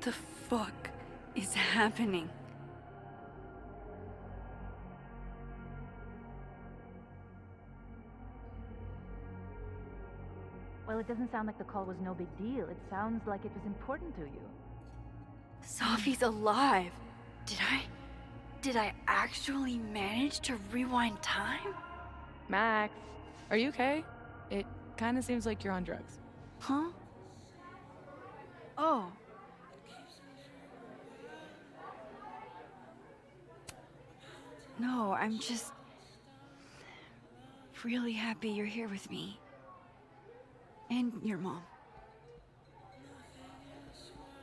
the fuck is happening? Well, it doesn't sound like the call was no big deal. It sounds like it was important to you. Safi's alive. Did I actually manage to rewind time? Max, are you okay? It kind of seems like you're on drugs. Huh? Oh. No, I'm just really happy you're here with me. And your mom.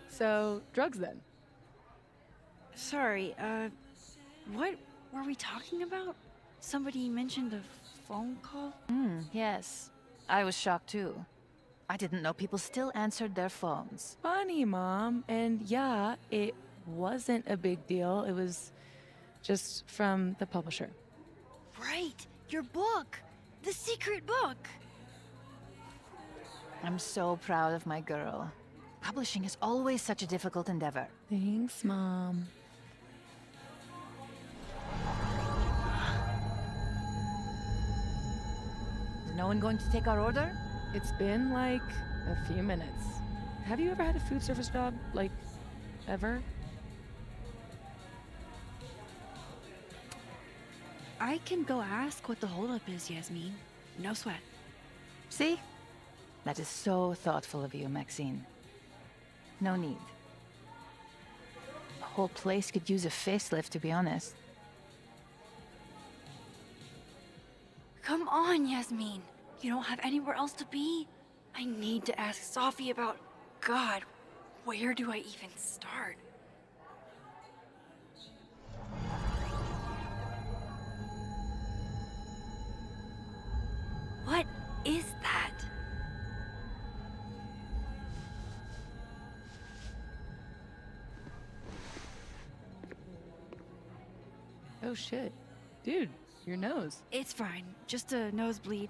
So, drugs then? Sorry, what were we talking about? Somebody mentioned a phone call? Yes. I was shocked too. I didn't know people still answered their phones. Funny, Mom. And yeah, it wasn't a big deal. It was just from the publisher. Right! Your book! The secret book! I'm so proud of my girl. Publishing is always such a difficult endeavor. Thanks, Mom. Is no one going to take our order? It's been like a few minutes. Have you ever had a food service job? Like, ever? I can go ask what the holdup is, Yasmin. No sweat. See? That is so thoughtful of you, Maxine. No need. The whole place could use a facelift, to be honest. Come on, Yasmin. You don't have anywhere else to be? I need to ask Safi about... God, where do I even start? What is that? Oh shit. Dude, your nose. It's fine. Just a nosebleed.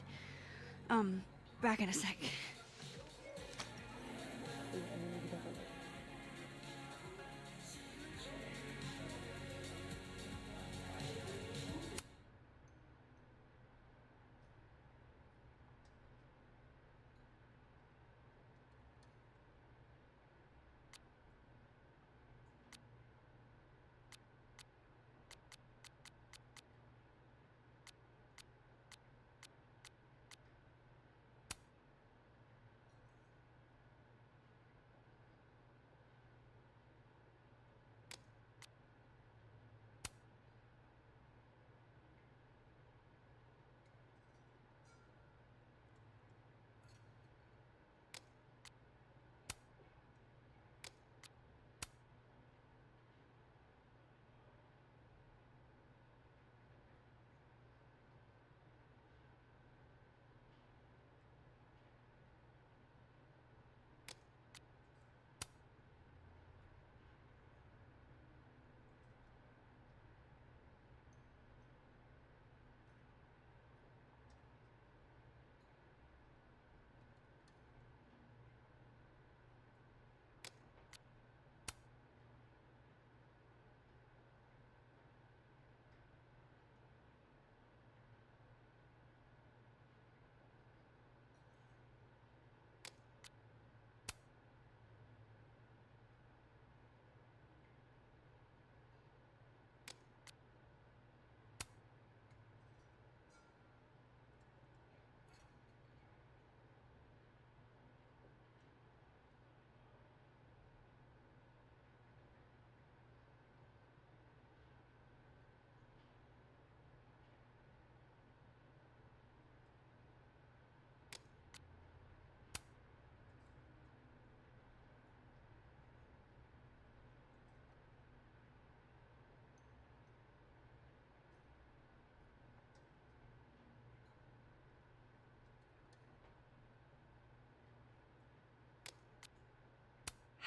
Back in a sec.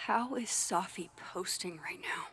How is Safi posting right now?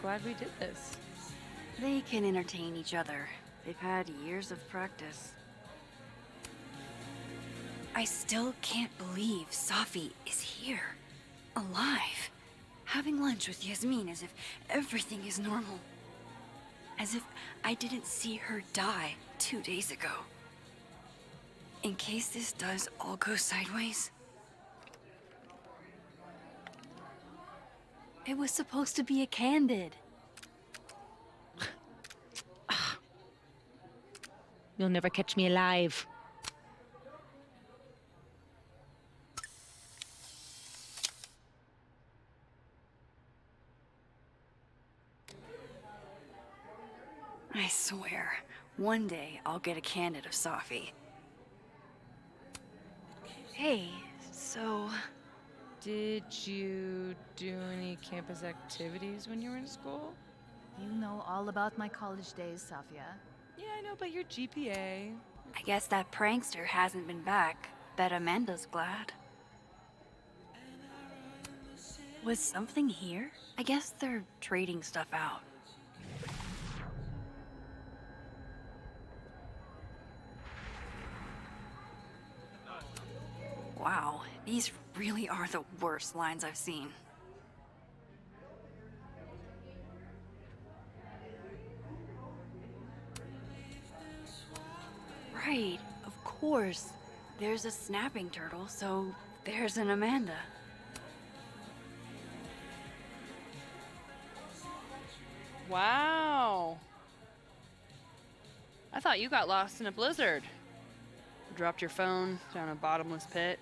glad we did this. They can entertain each other. They've had years of practice. I still can't believe Safi is here. Alive. Having lunch with Yasmin as if everything is normal. As if I didn't see her die 2 days ago. In case this does all go sideways. It was supposed to be a candid. You'll never catch me alive. I swear, one day I'll get a candid of Safi. Hey, so... Did you do any campus activities when you were in school? You know all about my college days, Safiya. Yeah, I know about your GPA. I guess that prankster hasn't been back. Bet Amanda's glad. Was something here? I guess they're trading stuff out. Wow, these really are the worst lines I've seen. Right, of course. There's a snapping turtle, so there's an Amanda. Wow. I thought you got lost in a blizzard. Dropped your phone down a bottomless pit.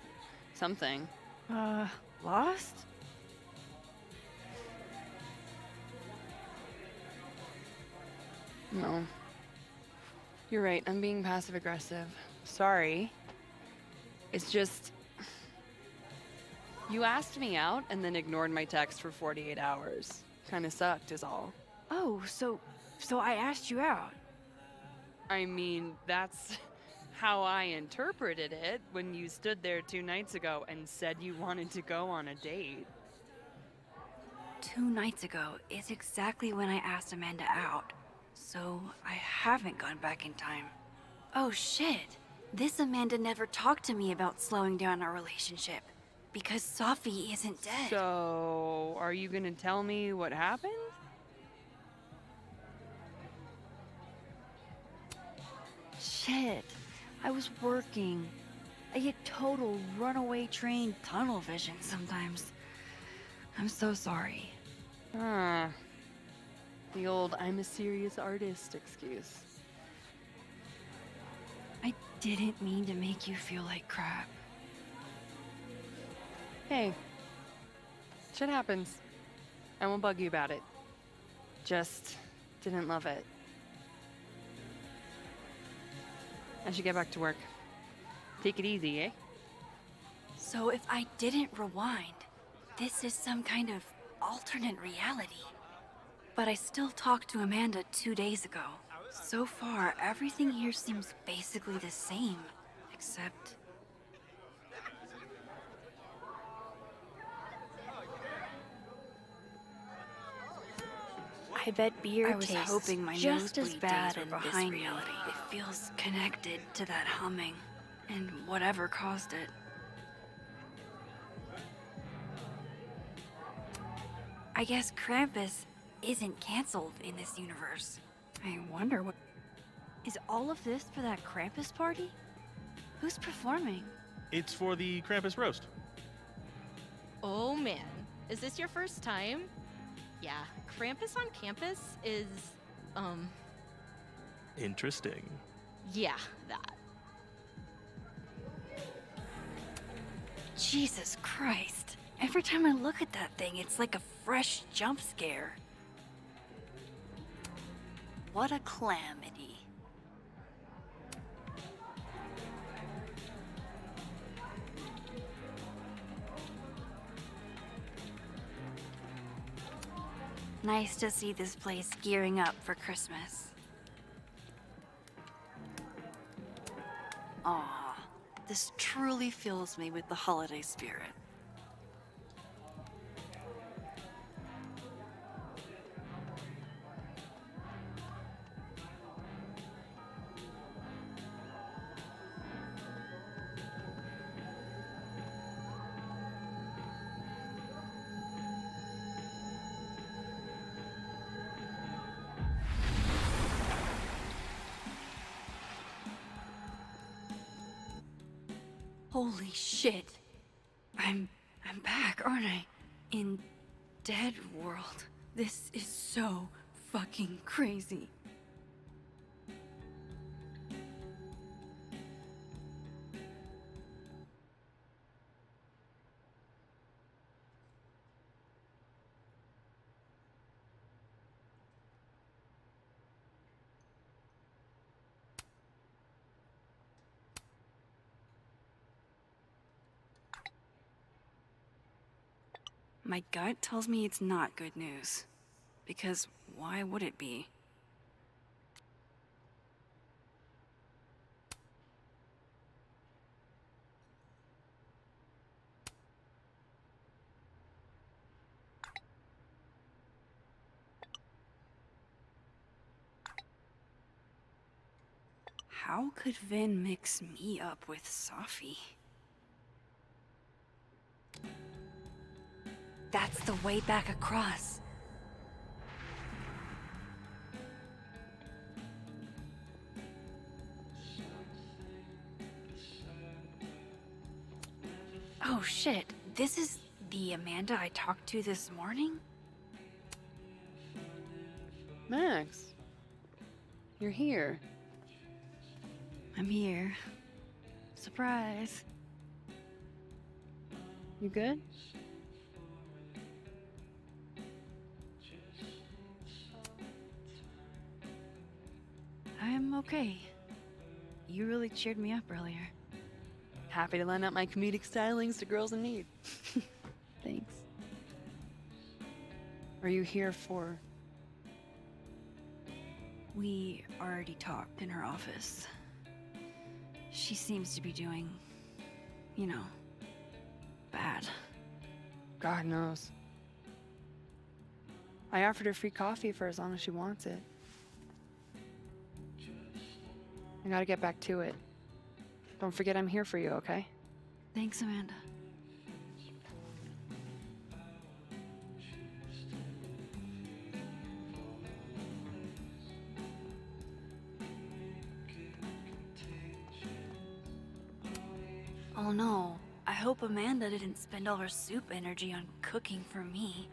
Something. Lost? No. You're right, I'm being passive aggressive. Sorry. It's just... You asked me out and then ignored my text for 48 hours. Kinda sucked is all. Oh, so I asked you out. I mean, that's how I interpreted it when you stood there 2 nights ago and said you wanted to go on a date. 2 nights ago is exactly when I asked Amanda out. So I haven't gone back in time. Oh shit. This Amanda never talked to me about slowing down our relationship. Because Safi isn't dead. So, are you gonna tell me what happened? Shit. I was working. I get total runaway train tunnel vision sometimes. I'm so sorry. Ah. The old I'm a serious artist excuse. I didn't mean to make you feel like crap. Hey. Shit happens. I won't bug you about it. Just didn't love it. I should get back to work. Take it easy, eh? So if I didn't rewind, this is some kind of alternate reality. But I still talked to Amanda 2 days ago. So far, everything here seems basically the same, except... I bet beer I was tastes hoping my just as nosebleed bad days in were this behind me. reality. It feels connected to that humming, and whatever caused it. I guess Krampus isn't canceled in this universe. I wonder what... Is all of this for that Krampus party? Who's performing? It's for the Krampus roast. Oh man, is this your first time? Yeah, Krampus on campus is, Interesting. yeah, that. Jesus Christ. Every time I look at that thing, it's like a fresh jump scare. What a calamity. Nice to see this place gearing up for Christmas. Aw, this truly fills me with the holiday spirit. Holy shit. I'm back, aren't I? In Dead World. This is so fucking crazy. My gut tells me it's not good news. Because why would it be? How could Vin mix me up with Safi? That's the way back across. Oh shit, this is the Amanda I talked to this morning? Max, you're here. I'm here. Surprise. You good? I'm okay. You really cheered me up earlier. Happy to lend out my comedic stylings to girls in need. Thanks. Are you here for... We already talked in her office. She seems to be doing, you know, bad. God knows. I offered her free coffee for as long as she wants it. I gotta get back to it. Don't forget I'm here for you, okay? Thanks, Amanda. Oh no, I hope Amanda didn't spend all her soup energy on cooking for me.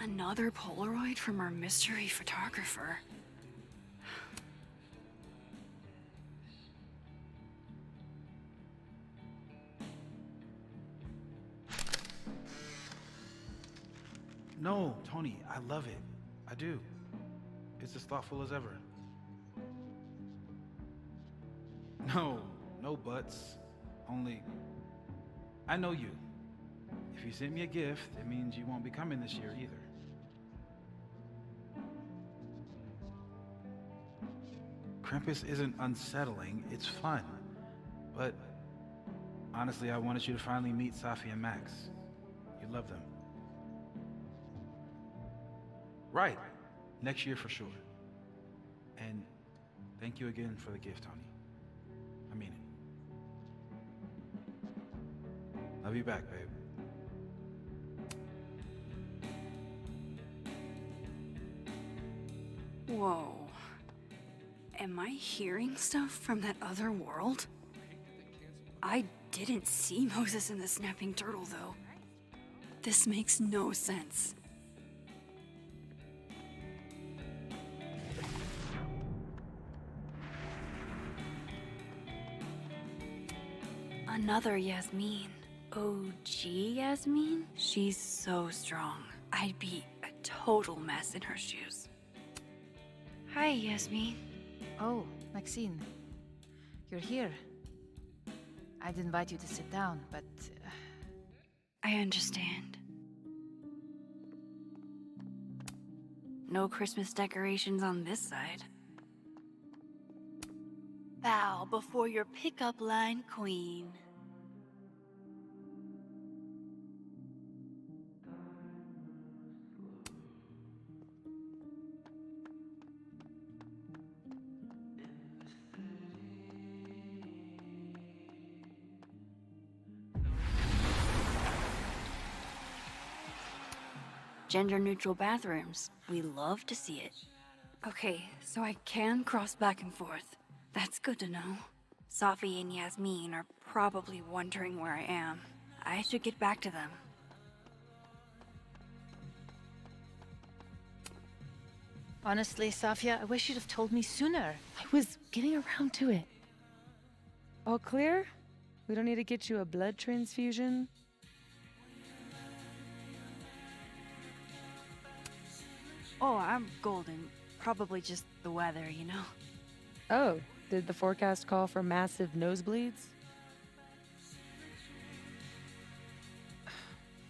Another Polaroid from our mystery photographer. No, Tony, I love it. I do. It's as thoughtful as ever. No buts. Only, I know you. If you send me a gift, it means you won't be coming this year either. Krampus isn't unsettling, it's fun. But honestly, I wanted you to finally meet Safi and Max. You love them. Right. Next year for sure. And thank you again for the gift, Tony. I mean it. Love you back, babe. Whoa. Am I hearing stuff from that other world? I didn't see Moses and the snapping turtle, though. This makes no sense. Another Yasmin. OG Yasmin? She's so strong. I'd be a total mess in her shoes. Hi, Yasmin. Oh, Maxine. You're here. I'd invite you to sit down, but... I understand. No Christmas decorations on this side. Bow before your pickup line queen. Gender-neutral bathrooms. We love to see it. Okay, so I can cross back and forth. That's good to know. Safi and Yasmin are probably wondering where I am. I should get back to them. Honestly, Safiya, I wish you'd have told me sooner. I was getting around to it. All clear? We don't need to get you a blood transfusion? Oh, I'm golden. Probably just the weather, you know? Oh, did the forecast call for massive nosebleeds?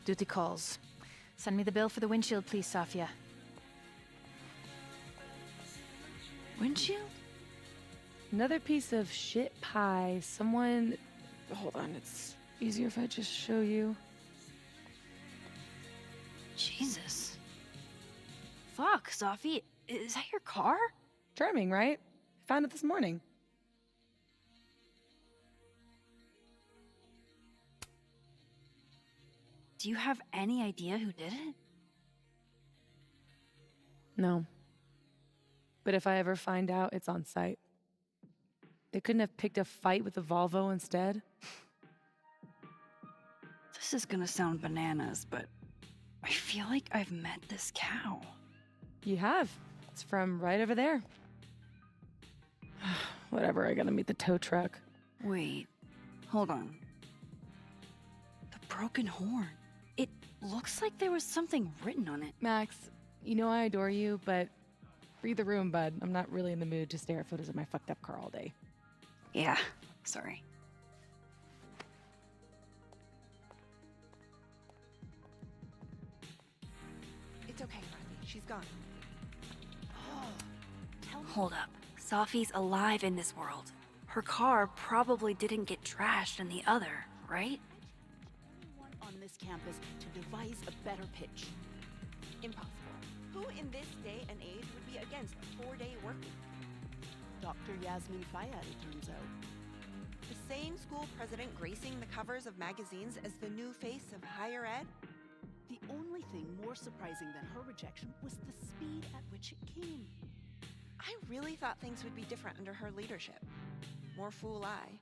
Duty calls. Send me the bill for the windshield, please, Safiya. Windshield? Another piece of shit pie. Someone... Hold on, it's easier if I just show you. Jesus. Fuck, Safi. Is that your car? Charming, right? I found it this morning. Do you have any idea who did it? No. But if I ever find out, it's on site. They couldn't have picked a fight with the Volvo instead? This is gonna sound bananas, but I feel like I've met this cow. You have. It's from right over there. Whatever, I gotta meet the tow truck. Wait, hold on. The broken horn. It looks like there was something written on it. Max, you know I adore you, but read the room, bud. I'm not really in the mood to stare at photos of my fucked up car all day. Yeah, sorry. It's okay, Rafi. She's gone. Hold up. Safi's alive in this world. Her car probably didn't get trashed in the other, right? Anyone on this campus to devise a better pitch. Impossible. Who in this day and age would be against a 4-day work week? Dr. Llewellyn-Fayyad, it turns out. The same school president gracing the covers of magazines as the new face of higher ed? The only thing more surprising than her rejection was the speed at which it came. I really thought things would be different under her leadership. More fool I.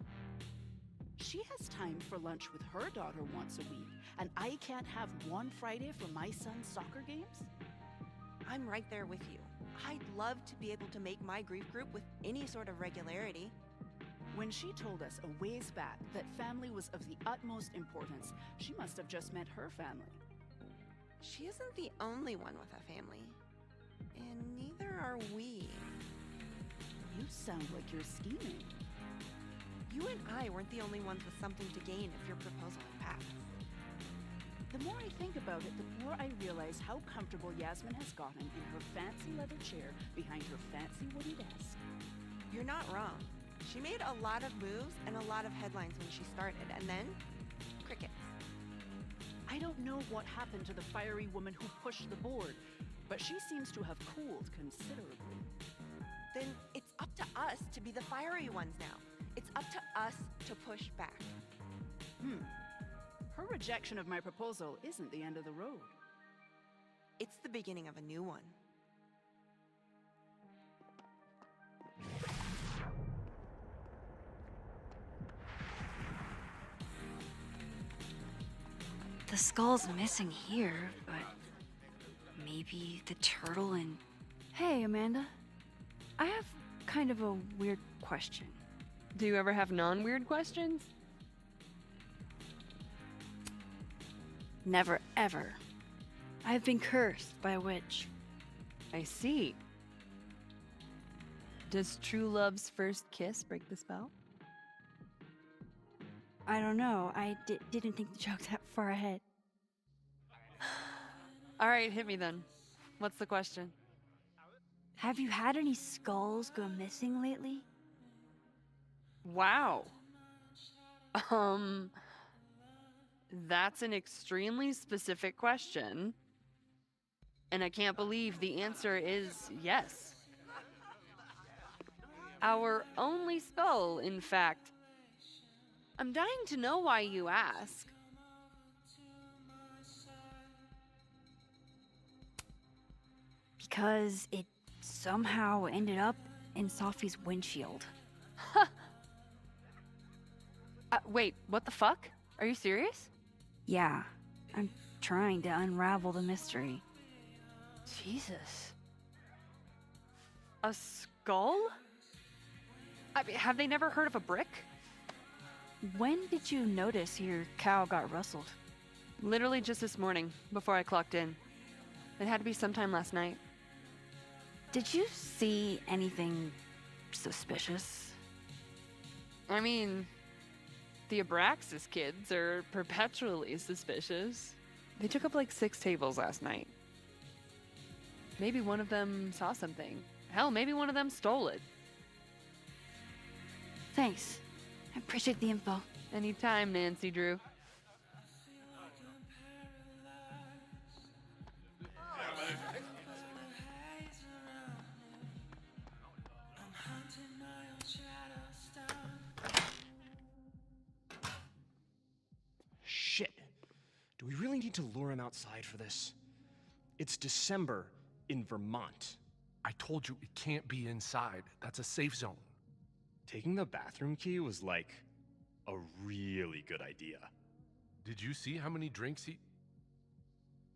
She has time for lunch with her daughter once a week, and I can't have one Friday for my son's soccer games? I'm right there with you. I'd love to be able to make my grief group with any sort of regularity. When she told us a ways back that family was of the utmost importance, she must have just meant her family. She isn't the only one with a family. And neither are we. You sound like you're scheming. You and I weren't the only ones with something to gain if your proposal had passed. The more I think about it, the more I realize how comfortable Yasmin has gotten in her fancy leather chair behind her fancy wooden desk. You're not wrong. She made a lot of moves and a lot of headlines when she started, and then crickets. I don't know what happened to the fiery woman who pushed the board, but she seems to have cooled considerably. Then it's up to us to be the fiery ones now. It's up to us to push back. Her rejection of my proposal isn't the end of the road. It's the beginning of a new one. The skull's missing here, but maybe the turtle and... Hey, Amanda. I have kind of a weird question. Do you ever have non-weird questions? Never, ever. I've been cursed by a witch. I see. Does true love's first kiss break the spell? I don't know. I didn't think the joke that far ahead. All right, hit me then. What's the question? Have you had any skulls go missing lately? Wow. That's an extremely specific question. And I can't believe the answer is yes. Our only skull, in fact. I'm dying to know why you ask. Because it somehow ended up in Safi's windshield. Wait, what the fuck? Are you serious? Yeah, I'm trying to unravel the mystery. Jesus. A skull? I mean, have they never heard of a brick? When did you notice your cow got rustled? Literally just this morning, before I clocked in. It had to be sometime last night. Did you see anything suspicious? I mean, the Abraxas kids are perpetually suspicious. They took up like 6 tables last night. Maybe one of them saw something. Hell, maybe one of them stole it. Thanks. I appreciate the info. Anytime, Nancy Drew. Shit. Do we really need to lure him outside for this? It's December in Vermont. I told you it can't be inside. That's a safe zone. Taking the bathroom key was like a really good idea. Did you see how many drinks he...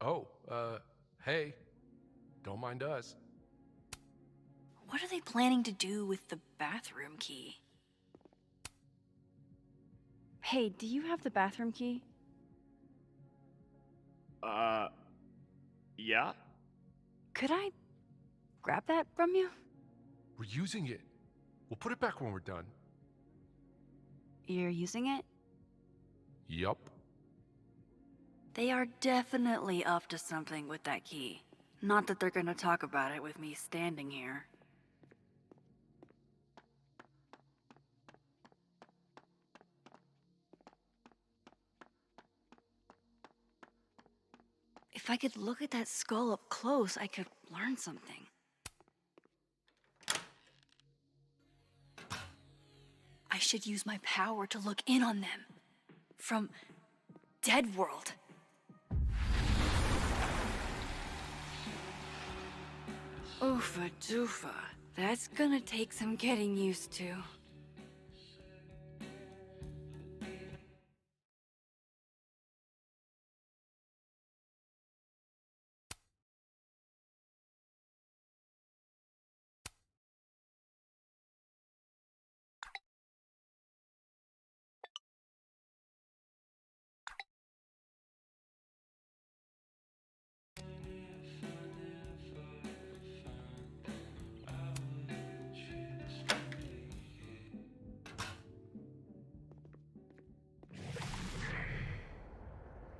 Oh, hey. Don't mind us. What are they planning to do with the bathroom key? Hey, do you have the bathroom key? Yeah? Could I grab that from you? We're using it. We'll put it back when we're done. You're using it? Yup. They are definitely up to something with that key. Not that they're gonna talk about it with me standing here. If I could look at that skull up close, I could learn something. I should use my power to look in on them. From Dead World. Oofa doofa. That's gonna take some getting used to.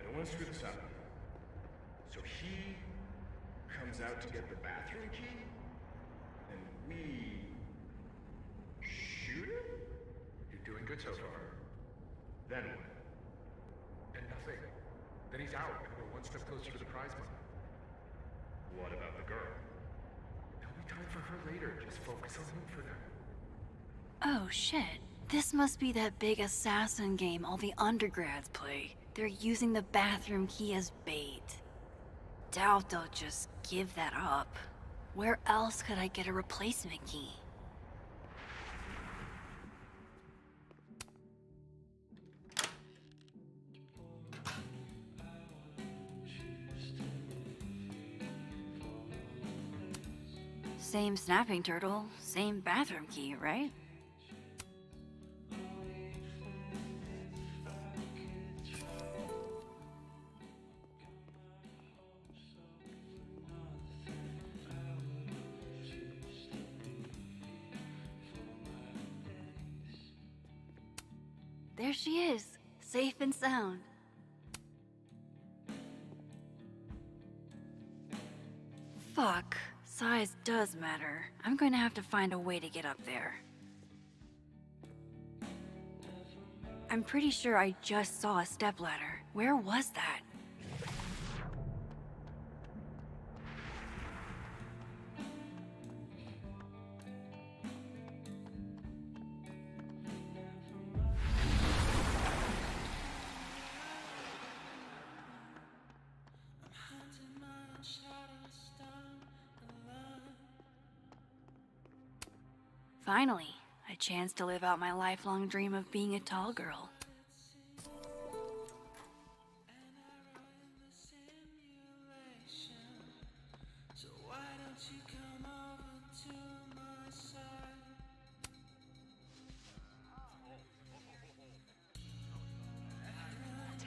I don't want to screw this up. So he comes out to get the bathroom key, and we shoot him? You're doing good so far. Then what? And nothing. Then he's out, and we're one step closer to the prize money. What about the girl? There'll be time for her later. Just focus on him for now. Oh shit. This must be that big assassin game all the undergrads play. They're using the bathroom key as bait. Doubt they'll just give that up. Where else could I get a replacement key? Same snapping turtle, same bathroom key, right? There she is, safe and sound. Fuck, size does matter. I'm going to have to find a way to get up there. I'm pretty sure I just saw a stepladder. Where was that? Finally, a chance to live out my lifelong dream of being a tall girl.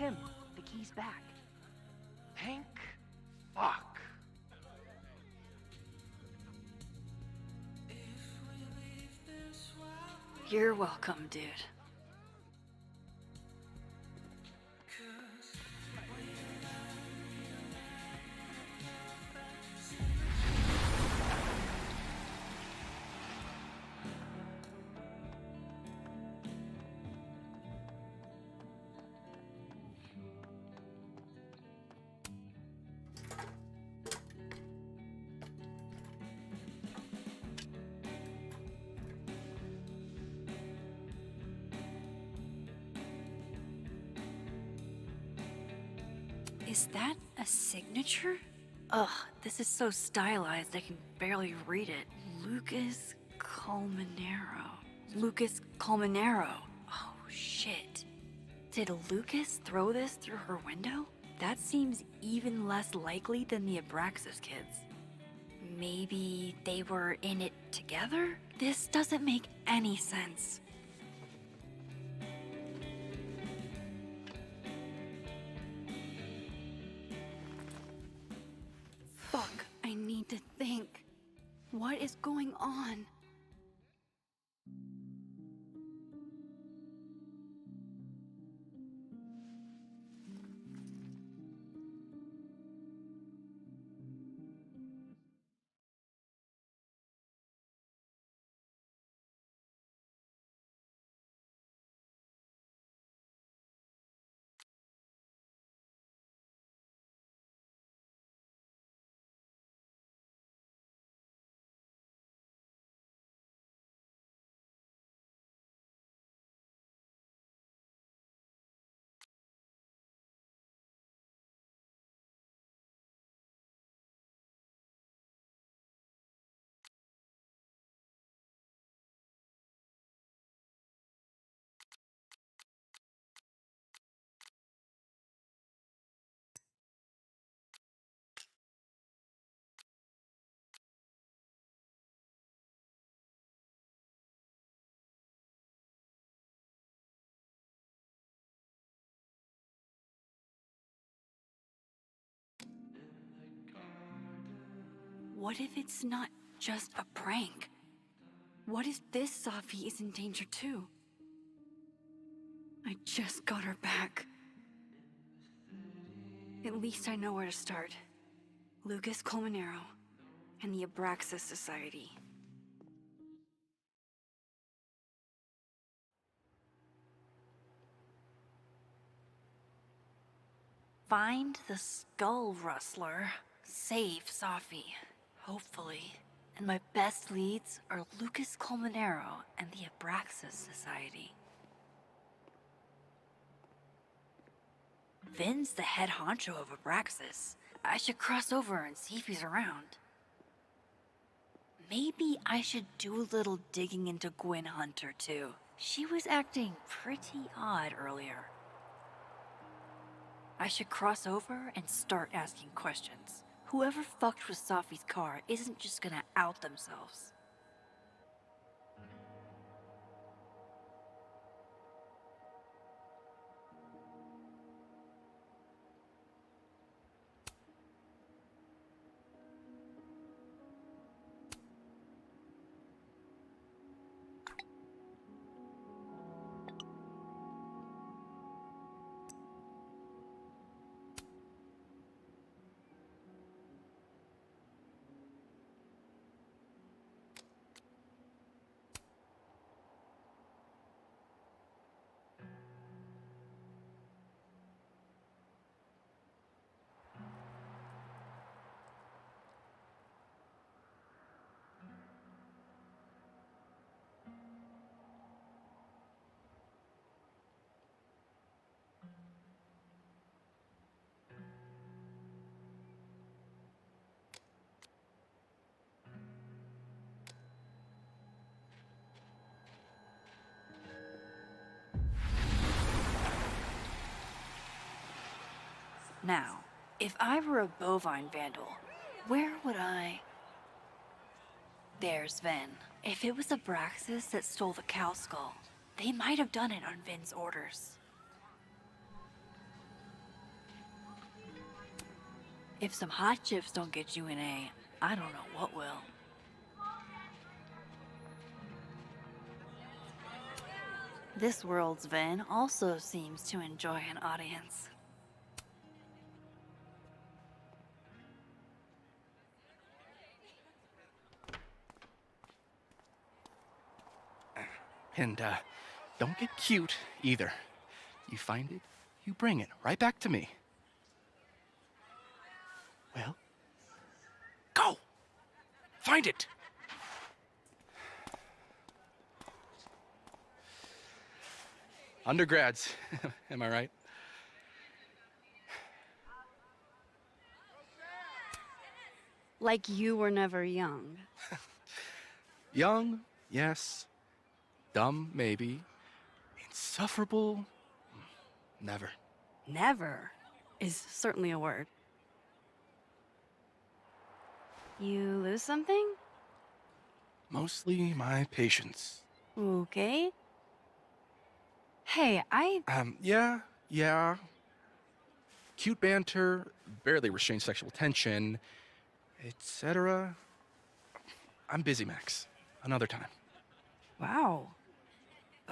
him. The key's back. Thank fuck. You're welcome, dude. Is that a signature? Ugh, this is so stylized I can barely read it. Lucas Colmenero. Lucas Colmenero. Oh, shit. Did Lucas throw this through her window? That seems even less likely than the Abraxas kids. Maybe they were in it together? This doesn't make any sense. Fuck, I need to think. What is going on? What if it's not just a prank? What if this Safi is in danger too? I just got her back. At least I know where to start. Lucas Colmenero and the Abraxas Society. Find the Skull Rustler. Save Safi. Hopefully. And my best leads are Lucas Colmenero and the Abraxas Society. Vin's the head honcho of Abraxas. I should cross over and see if he's around. Maybe I should do a little digging into Gwyn Hunter too. She was acting pretty odd earlier. I should cross over and start asking questions. Whoever fucked with Safi's car isn't just gonna out themselves. Now, if I were a bovine vandal, where would I... There's Vin. If it was Abraxas that stole the cow skull, they might have done it on Vin's orders. If some hot chips don't get you an A, I don't know what will. This world's Ven also seems to enjoy an audience. And, don't get cute either. You find it, you bring it right back to me. Well, go! Find it! Undergrads, am I right? Like you were never young. Young, yes. Dumb, maybe. Insufferable, never. Never is certainly a word. You lose something? Mostly my patience. Okay. Hey, Yeah. Cute banter, barely restrained sexual tension, etc. I'm busy, Max. Another time. Wow.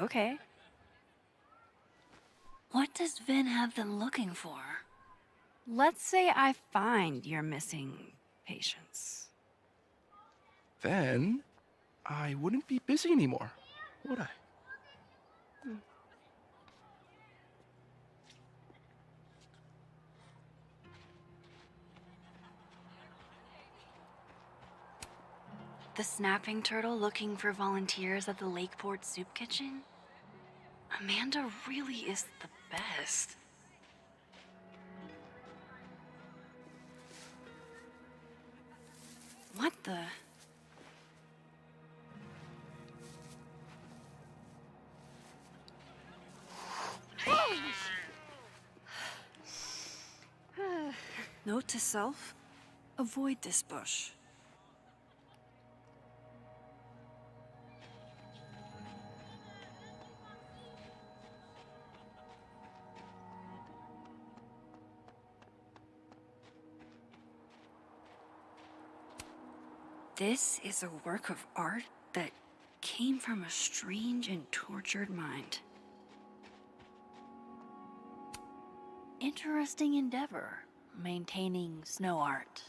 Okay. What does Vin have them looking for? Let's say I find your missing patience. Then I wouldn't be busy anymore, would I? The snapping turtle looking for volunteers at the Lakeport Soup Kitchen? Amanda really is the best. What the? Note to self, avoid this bush. This is a work of art that came from a strange and tortured mind. Interesting endeavor, maintaining snow art.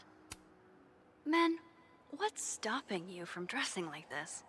Men, what's stopping you from dressing like this?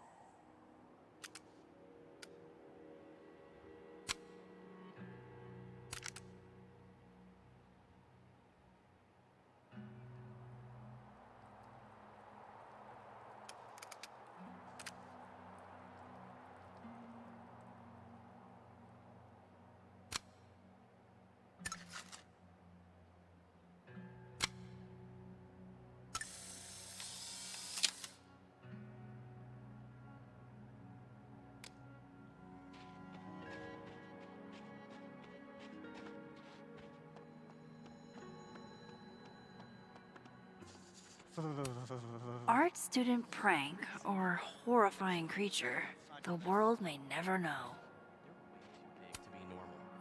Art student prank or horrifying creature, the world may never know.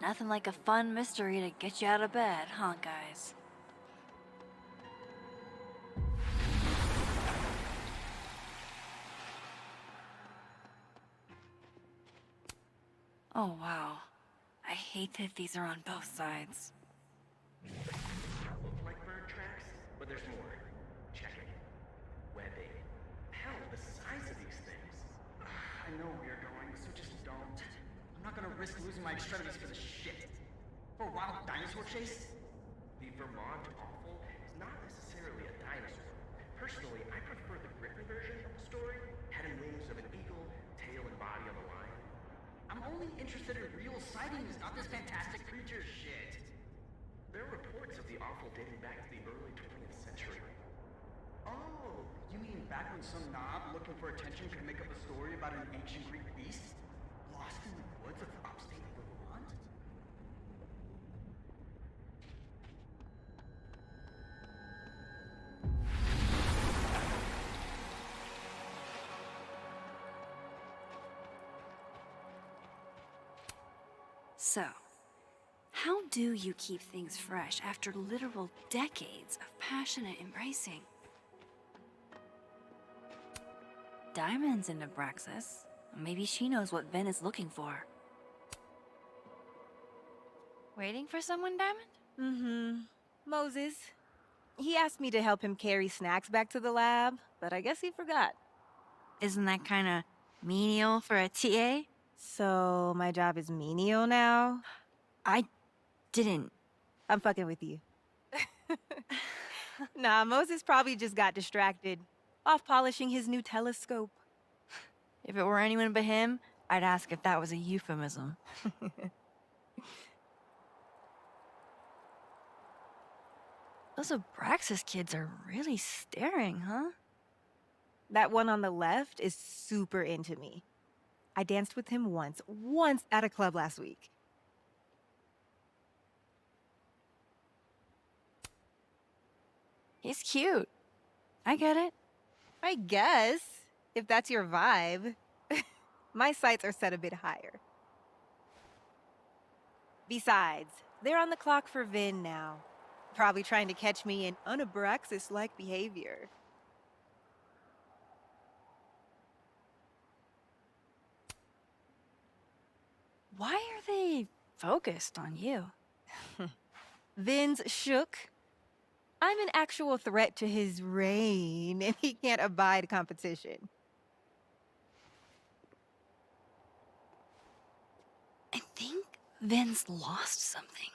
Nothing like a fun mystery to get you out of bed, huh, guys? Oh, wow. I hate that these are on both sides. Look like bird tracks, but there's more. Check it. Webbing. Hell, the size of these things. I know where you're going, so just don't. I'm not gonna risk losing my extremities for this shit. For a wild dinosaur chase? The Vermont Awful is not necessarily a dinosaur. Personally, I prefer the Griffin version of the story. Head and wings of an eagle, tail and body of a lion. I'm only interested in real sightings, not this fantastic creature shit. There are reports of the Awful dating back to the early 20th century. Oh, you mean back when some knob looking for attention could make up a story about an ancient Greek beast? Lost in the woods of upstate Vermont? So, How do you keep things fresh after literal decades of passionate embracing? Diamond's in Abraxas. Maybe she knows what Ven is looking for. Waiting for someone, Diamond? Mm-hmm. Moses. He asked me to help him carry snacks back to the lab, but I guess he forgot. Isn't that kind of menial for a TA? So, my job is menial now? I didn't. I'm fucking with you. Nah, Moses probably just got distracted. Off polishing his new telescope. If it were anyone but him, I'd ask if that was a euphemism. Those Abraxas kids are really staring, huh? That one on the left is super into me. I danced with him once at a club last week. He's cute. I get it. I guess, if that's your vibe. My sights are set a bit higher. Besides, they're on the clock for Vin now. Probably trying to catch me in unabraxas-like behavior. Why are they focused on you? Vin's shook. I'm an actual threat to his reign, and he can't abide competition. I think Vin's lost something.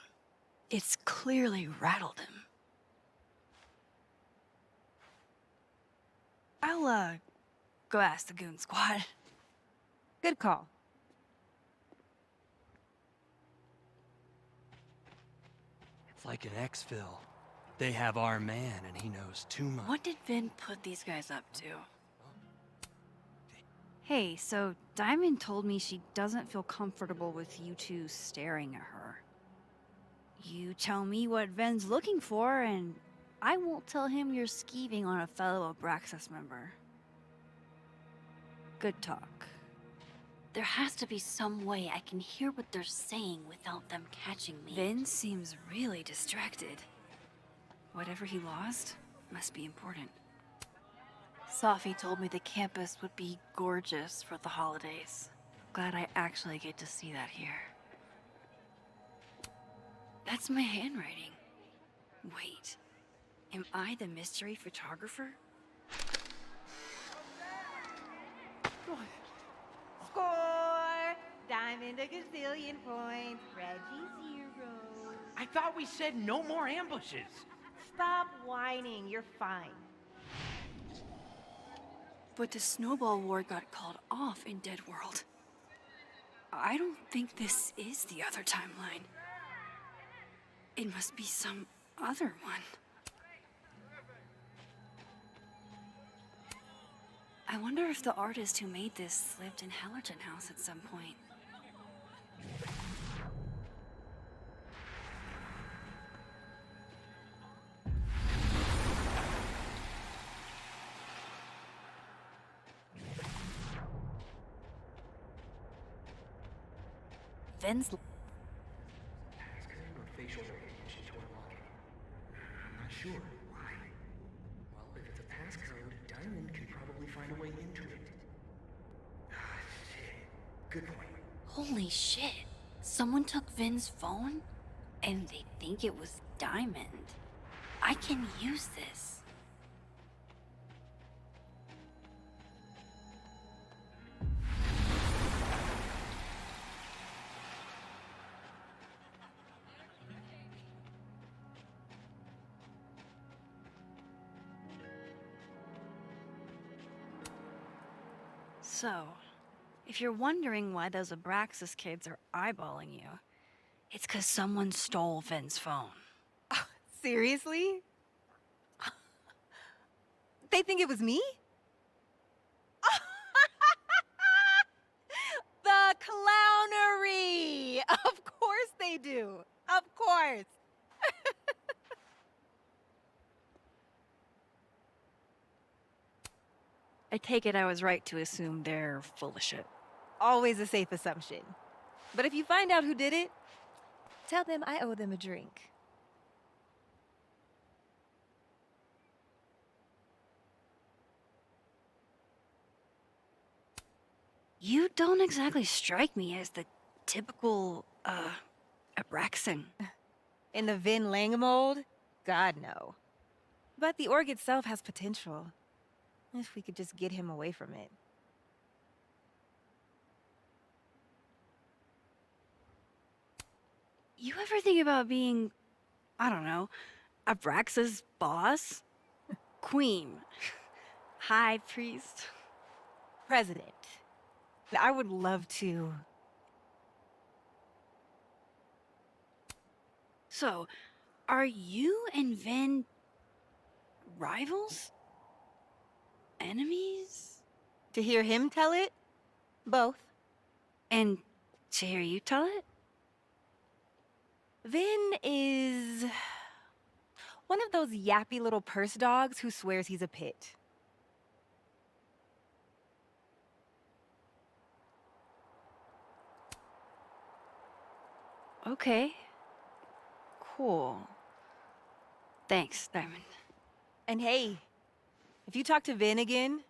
It's clearly rattled him. I'll, go ask the goon squad. Good call. It's like an exfil. They have our man, and he knows too much. What did Vin put these guys up to? Hey, so Diamond told me she doesn't feel comfortable with you two staring at her. You tell me what Ven's looking for, and I won't tell him you're skeeving on a fellow Abraxas member. Good talk. There has to be some way I can hear what they're saying without them catching me. Vin seems really distracted. Whatever he lost must be important. Safi told me the campus would be gorgeous for the holidays. Glad I actually get to see that here. That's my handwriting. Wait, am I the mystery photographer? Score! Diamond a gazillion points. Reggie 0. I thought we said no more ambushes. Stop whining. You're fine. But the snowball war got called off in Dead World. I don't think this is the other timeline. It must be some other one. I wonder if the artist who made this lived in Hallerton House at some point. Vin's... Facial recognition to unlock it. I'm not sure. Why? Well, if it's a passcode, Diamond can probably find a way into it. Ah, shit. Good point. Holy shit. Someone took Vin's phone? And they think it was Diamond. I can use this. So, if you're wondering why those Abraxas kids are eyeballing you, it's 'cause someone stole Vin's phone. Seriously? They think it was me? The clownery! Of course they do. Of course. I take it I was right to assume they're full of shit. Always a safe assumption. But if you find out who did it, Tell them I owe them a drink. You don't exactly strike me as the typical, Abraxan. In the Vin Lang mold? God, no. But the org itself has potential. If we could just get him away from it. You ever think about being, I don't know, Abraxa's boss? Queen. High priest. President. I would love to. So, are you and Vin rivals? Enemies? To hear him tell it? Both. And to hear you tell it? Vin is one of those yappy little purse dogs who swears he's a pit. Okay. Cool. Thanks, Diamond. And hey, if you talk to Vin again,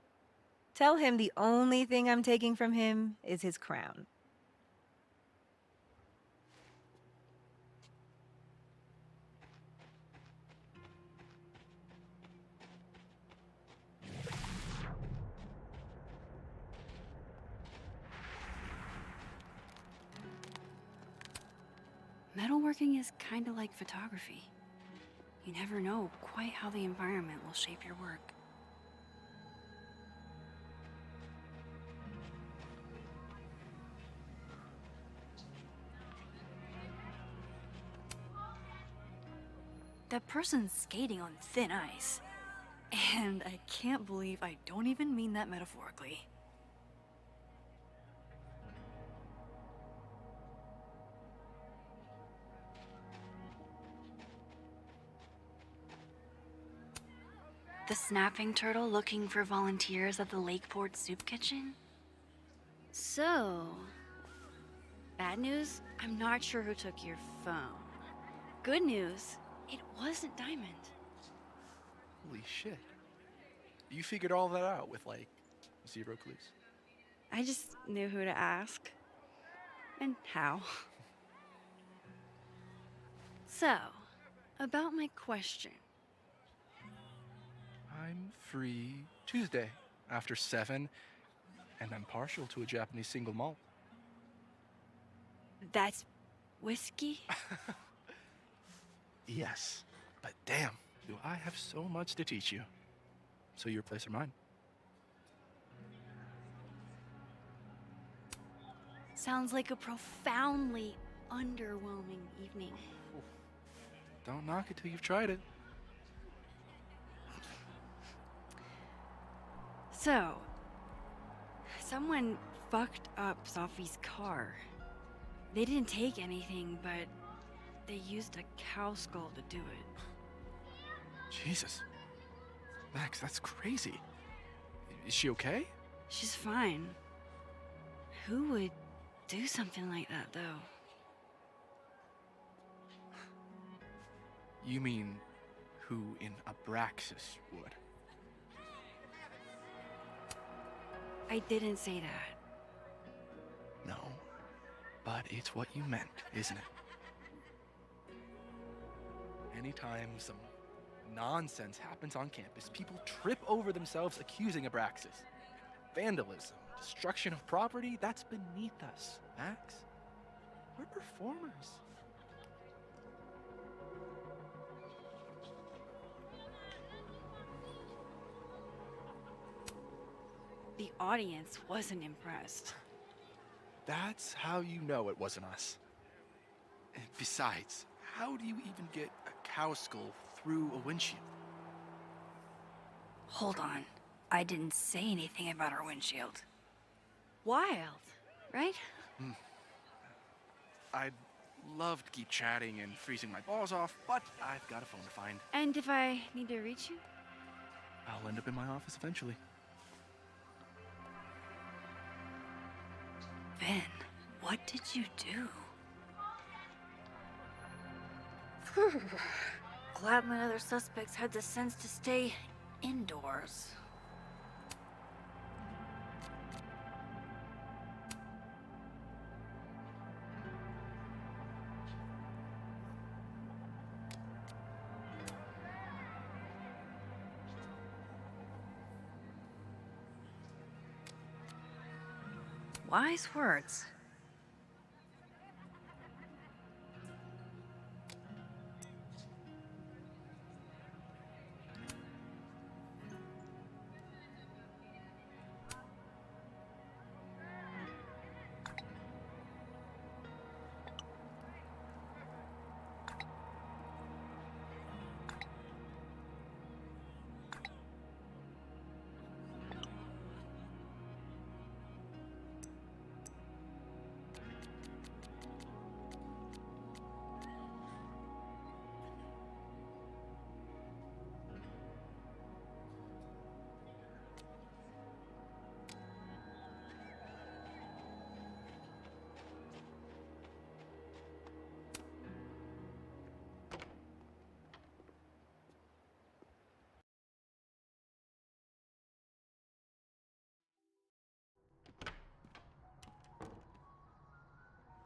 tell him the only thing I'm taking from him is his crown. Metalworking is kind of like photography. You never know quite how the environment will shape your work. That person's skating on thin ice. And I can't believe I don't even mean that metaphorically. The snapping turtle looking for volunteers at the Lakeport Soup Kitchen? So, bad news, I'm not sure who took your phone. Good news, it wasn't Diamond. Holy shit. You figured all that out with, like, 0 clues. I just knew who to ask. And how. So, about my question. I'm free Tuesday after 7, and I'm partial to a Japanese single malt. That's whiskey? Yes, but damn, do I have so much to teach you. So your place or mine? Sounds like a profoundly underwhelming evening. Don't knock it till you've tried it. So, someone fucked up Safi's car. They didn't take anything, but they used a cow skull to do it. Jesus. Max, that's crazy. Is she okay? She's fine. Who would do something like that, though? You mean who in Abraxas would? I didn't say that. No, but it's what you meant, isn't it? Anytime some nonsense happens on campus, people trip over themselves accusing Abraxas. Vandalism, destruction of property, that's beneath us, Max. We're performers. The audience wasn't impressed. That's how you know it wasn't us. And besides, how do you even get a cow skull through a windshield? Hold on. I didn't say anything about our windshield. Wild, right? I'd love to keep chatting and freezing my balls off, but I've got a phone to find. And if I need to reach you? I'll end up in my office eventually. Ben, what did you do? Glad my other suspects had the sense to stay indoors. Wise words.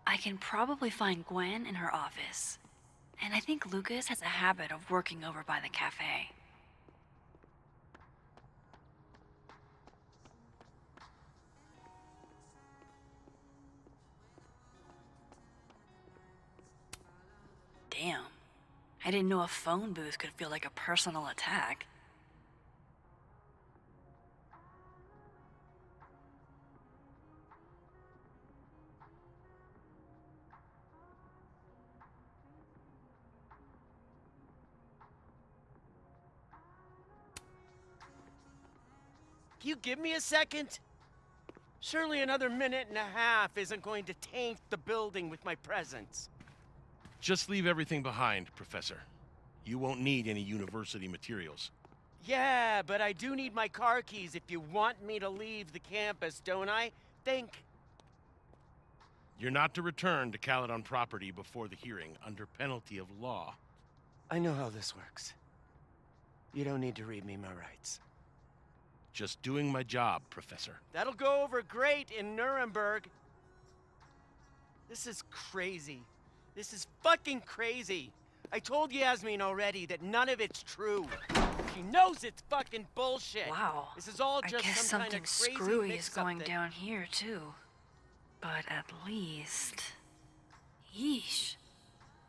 I can probably find Gwen in her office. And I think Lucas has a habit of working over by the cafe. Damn. I didn't know a phone booth could feel like a personal attack. Can you give me a second? Surely another minute and a half isn't going to taint the building with my presence. Just leave everything behind, Professor. You won't need any university materials. Yeah, but I do need my car keys if you want me to leave the campus, don't I? Think. You're not to return to Caledon property before the hearing, under penalty of law. I know how this works. You don't need to read me my rights. Just doing my job, Professor. That'll go over great in Nuremberg. This is crazy. This is fucking crazy. I told Yasmin already that none of it's true. She knows it's fucking bullshit. Wow. This is all just I guess some kind something of crazy screwy is mix-up going that- down here, too. But at least... Yeesh.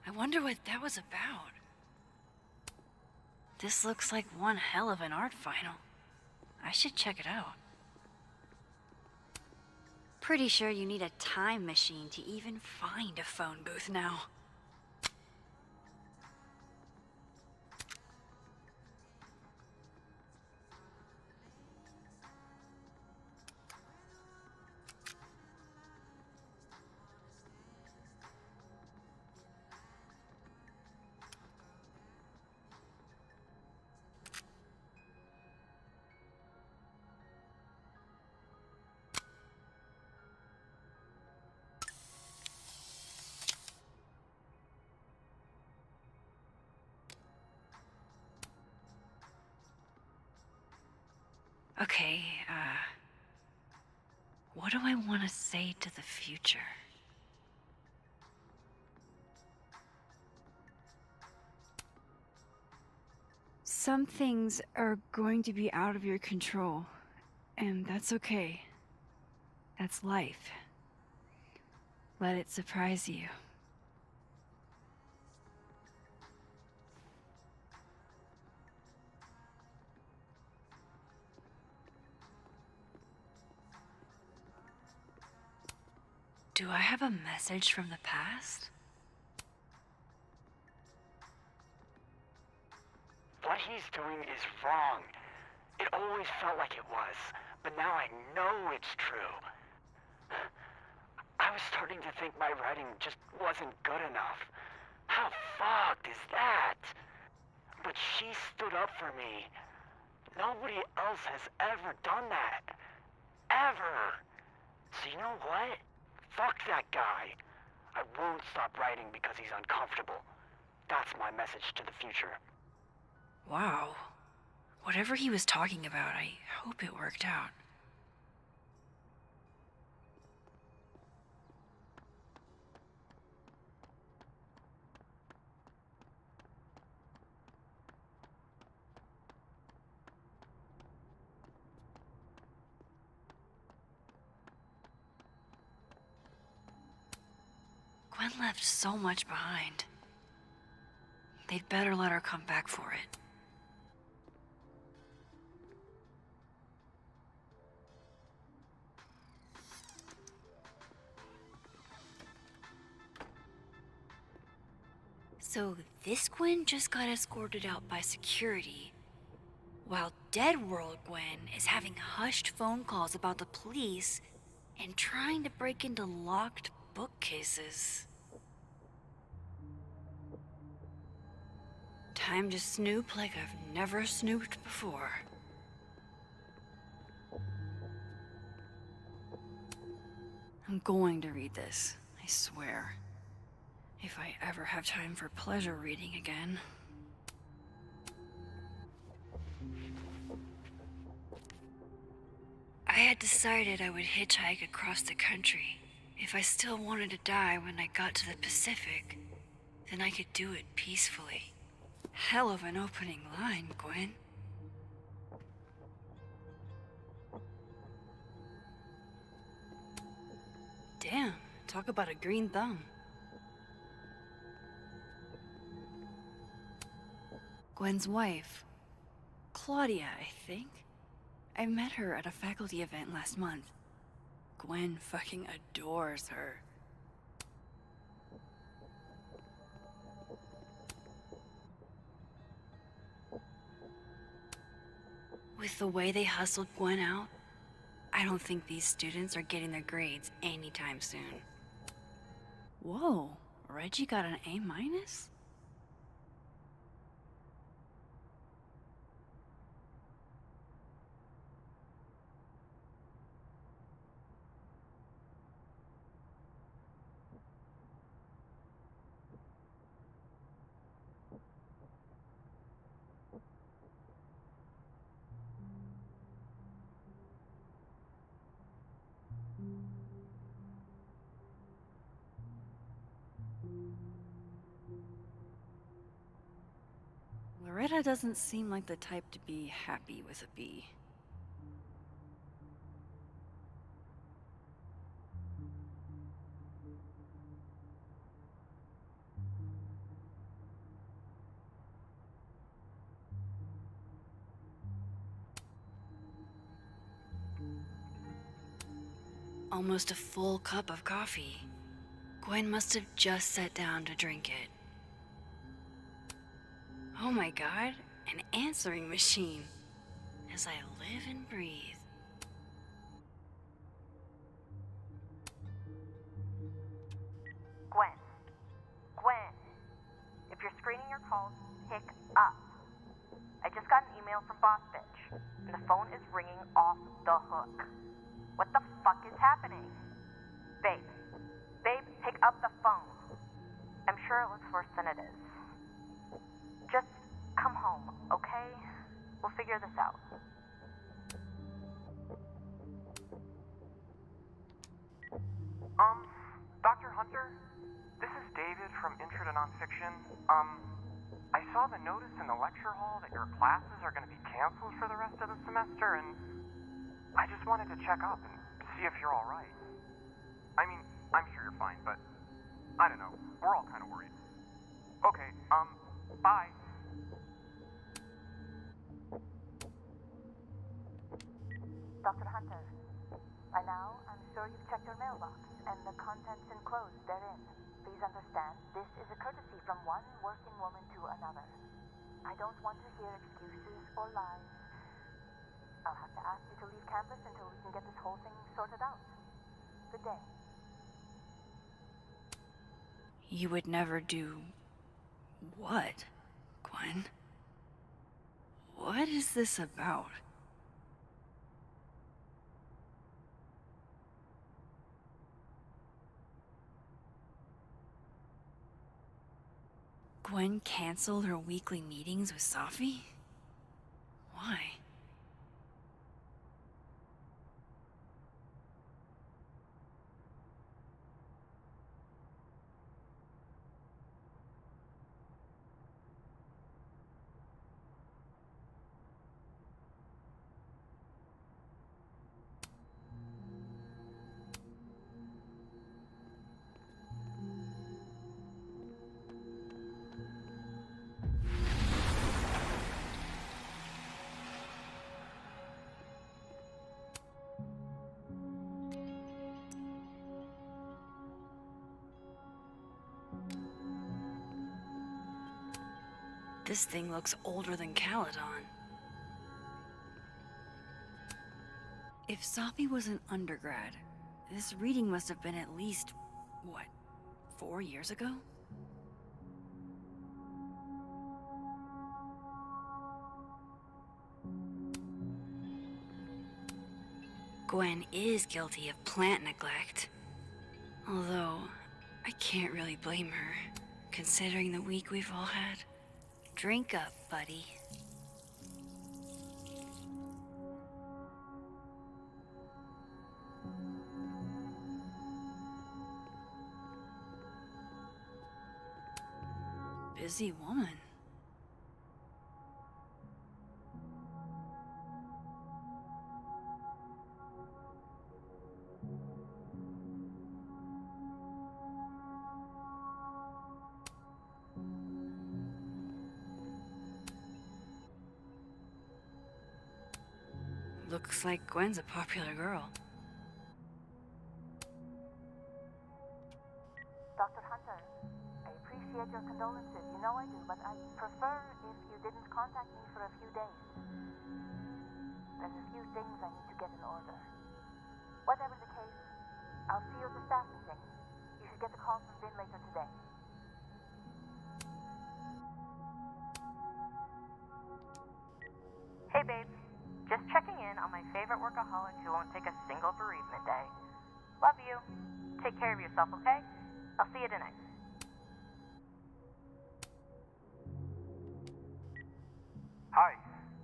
I wonder what that was about. This looks like one hell of an art final. I should check it out. Pretty sure you need a time machine to even find a phone booth now. Okay, what do I want to say to the future? Some things are going to be out of your control, and that's okay. That's life. Let it surprise you. Do I have a message from the past? What he's doing is wrong. It always felt like it was, but now I know it's true. I was starting to think my writing just wasn't good enough. How fucked is that? But she stood up for me. Nobody else has ever done that. Ever. So you know what? Fuck that guy. I won't stop writing because he's uncomfortable. That's my message to the future. Wow. Whatever he was talking about, I hope it worked out. Gwen left so much behind. They'd better let her come back for it. So this Gwen just got escorted out by security, while Dead World Gwen is having hushed phone calls about the police and trying to break into locked bookcases. Time to snoop like I've never snooped before. I'm going to read this, I swear. If I ever have time for pleasure reading again. I had decided I would hitchhike across the country. If I still wanted to die when I got to the Pacific, then I could do it peacefully. Hell of an opening line, Gwen. Damn, talk about a green thumb. Gwen's wife, Claudia, I think. I met her at a faculty event last month. Gwen fucking adores her. With the way they hustled Gwen out, I don't think these students are getting their grades anytime soon. Whoa, Reggie got an A-? Loretta doesn't seem like the type to be happy with a B. Almost a full cup of coffee. Gwen must have just sat down to drink it. Oh my god, an answering machine. As I live and breathe. Gwen. Gwen. If you're screening your calls, pick up. I just got an email from Boss Bitch, and the phone is ringing off the hook. What the fuck is happening? Babe. Babe, pick up the phone. I'm sure it looks worse than it is. Just come home, okay? We'll figure this out. Dr. Hunter? This is David from Intro to Nonfiction. I saw the notice in the lecture hall that your classes are going to be canceled for the rest of the semester, and I just wanted to check up and see if you're all right. I mean, I'm sure you're fine, but I don't know. We're all kind of worried. Okay, bye. Dr. Hunter, by now, I'm sure you've checked your mailbox and the contents enclosed therein. Please understand, this is a courtesy from one working woman to another. I don't want to hear excuses or lies. I'll have to ask you to leave campus until we can get this whole thing sorted out. Good day. You would never do... what, Gwen? What is this about? Gwen canceled her weekly meetings with Safi? Why? This thing looks older than Caledon. If Safi was an undergrad, this reading must have been at least, what, 4 years ago? Gwen is guilty of plant neglect. Although, I can't really blame her, considering the week we've all had. Drink up, buddy. Busy woman. Looks like Gwen's a popular girl. Dr. Hunter, I appreciate your condolences. You know I do, but I'd prefer if you didn't contact me for a few days. There's a few things I need to get in order. Whatever the case, I'll see you at the staff meeting. You should get the call from Vin later today. Hey, babe. Just checking in on my favorite workaholic who won't take a single bereavement day. Love you. Take care of yourself, okay? I'll see you tonight. Hi,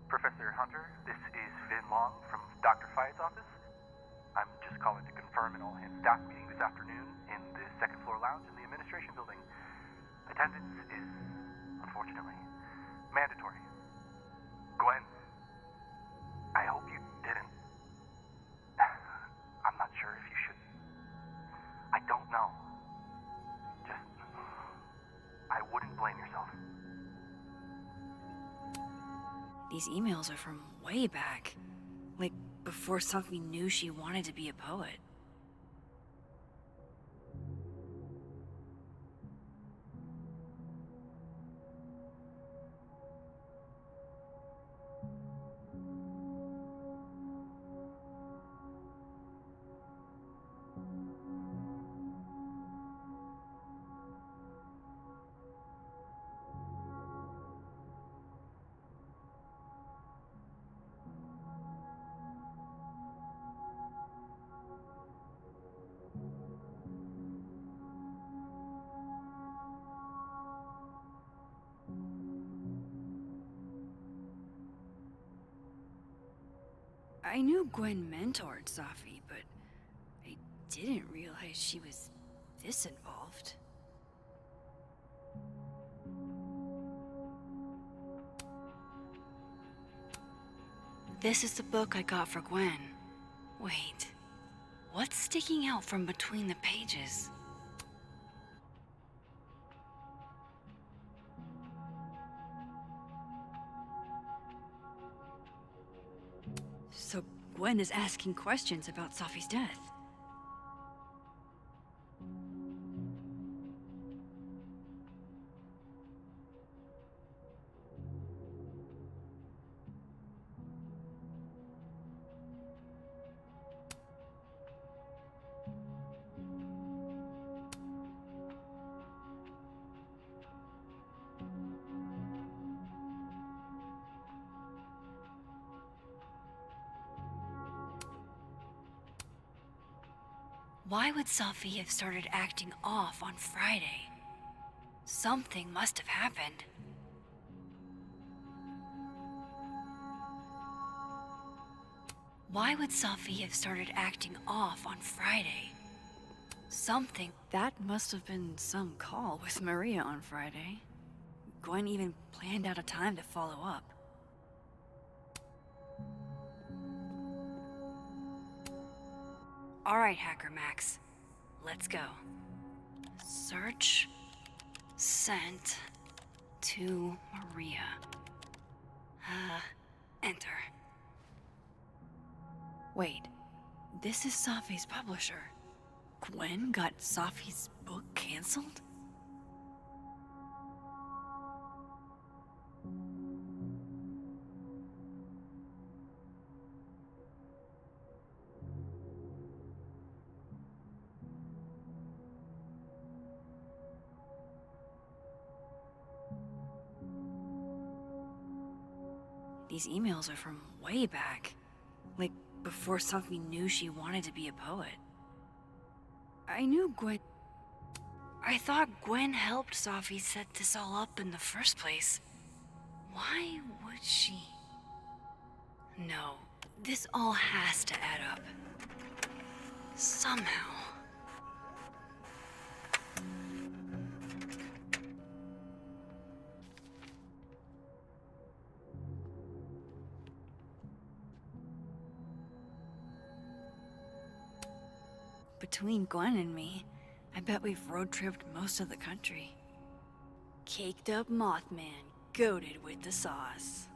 Professor Hunter. This is Vin Long from Dr. Fayyad's office. I'm just calling to confirm an all-hands staff meeting this afternoon in the second floor lounge in the administration building. Attendance is, unfortunately, mandatory. Gwen, I hope you didn't. I'm not sure if you should. I don't know. Just, I wouldn't blame yourself. These emails are from way back. Like, before Safi knew she wanted to be a poet. I knew Gwen mentored Safi, but I didn't realize she was this involved. This is the book I got for Gwen. Wait, what's sticking out from between the pages? So Gwen is asking questions about Safi's death. Why would Safi have started acting off on Friday? Something must have happened. Why would Safi have started acting off on Friday? Something. That must have been some call with Maria on Friday. Gwen even planned out a time to follow up. All right, Hacker Max. Let's go. Search. Sent. To Maria. Enter. Wait. This is Safi's publisher. Gwen got Safi's book canceled? These emails are from way back. Like, before Safi knew she wanted to be a poet. I knew Gwen... I thought Gwen helped Safi set this all up in the first place. Why would she... No, this all has to add up. Somehow. Between Gwen and me, I bet we've road-tripped most of the country. Caked up Mothman, goated with the sauce.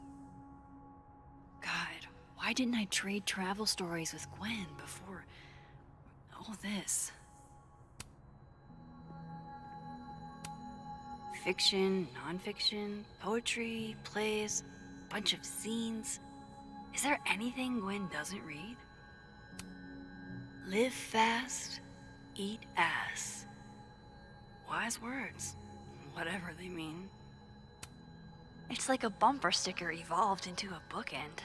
God, why didn't I trade travel stories with Gwen before all this? Fiction, non-fiction, poetry, plays, bunch of scenes. Is there anything Gwen doesn't read? Live fast, eat ass. Wise words, whatever they mean. It's like a bumper sticker evolved into a bookend.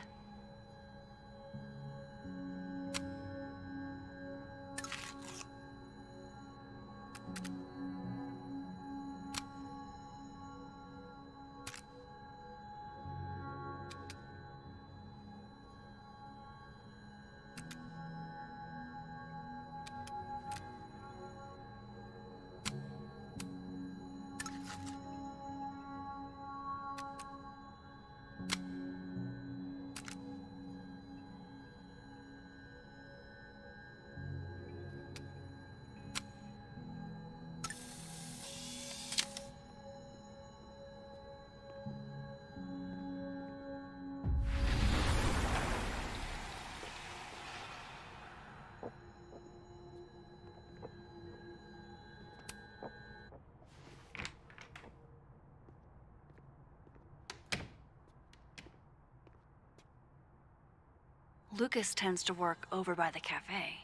Lucas tends to work over by the cafe.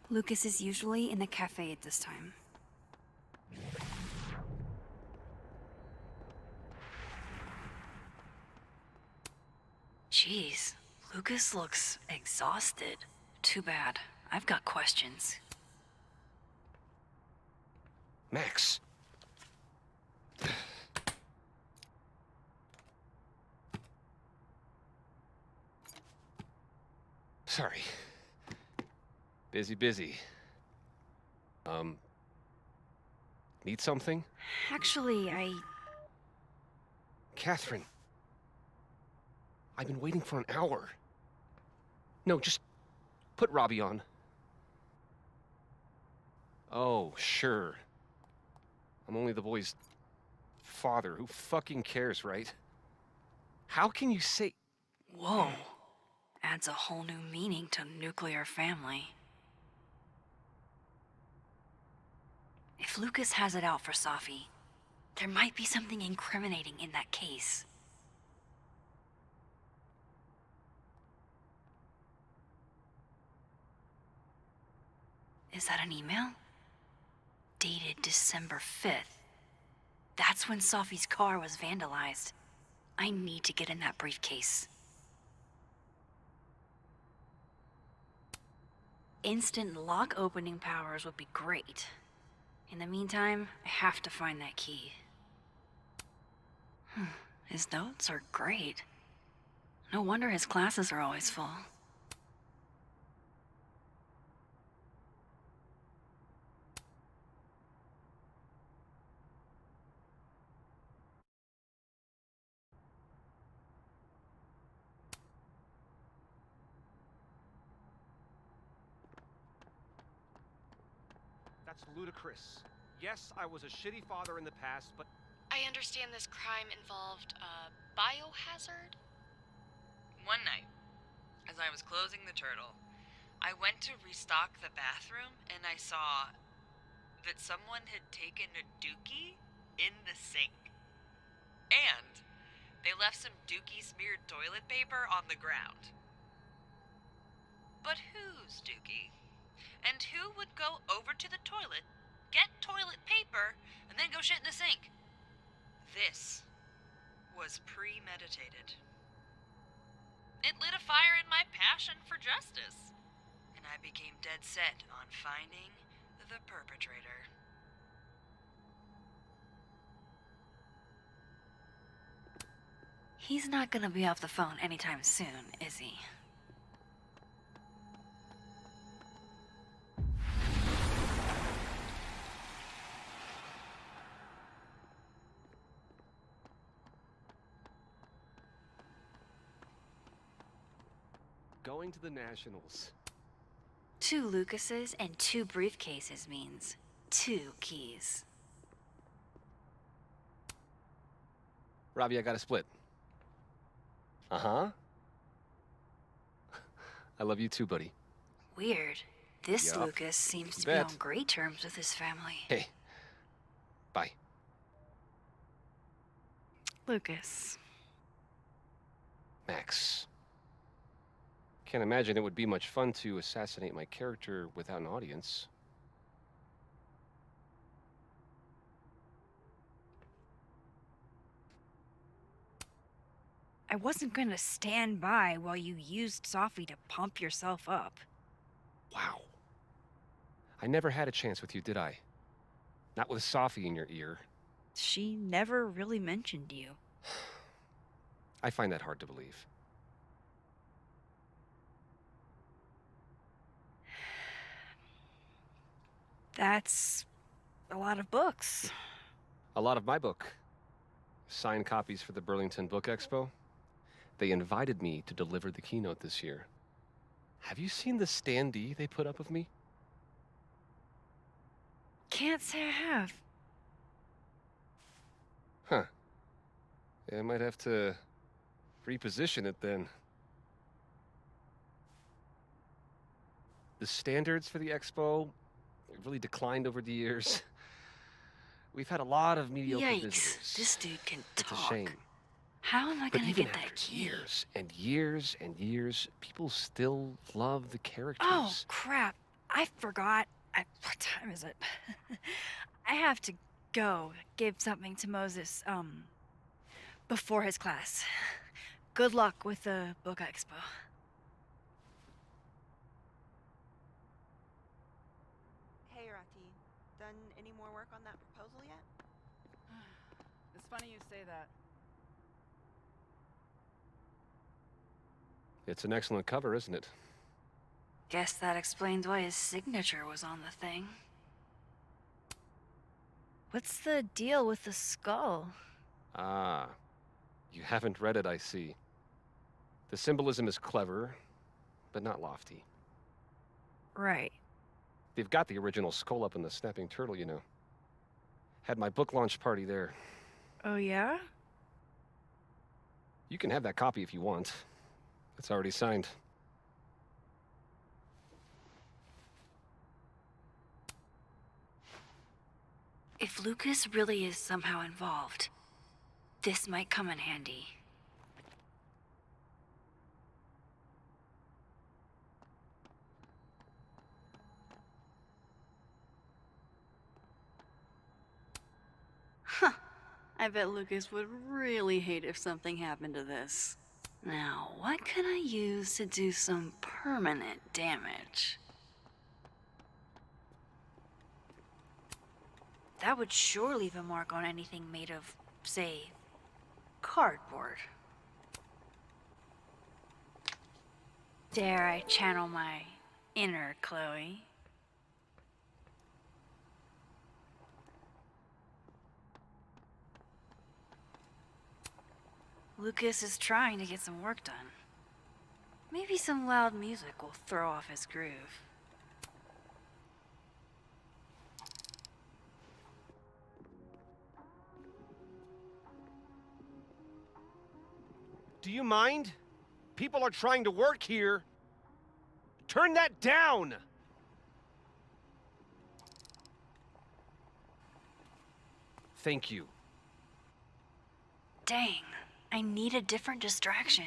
Lucas is usually in the cafe at this time. Jeez, Lucas looks exhausted. Too bad. I've got questions. Max. Sorry. Busy. Need something? Actually, Catherine. I've been waiting for an hour. No, just put Robbie on. Oh, sure. I'm only the boy's father. Who fucking cares, right? How can you say... Whoa. Add adds a whole new meaning to nuclear family. If Lucas has it out for Safi, there might be something incriminating in that case. Is that an email? Dated December 5th. That's when Safi's car was vandalized. I need to get in that briefcase. Instant lock opening powers would be great. In the meantime, I have to find that key. His notes are great. No wonder his classes are always full. That's ludicrous. Yes, I was a shitty father in the past, but I understand this crime involved a biohazard? One night, as I was closing the turtle, I went to restock the bathroom and I saw that someone had taken a dookie in the sink. And they left some dookie-smeared toilet paper on the ground. But whose dookie? And who would go over to the toilet, get toilet paper, and then go shit in the sink? This was premeditated. It lit a fire in my passion for justice, and I became dead set on finding the perpetrator. He's not gonna be off the phone anytime soon, is he? going to the Nationals. 2 Lucases and 2 briefcases means 2 keys. Robbie, I got a split. Uh-huh. I love you too, buddy. Weird. This Yup. Lucas seems You to be bet. on great terms with his family. Hey. Bye. Lucas. Max. Can't imagine it would be much fun to assassinate my character without an audience. I wasn't gonna stand by while you used Safi to pump yourself up. Wow. I never had a chance with you, did I? Not with Safi in your ear. She never really mentioned you. I find that hard to believe. That's a lot of books. A lot of my book. Signed copies for the Burlington Book Expo. They invited me to deliver the keynote this year. Have you seen the standee they put up of me? Can't say I have. Huh. Yeah, I might have to reposition it then. The standards for the expo really declined over the years. We've had a lot of mediocre Yikes, visitors. this dude can It's talk. a shame. How am I But gonna even get that after key? years and years and years, people still love the characters. Oh, crap. I forgot. What time is it? I have to go give something to Moses, before his class. Good luck with the book expo. Hey, Rati. Done any more work on that proposal yet? It's funny you say that. It's an excellent cover, isn't it? Guess that explains why his signature was on the thing. What's the deal with the skull? Ah, you haven't read it, I see. The symbolism is clever, but not lofty. Right. They've got the original skull up in the Snapping Turtle, you know. Had my book launch party there. Oh, yeah? You can have that copy if you want. It's already signed. If Lucas really is somehow involved, this might come in handy. Huh. I bet Lucas would really hate if something happened to this. Now, what can I use to do some permanent damage? That would sure leave a mark on anything made of, say, cardboard. Dare I channel my inner Chloe? Lucas is trying to get some work done. Maybe some loud music will throw off his groove. Do you mind? People are trying to work here. Turn that down! Thank you. Dang, I need a different distraction.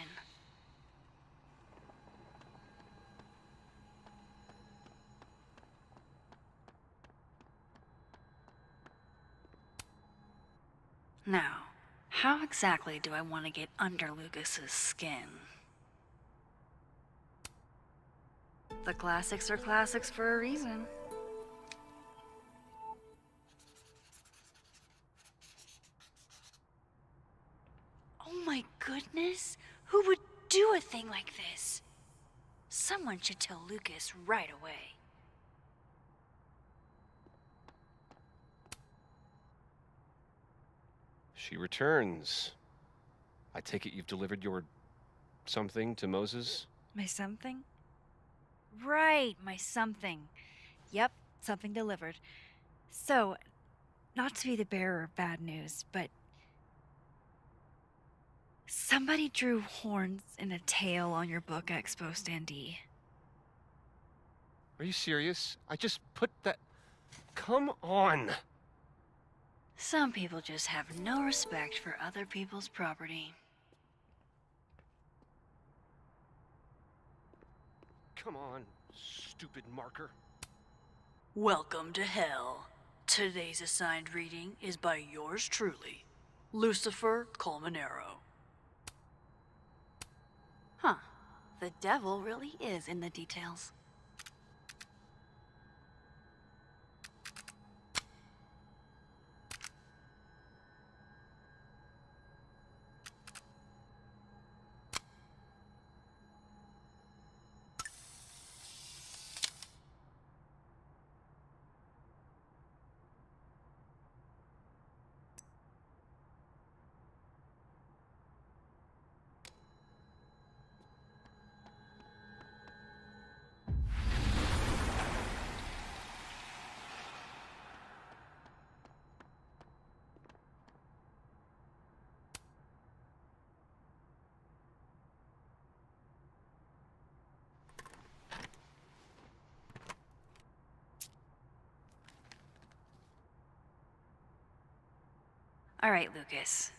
Now, how exactly do I want to get under Lucas's skin? The classics are classics for a reason. Oh my goodness! Who would do a thing like this? Someone should tell Lucas right away. She returns. I take it you've delivered your something to Moses? My something? Right, my something. Yep, something delivered. So, not to be the bearer of bad news, but somebody drew horns and a tail on your book expo standee. Are you serious? I just put that... Come on! Some people just have no respect for other people's property. Come on, stupid marker. Welcome to hell. Today's assigned reading is by yours truly, Lucifer Colmenero. Huh. The devil really is in the details. All right, Lucas.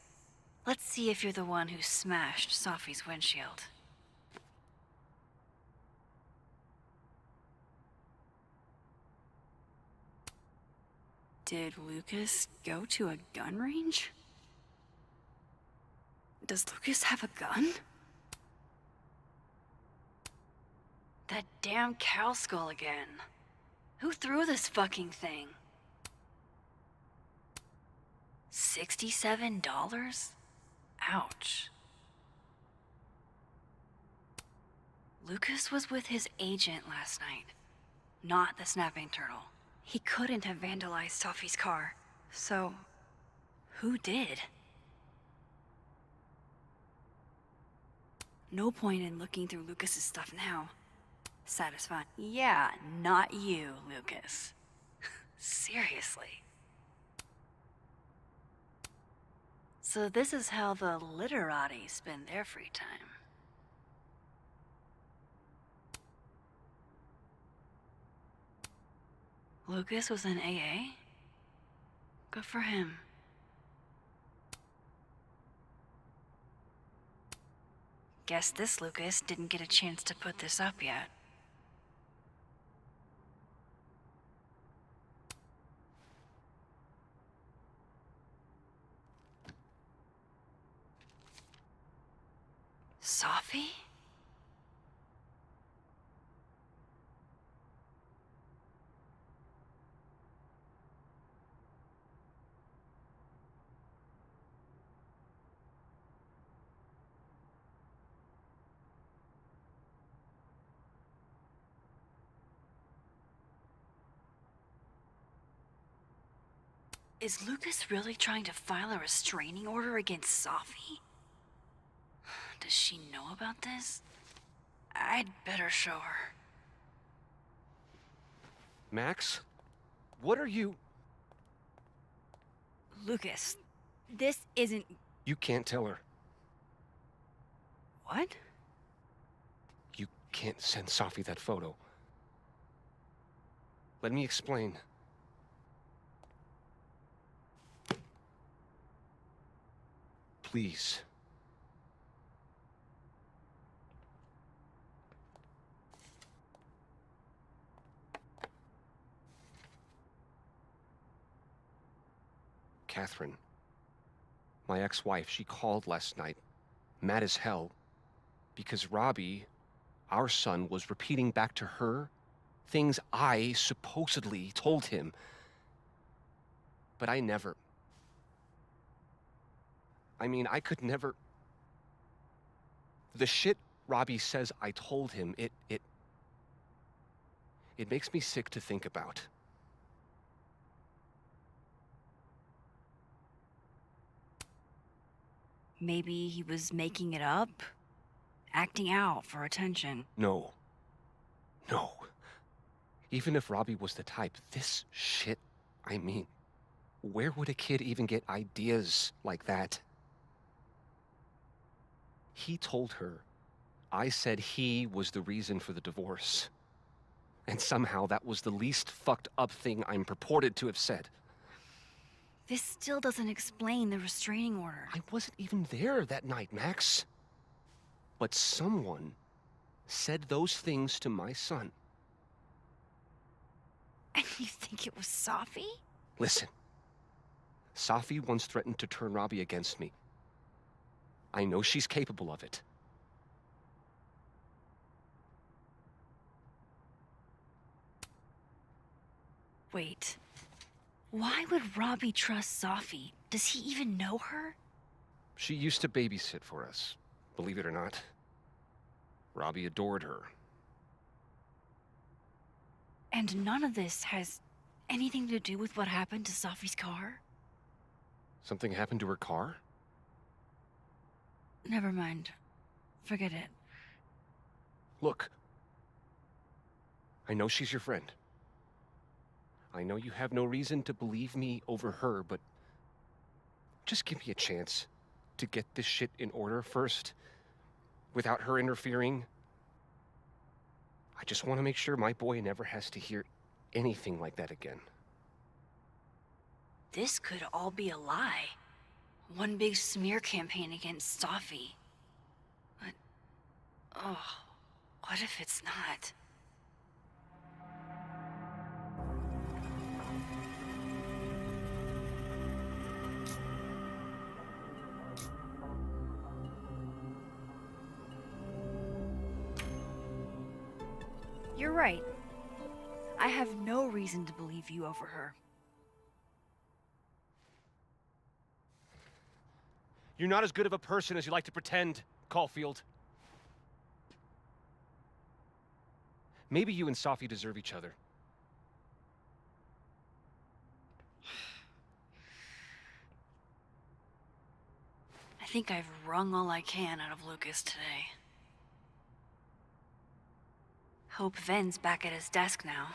Let's see if you're the one who smashed Safi's windshield. Did Lucas go to a gun range? Does Lucas have a gun? That damn cow skull again. Who threw this fucking thing? $67? Ouch. Lucas was with his agent last night, not the snapping turtle. He couldn't have vandalized Safi's car, so who did? No point in looking through Lucas's stuff now. Satisfying. Yeah, not you, Lucas. Seriously. So this is how the literati spend their free time. Lucas was in AA? Good for him. Guess this Lucas didn't get a chance to put this up yet. Safi? Is Lucas really trying to file a restraining order against Safi? Does she know about this? I'd better show her. Max? What are you... Lucas, this isn't... You can't tell her. What? You can't send Safi that photo. Let me explain. Please. Catherine, my ex-wife, she called last night, mad as hell, because Robbie, our son, was repeating back to her things I supposedly told him. But I never... I could never... The shit Robbie says I told him, it makes me sick to think about. Maybe he was making it up? Acting out for attention? No. No. Even if Robbie was the type, this shit, where would a kid even get ideas like that? He told her I said he was the reason for the divorce. And somehow that was the least fucked up thing I'm purported to have said. This still doesn't explain the restraining order. I wasn't even there that night, Max. But someone said those things to my son. And you think it was Safi? Listen. Safi once threatened to turn Robbie against me. I know she's capable of it. Wait. Why would Robbie trust Safi? Does he even know her? She used to babysit for us, believe it or not. Robbie adored her. And none of this has anything to do with what happened to Safi's car? Something happened to her car? Never mind. Forget it. Look. I know she's your friend. I know you have no reason to believe me over her, but just give me a chance to get this shit in order first, without her interfering. I just want to make sure my boy never has to hear anything like that again. This could all be a lie. One big smear campaign against Safi. But, what if it's not? You're right. I have no reason to believe you over her. You're not as good of a person as you like to pretend, Caulfield. Maybe you and Safi deserve each other. I think I've wrung all I can out of Lucas today. Hope Ven's back at his desk now.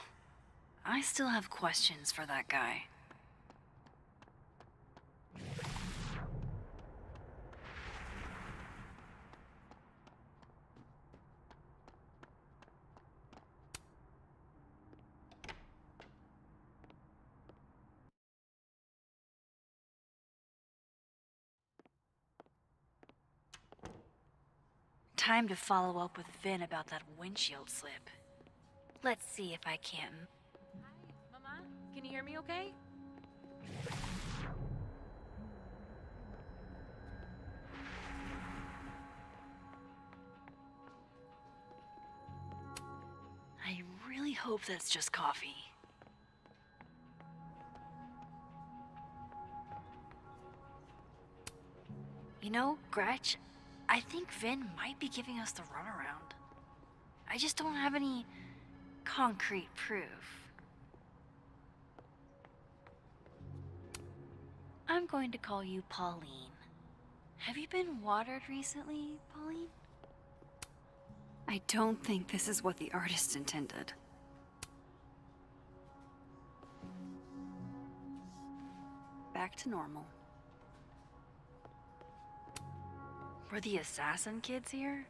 I still have questions for that guy. time to follow up with Vin about that windshield slip. Let's see if I can. Hi, Mama. Can you hear me okay? I really hope that's just coffee. You know, Gretch, I think Vin might be giving us the runaround. I just don't have any concrete proof. I'm going to call you Pauline. Have you been watered recently, Pauline? I don't think this is what the artist intended. Back to normal. Were the assassin kids here?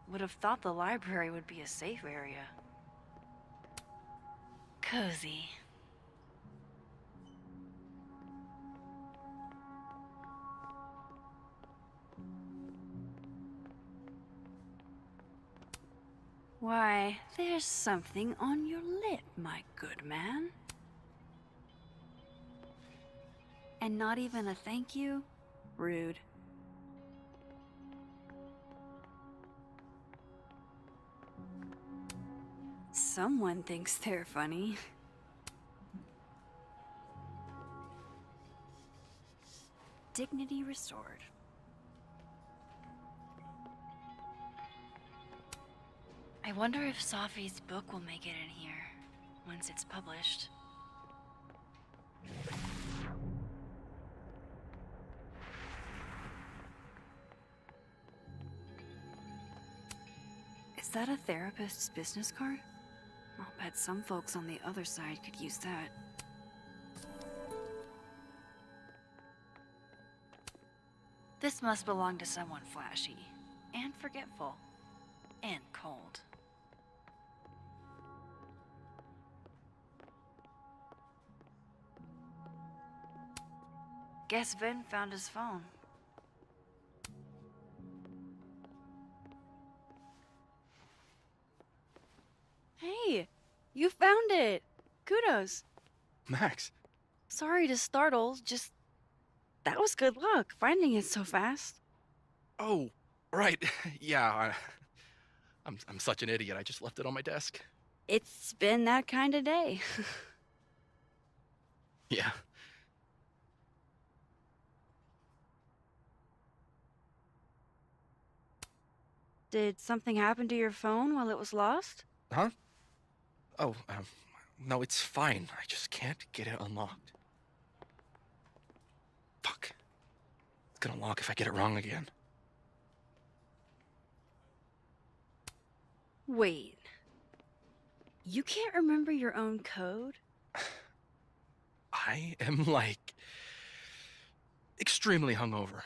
Would have thought the library would be a safe area. Cozy. Why, there's something on your lip, my good man. And not even a thank you? Rude. Someone thinks they're funny. Dignity restored. I wonder if Safi's book will make it in here once it's published. Is that a therapist's business card? I'll bet some folks on the other side could use that. This must belong to someone flashy, and forgetful, and cold. Guess Vin found his phone. Hey, you found it! Kudos! Max. Sorry to startle, just... That was good luck, finding it so fast. Oh, right. Yeah, I'm such an idiot. I just left it on my desk. It's been that kind of day. Yeah. Did something happen to your phone while it was lost? Huh? Oh, no, it's fine. I just can't get it unlocked. Fuck. It's gonna lock if I get it wrong again. Wait. You can't remember your own code? I am, like, extremely hungover.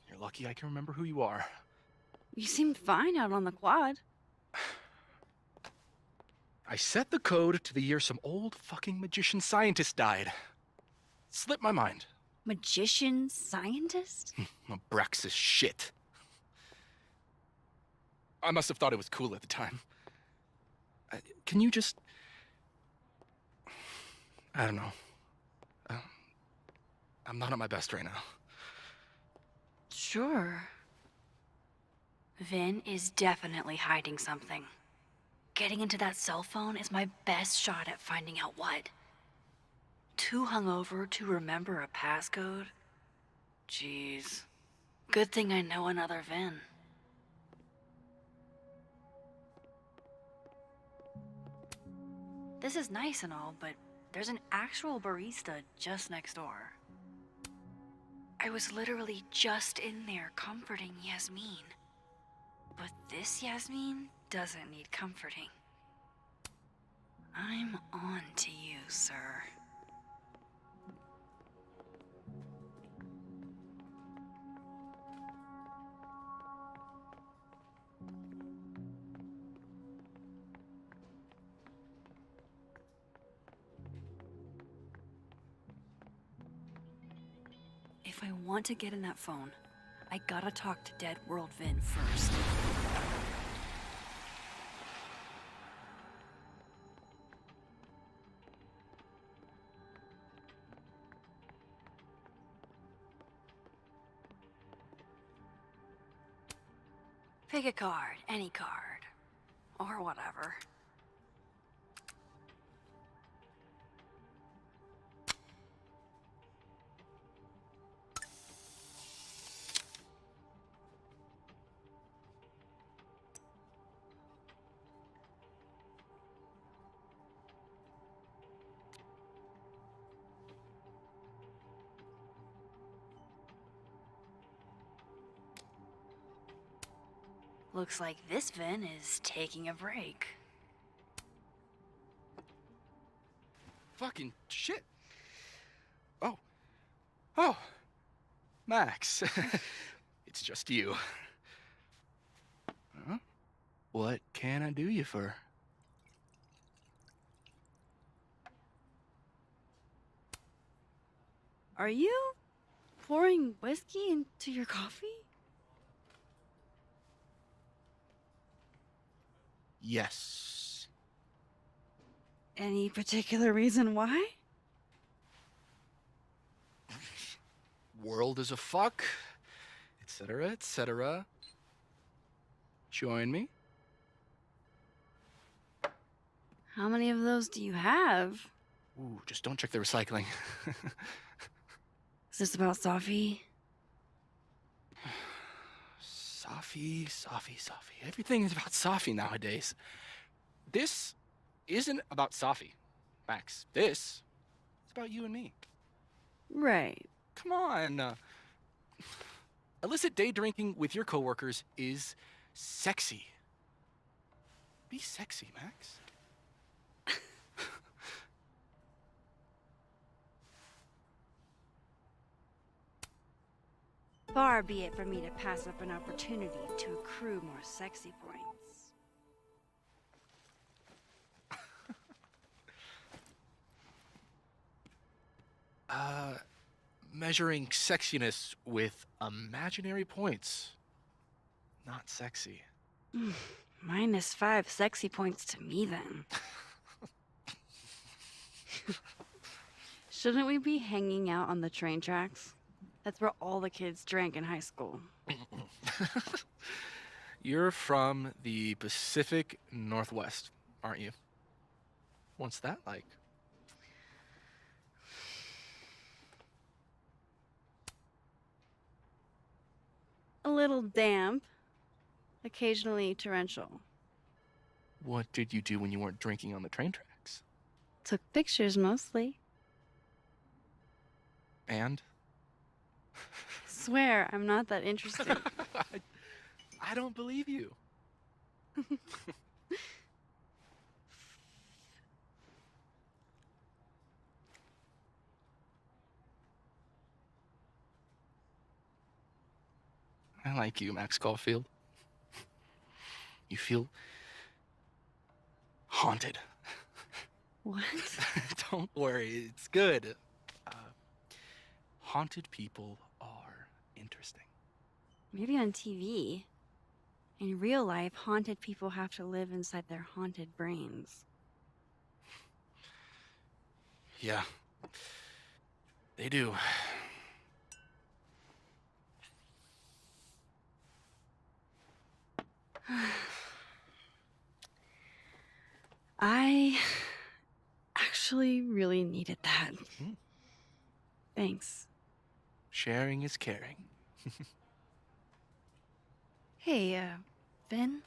You're lucky I can remember who you are. You seemed fine out on the quad. I set the code to the year some old fucking magician scientist died. Slipped my mind. Magician scientist? Abraxas shit. I must have thought it was cool at the time. Can you just... I don't know. I'm not at my best right now. Sure. Vin is definitely hiding something. Getting into that cell phone is my best shot at finding out what. Too hungover to remember a passcode? Jeez. Good thing I know another Vin. This is nice and all, but there's an actual barista just next door. I was literally just in there comforting Yasmin. But this Yasmin doesn't need comforting. I'm on to you, sir. If I want to get in that phone, I gotta talk to Dead World Vin first. Pick a card, any card. Or whatever. Looks like this Vin is taking a break. Fucking shit. Oh, Max. It's just you. Huh? What can I do you for? Are you pouring whiskey into your coffee? Yes. Any particular reason why? World is a fuck, etc., etc. Join me. How many of those do you have? Ooh, just don't check the recycling. Is this about Safi? Safi. Everything is about Safi nowadays. This isn't about Safi, Max. This is about you and me. Right. Come on. Illicit day drinking with your coworkers is sexy. Be sexy, Max. Far be it from me to pass up an opportunity to accrue more sexy points. Measuring sexiness with imaginary points. Not sexy. -5 sexy points to me, then. Shouldn't we be hanging out on the train tracks? That's where all the kids drank in high school. You're from the Pacific Northwest, aren't you? What's that like? A little damp, occasionally torrential. What did you do when you weren't drinking on the train tracks? Took pictures mostly. And? Swear, I'm not that interested. I don't believe you. I like you, Max Caulfield. You feel haunted. What? Don't worry, it's good. Haunted people are interesting. Maybe on TV. In real life, haunted people have to live inside their haunted brains. Yeah, they do. I actually really needed that. Thanks. Sharing is caring. Hey, Vin?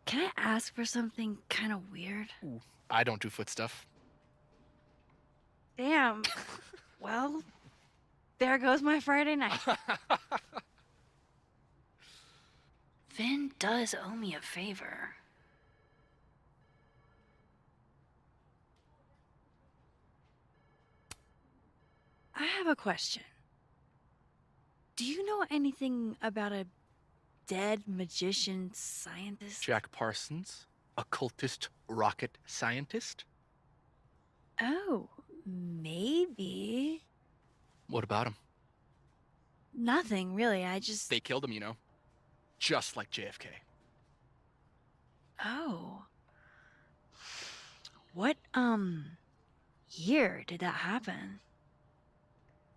Can I ask for something kind of weird? Ooh, I don't do foot stuff. Damn. Well, there goes my Friday night. Vin does owe me a favor. I have a question. Do you know anything about a dead magician scientist? Jack Parsons, occultist rocket scientist. Oh, maybe. What about him? Nothing, really. I just... They killed him, you know. Just like JFK. Oh. What, year did that happen?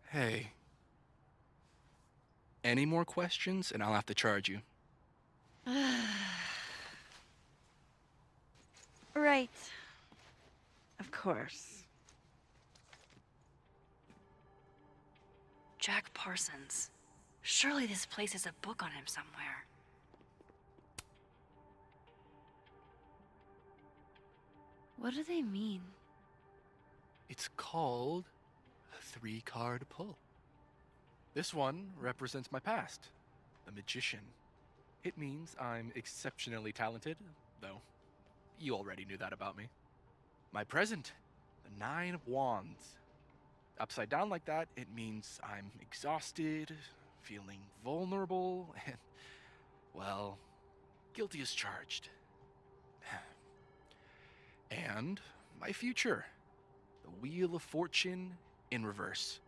Hey. Any more questions and I'll have to charge you. Right. Of course. Jack Parsons. Surely this place has a book on him somewhere. What do they mean? It's called a 3-card pull. This one represents my past, the magician. It means I'm exceptionally talented, though you already knew that about me. My present, the 9 of Wands. Upside down like that, it means I'm exhausted, feeling vulnerable, and, well, guilty as charged. And my future, the Wheel of Fortune in reverse,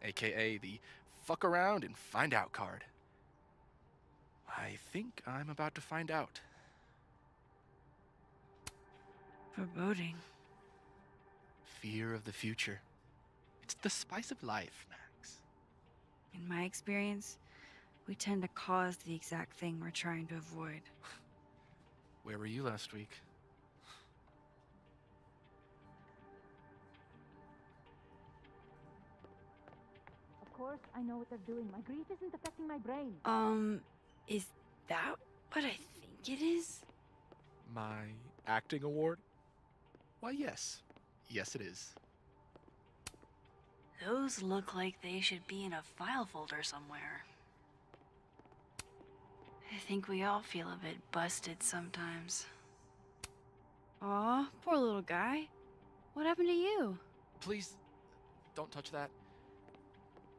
aka the fuck around and find out card. I think I'm about to find out. Foreboding. Fear of the future. It's the spice of life, Max. In my experience, we tend to cause the exact thing we're trying to avoid. Where were you last week? Of course, I know what they're doing. My grief isn't affecting my brain. Is that what I think it is? My acting award? Why, yes. Yes, it is. Those look like they should be in a file folder somewhere. I think we all feel a bit busted sometimes. Aw, poor little guy. What happened to you? Please, don't touch that.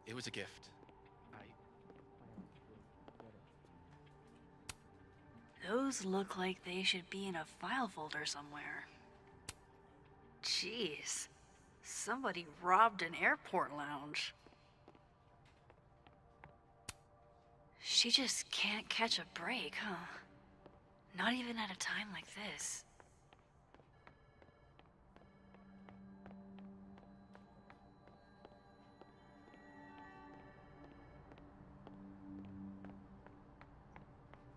It was a gift. Those look like they should be in a file folder somewhere. Jeez. Somebody robbed an airport lounge. She just can't catch a break, huh? Not even at a time like this.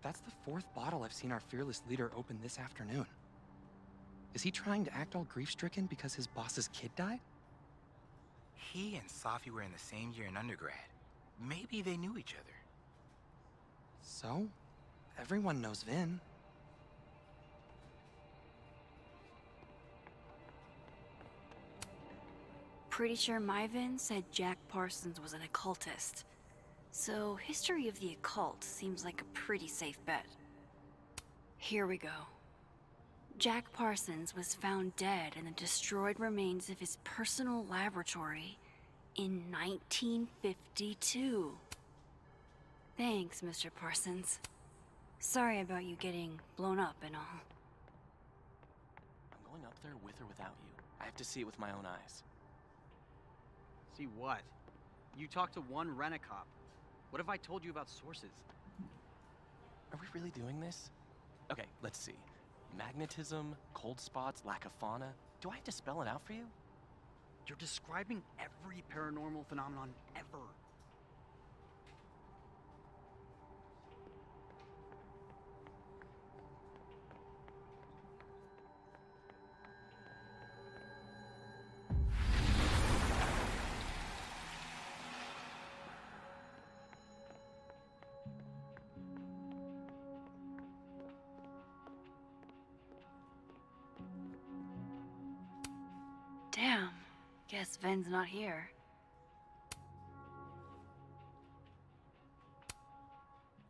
That's the 4th bottle I've seen our fearless leader open this afternoon. Is he trying to act all grief-stricken because his boss's kid died? He and Safi were in the same year in undergrad. Maybe they knew each other. So? Everyone knows Vin. Pretty sure Myvin said Jack Parsons was an occultist. So, history of the occult seems like a pretty safe bet. Here we go. Jack Parsons was found dead in the destroyed remains of his personal laboratory in 1952. Thanks, Mr. Parsons. Sorry about you getting blown up and all. I'm going up there with or without you. I have to see it with my own eyes. See what? You talked to one rent-a-cop. What if I told you about sources? Are we really doing this? Okay, let's see. Magnetism, cold spots, lack of fauna. Do I have to spell it out for you? You're describing every paranormal phenomenon ever. Damn. Guess Ven's not here.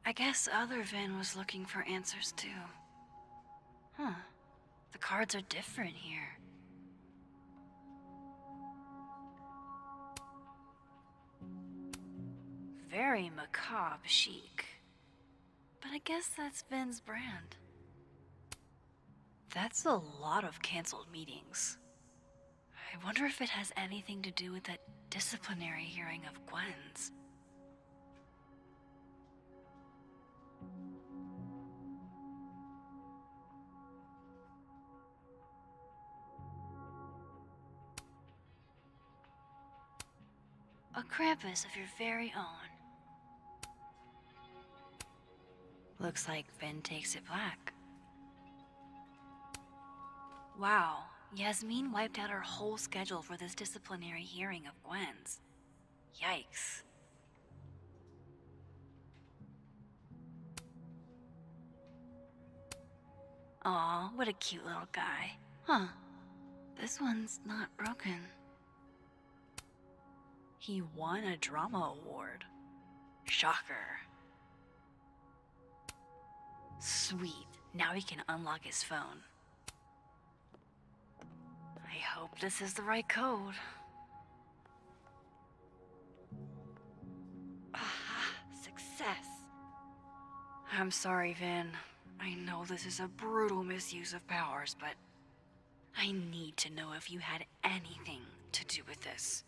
I guess other Vin was looking for answers too. Huh. The cards are different here. Very macabre chic. But I guess that's Vin's brand. That's a lot of canceled meetings. I wonder if it has anything to do with that disciplinary hearing of Gwen's. A Krampus of your very own. Looks like Finn takes it black. Wow, Yasmin wiped out her whole schedule for this disciplinary hearing of Gwen's. Yikes. Aw, what a cute little guy. Huh. This one's not broken. He won a drama award. Shocker. Sweet. Now he can unlock his phone. I hope this is the right code. Aha, success. I'm sorry, Vin. I know this is a brutal misuse of powers, but I need to know if you had anything to do with this.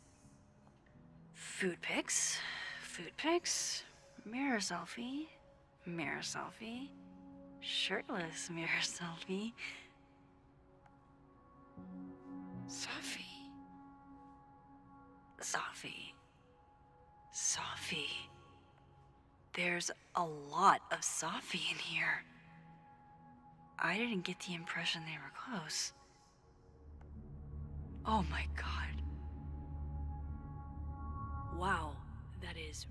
Food pics, mirror selfie, shirtless mirror selfie. Safi. There's a lot of Safi in here. I didn't get the impression they were close. Oh my god. Wow, that is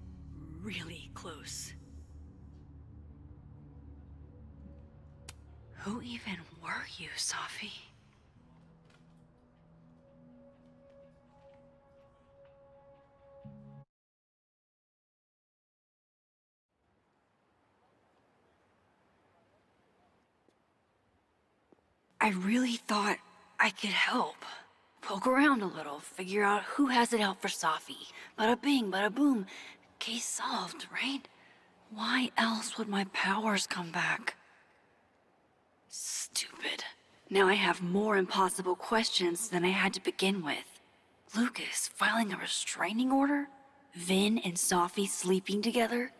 really close. Who even were you, Safi? I really thought I could help. Poke around a little, figure out who has it out for Safi. Bada bing, bada boom. Case solved, right? Why else would my powers come back? Stupid. Now I have more impossible questions than I had to begin with. Lucas filing a restraining order? Vin and Safi sleeping together?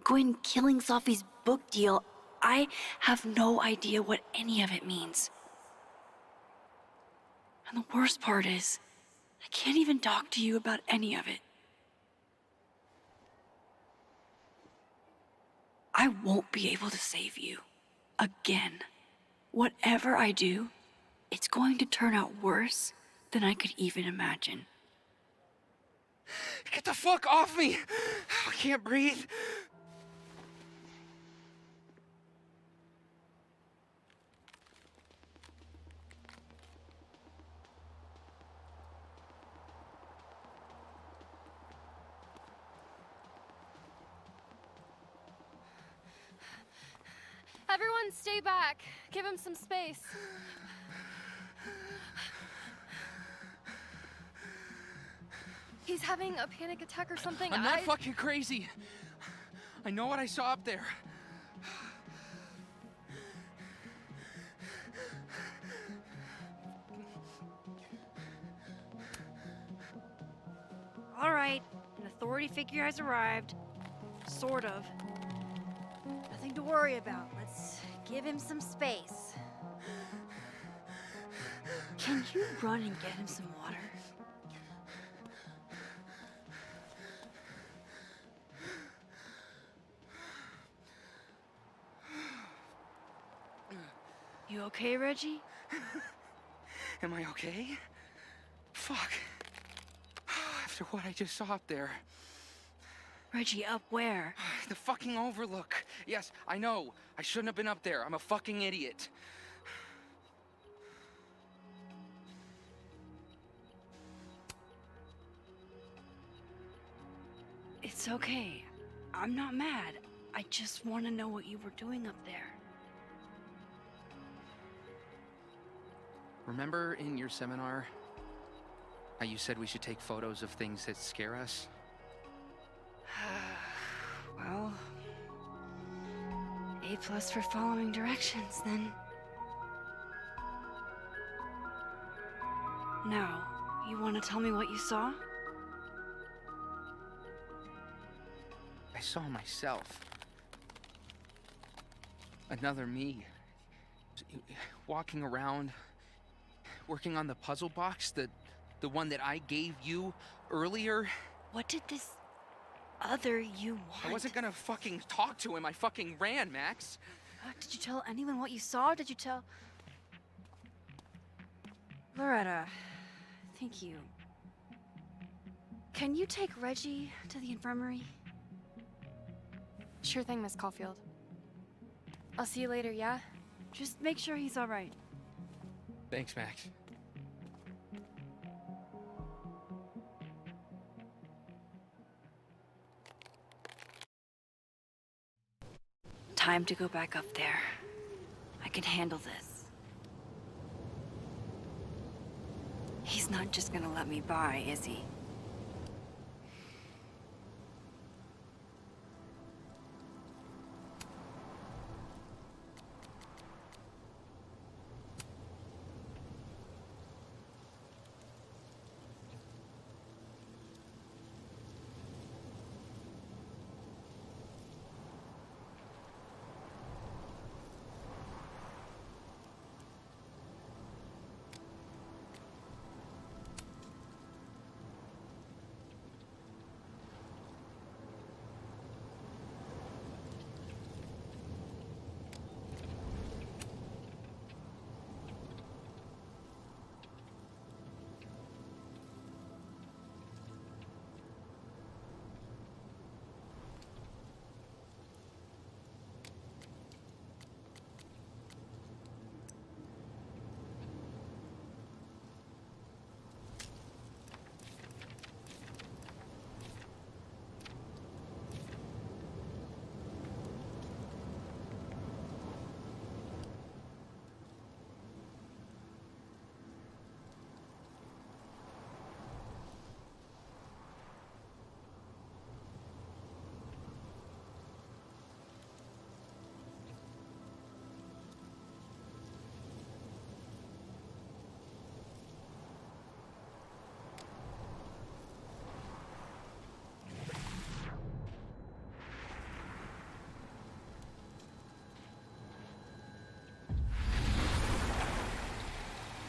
Gwen killing Safi's book deal? I have no idea what any of it means. And the worst part is, I can't even talk to you about any of it. I won't be able to save you. Again. Whatever I do, it's going to turn out worse than I could even imagine. Get the fuck off me! I can't breathe. Everyone stay back. Give him some space. He's having a panic attack or something. I'm not fucking crazy. I know what I saw up there. All right, an authority figure has arrived. Sort of. Nothing to worry about. Let's give him some space. Can you run and get him some water? You okay, Reggie? Am I okay? Fuck. After what I just saw up there. Reggie, up where? The fucking overlook. Yes, I know. I shouldn't have been up there. I'm a fucking idiot. It's okay. I'm not mad. I just want to know what you were doing up there. Remember in your seminar how you said we should take photos of things that scare us? Well, A+ for following directions, then. Now, you want to tell me what you saw? I saw myself. Another me. Walking around, working on the puzzle box, the one that I gave you earlier. What did this other you want? I wasn't gonna fucking talk to him. I fucking ran, Max. Did you tell anyone what you saw? Did you tell... Loretta, thank you. Can you take Reggie to the infirmary? Sure thing, Miss Caulfield. I'll see you later, yeah? Just make sure he's all right. Thanks, Max. Time to go back up there. I can handle this. He's not just gonna let me by, is he?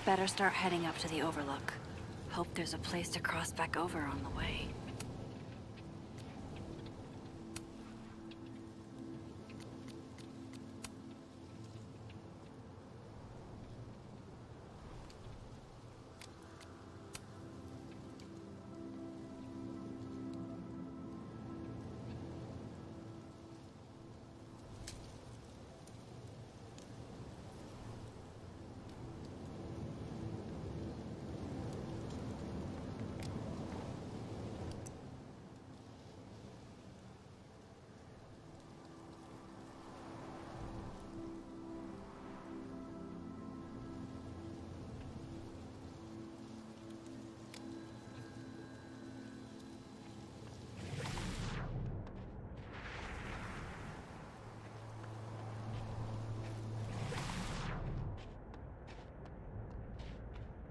Better start heading up to the overlook. Hope there's a place to cross back over on the way.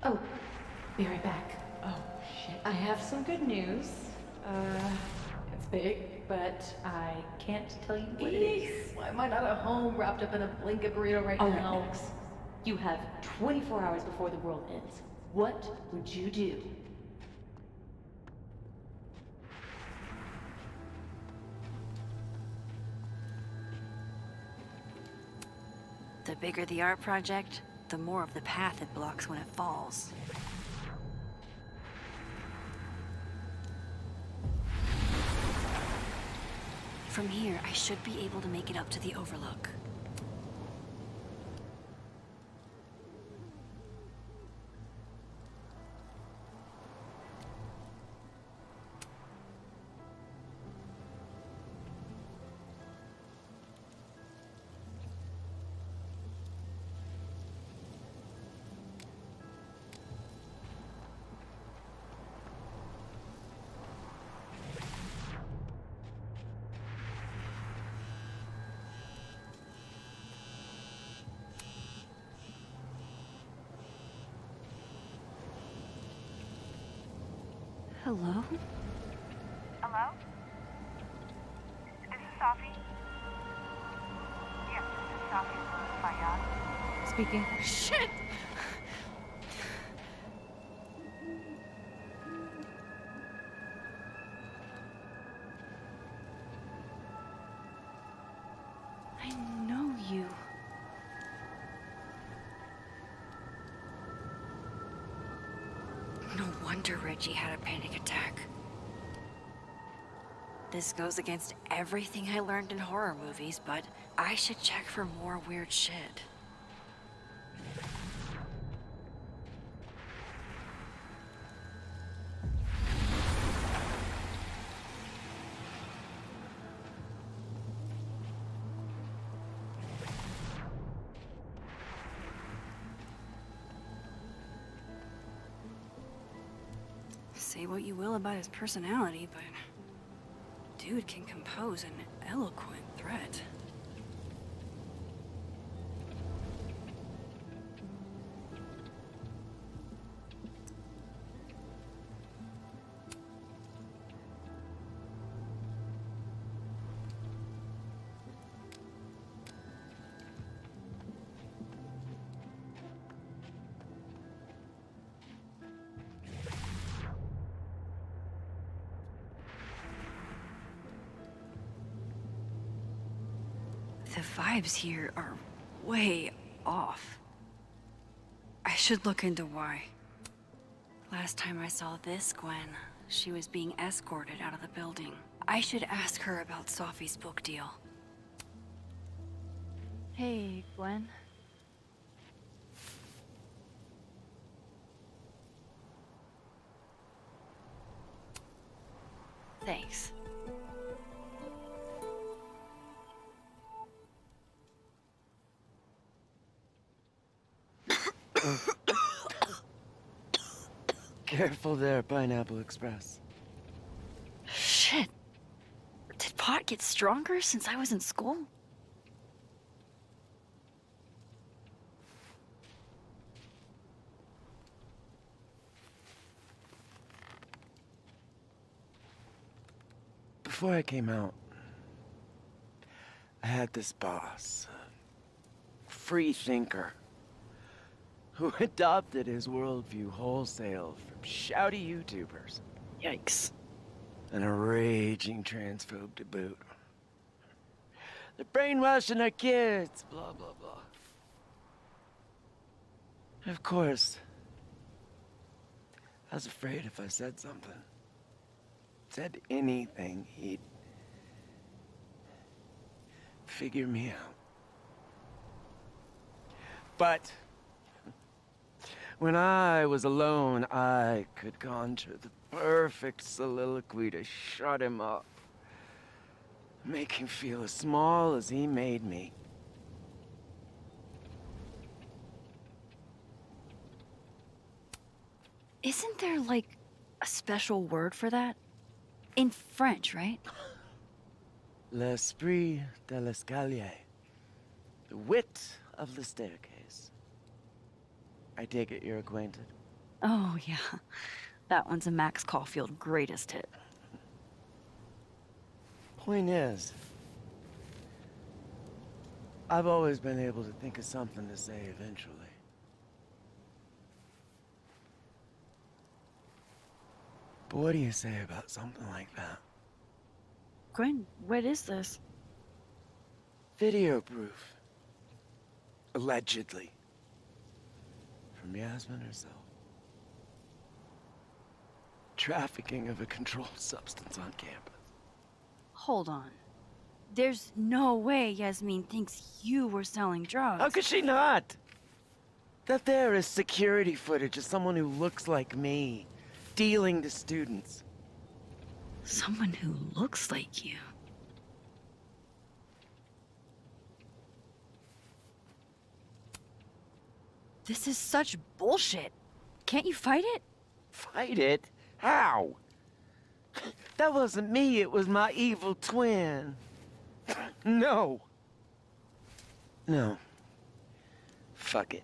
Oh, be right back. Oh, shit. I have some good news. It's big, but I can't tell you what it is. Why am I not at home wrapped up in a blanket burrito right All now? right, Max. You have 24 hours before the world ends. What would you do? The bigger the art project, the more of the path it blocks when it falls. From here, I should be able to make it up to the overlook. Hello? Hello? This is Safi. Yes, this is Safi from Llewellyn-Fayyad. Speaking. Shit! wonder Reggie had a panic attack. This goes against everything I learned in horror movies, but I should check for more weird shit. Say what you will about his personality, but dude can compose an eloquent threat. The vibes here are way off. I should look into why. Last time I saw this Gwen, she was being escorted out of the building. I should ask her about Safi's book deal. Hey, Gwen. Thanks. Careful there, Pineapple Express. Shit. Did pot get stronger since I was in school? Before I came out, I had this boss, a free thinker, who adopted his worldview wholesale from shouty YouTubers. Yikes. And a raging transphobe to boot. They're brainwashing our kids, blah, blah, blah. Of course, I was afraid if I said something, said anything, he'd figure me out. But when I was alone, I could conjure the perfect soliloquy to shut him up. Make him feel as small as he made me. Isn't there, like, a special word for that? In French, right? L'esprit de l'escalier. The wit of the staircase. I take it you're acquainted. Oh, yeah. That one's a Max Caulfield greatest hit. Point is, I've always been able to think of something to say eventually. But what do you say about something like that? Gwen, what is this? Video proof. Allegedly. From Yasmin herself. Trafficking of a controlled substance on campus. Hold on. There's no way Yasmin thinks you were selling drugs. How could she not? That there is security footage of someone who looks like me, dealing to students. Someone who looks like you. This is such bullshit. Can't you fight it? Fight it? How? That wasn't me, it was my evil twin. No. No. Fuck it.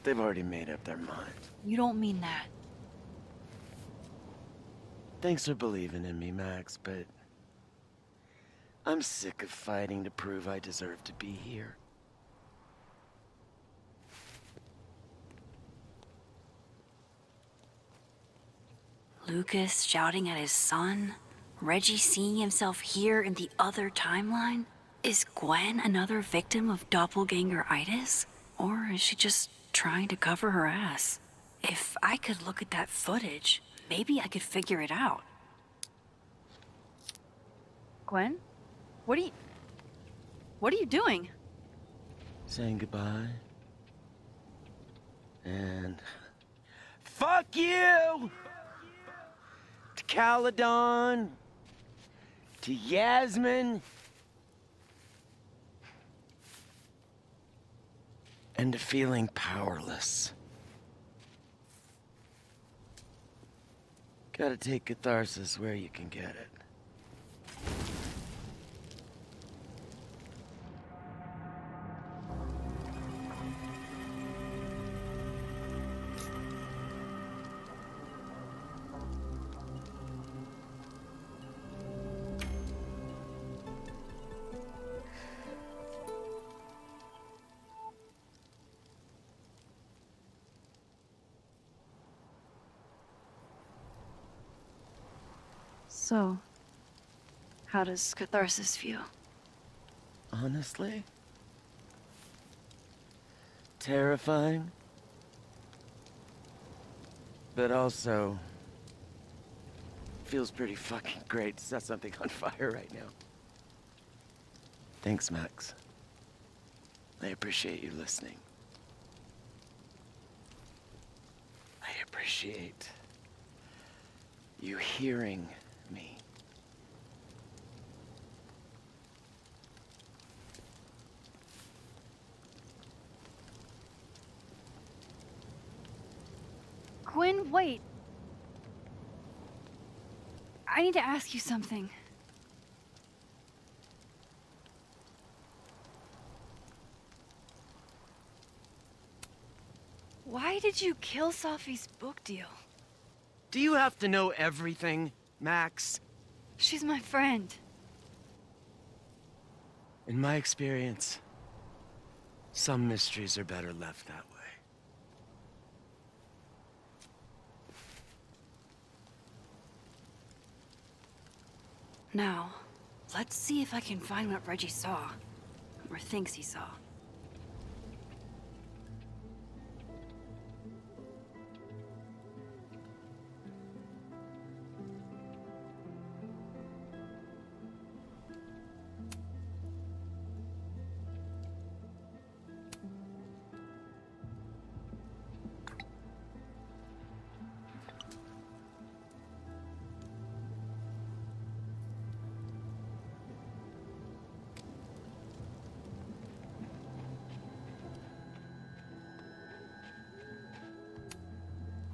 They've already made up their minds. You don't mean that. Thanks for believing in me, Max, but I'm sick of fighting to prove I deserve to be here. Lucas shouting at his son? Reggie seeing himself here in the other timeline? Is Gwen another victim of doppelganger-itis? Or is she just trying to cover her ass? If I could look at that footage, maybe I could figure it out. Gwen? What are you doing? Saying goodbye. And fuck you! To Caledon, to Yasmin, and to feeling powerless. Gotta take catharsis where you can get it. So, how does catharsis feel? Honestly? Terrifying. But also feels pretty fucking great to set something on fire right now. Thanks, Max. I appreciate you listening. I appreciate you hearing me. Gwen, wait. I need to ask you something. Why did you kill Safi's book deal? Do you have to know everything, Max? She's my friend. In my experience, some mysteries are better left that way. Now, let's see if I can find what Reggie saw. Or thinks he saw.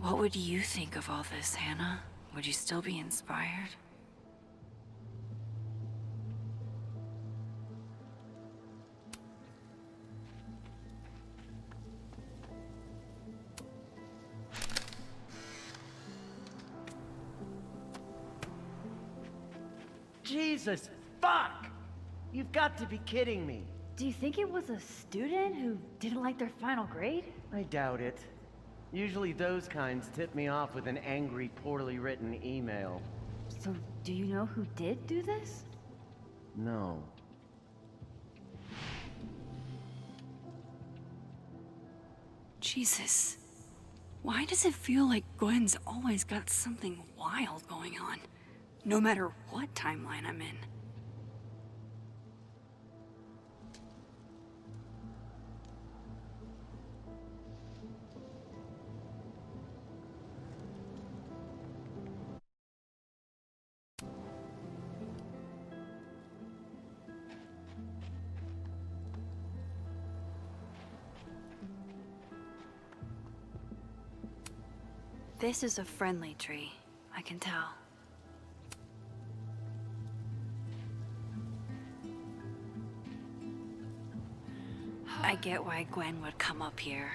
What would you think of all this, Hannah? Would you still be inspired? Jesus, fuck! You've got to be kidding me. Do you think it was a student who didn't like their final grade? I doubt it. Usually those kinds tip me off with an angry, poorly written email. So, do you know who did do this? No. Jesus. Why does it feel like Gwen's always got something wild going on? No matter what timeline I'm in. This is a friendly tree, I can tell. I get why Gwen would come up here.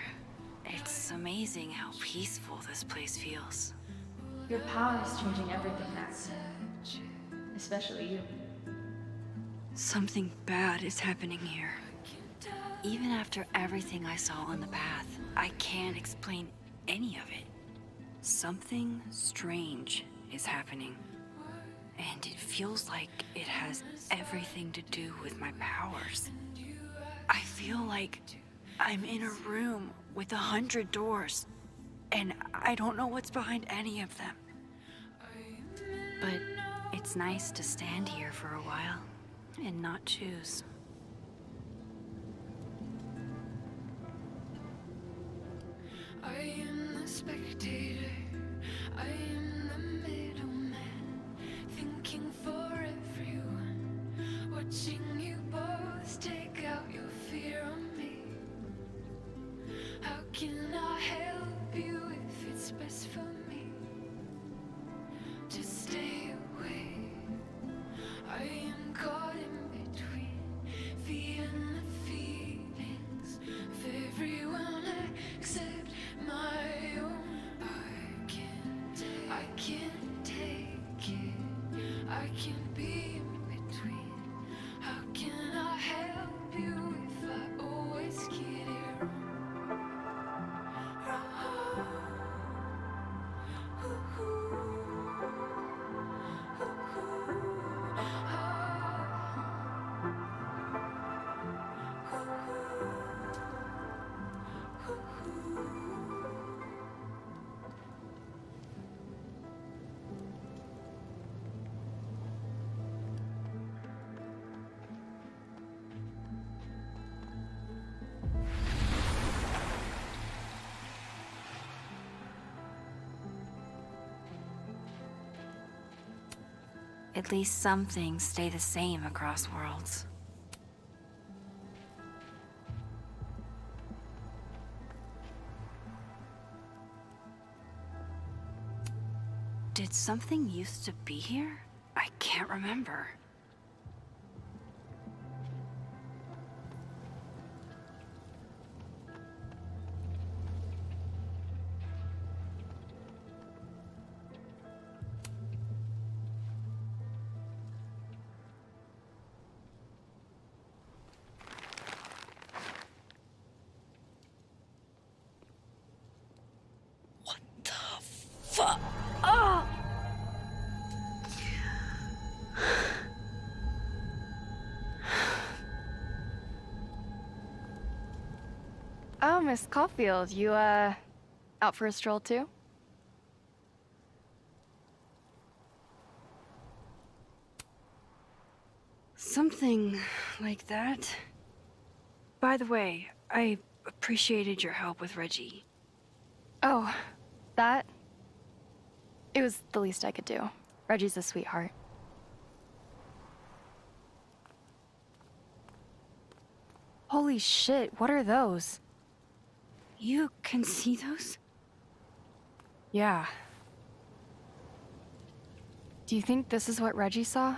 It's amazing how peaceful this place feels. Your power is changing everything, Max. Especially you. Something bad is happening here. Even after everything I saw on the path, I can't explain any of it. Something strange is happening. And it feels like it has everything to do with my powers. I feel like I'm in a room with 100 doors. and I don't know what's behind any of them. But it's nice to stand here for a while and not choose. I am the spectator, I am the middleman, thinking for everyone, watching you both take out your fear on me. How can I help you if it's best for me to stay away? I am caught in between, feeling the feelings of everyone except my own. I can't take it. I can't be in between. How can I help you if I always get it wrong? At least some things stay the same across worlds. Did something used to be here? I can't remember. Fuck! Oh! Oh, Miss Caulfield, you, out for a stroll too? Something like that. By the way, I appreciated your help with Reggie. Oh, that? It was the least I could do. Reggie's a sweetheart. Holy shit, what are those? You can see those? Yeah. Do you think this is what Reggie saw?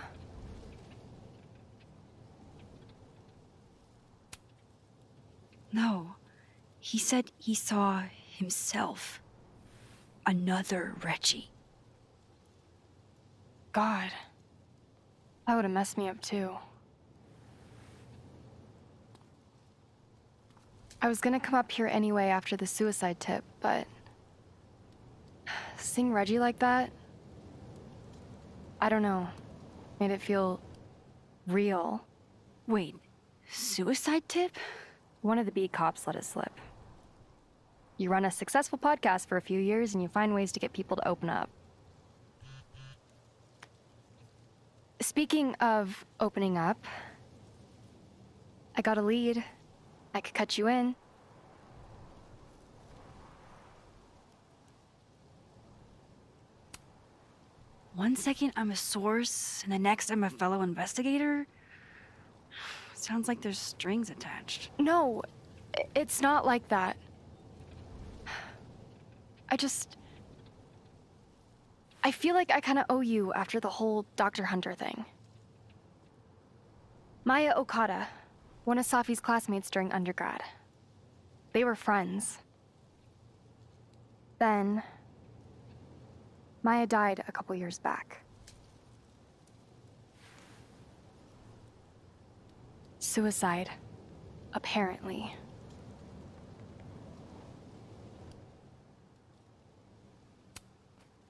No. He said he saw himself. Another Reggie. God. That would have messed me up too. I was gonna come up here anyway after the suicide tip, but... seeing Reggie like that... I don't know. Made it feel... real. Wait, suicide tip? One of the beat cops let it slip. You run a successful podcast for a few years and you find ways to get people to open up. Speaking of opening up, I got a lead. I could cut you in. One second I'm a source, and the next I'm a fellow investigator? Sounds like there's strings attached. No, it's not like that. I feel like I kinda owe you after the whole Dr. Hunter thing. Maya Okada, one of Safi's classmates during undergrad. They were friends. Then, Maya died a couple years back. Suicide, apparently.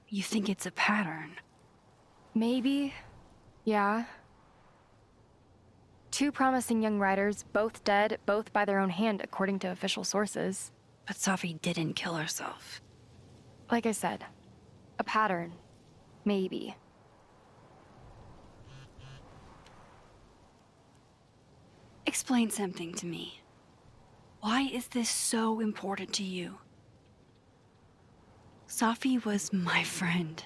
You think it's a pattern? Maybe. Yeah. Two promising young writers, both dead, both by their own hand, according to official sources. But Safi didn't kill herself. Like I said, a pattern. Maybe. Explain something to me. Why is this so important to you? Safi was my friend.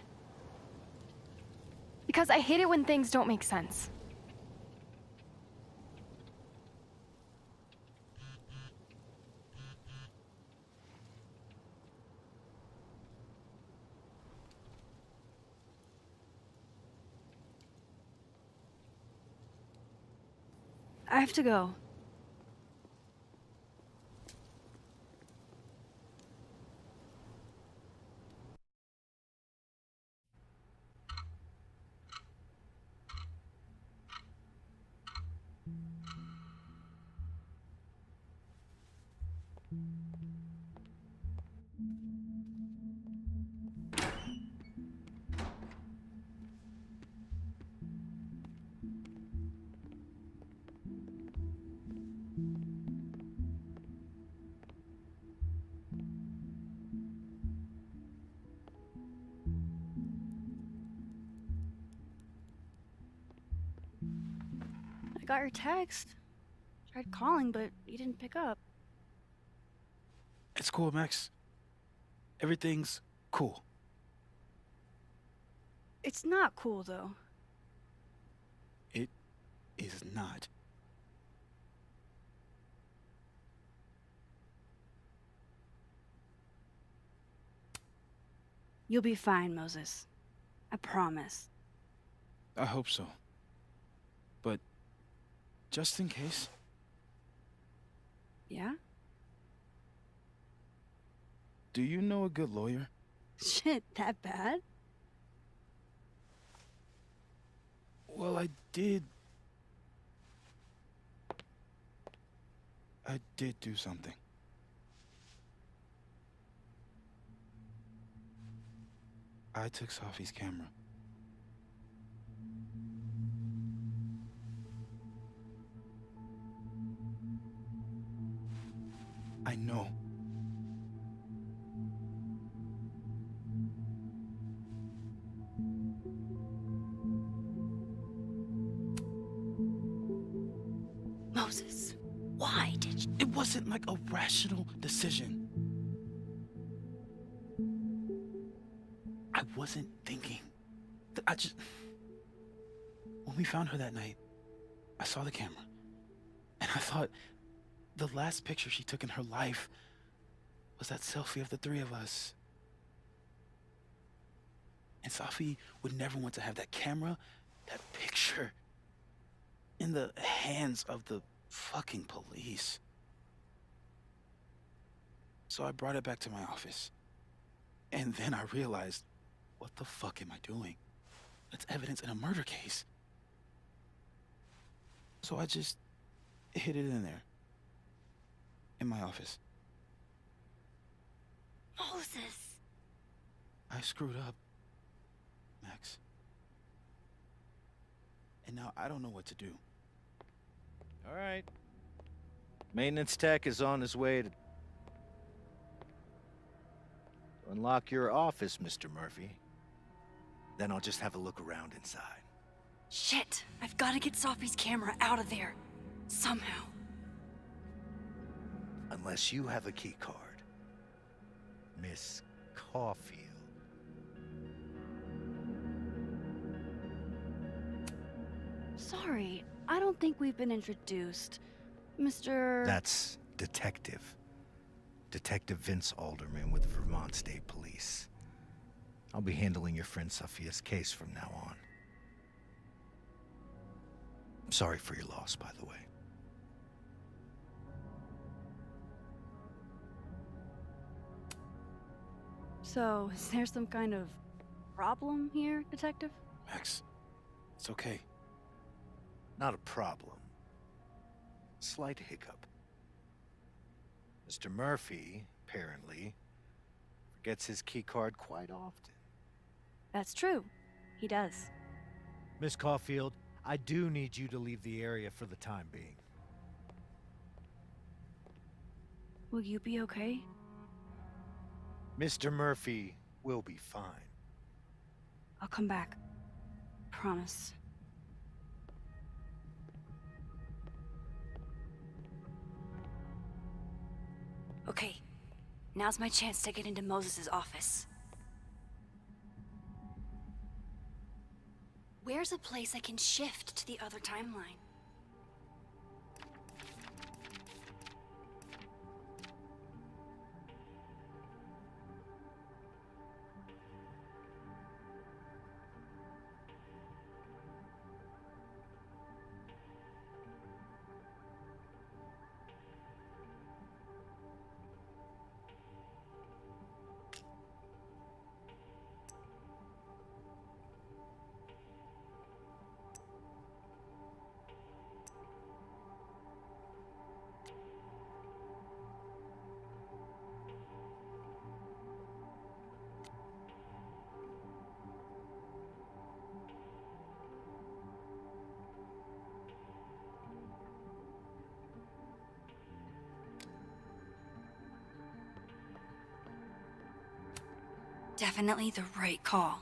Because I hate it when things don't make sense. I have to go. I got your text. Tried calling, but you didn't pick up. It's cool, Max. Everything's cool. It's not cool, though. It is not. You'll be fine, Moses. I promise. I hope so. But just in case, Yeah? do you know a good lawyer? Shit, that bad? Well, I did do something. I took Safi's camera. I know. Moses, why did you? It wasn't like a rational decision. I wasn't thinking. When we found her that night, I saw the camera, and I thought the last picture she took in her life was that selfie of the three of us. And Safi would never want to have that camera, that picture, in the hands of the fucking police. So I brought it back to my office. And then I realized, what the fuck am I doing? That's evidence in a murder case. So I just hid it in there. In my office. Moses! I screwed up, Max. And now I don't know what to do. All right. Maintenance tech is on his way to unlock your office, Mr. Murphy. Then I'll just have a look around inside. Shit! I've got to get Safi's camera out of there. Somehow. Unless you have a key card. Miss Caulfield. Sorry, I don't think we've been introduced. Mr. That's Detective. Detective Vince Alderman with Vermont State Police. I'll be handling your friend Safiya's case from now on. I'm sorry for your loss, by the way. So, is there some kind of problem here, Detective? Max, it's okay. Not a problem. Slight hiccup. Mr. Murphy, apparently, forgets his keycard quite often. That's true. He does. Miss Caulfield, I do need you to leave the area for the time being. Will you be okay? Mr. Murphy We'll be fine. I'll come back. Promise. Okay, now's my chance to get into Moses' office. Where's a place I can shift to the other timeline? Definitely the right call.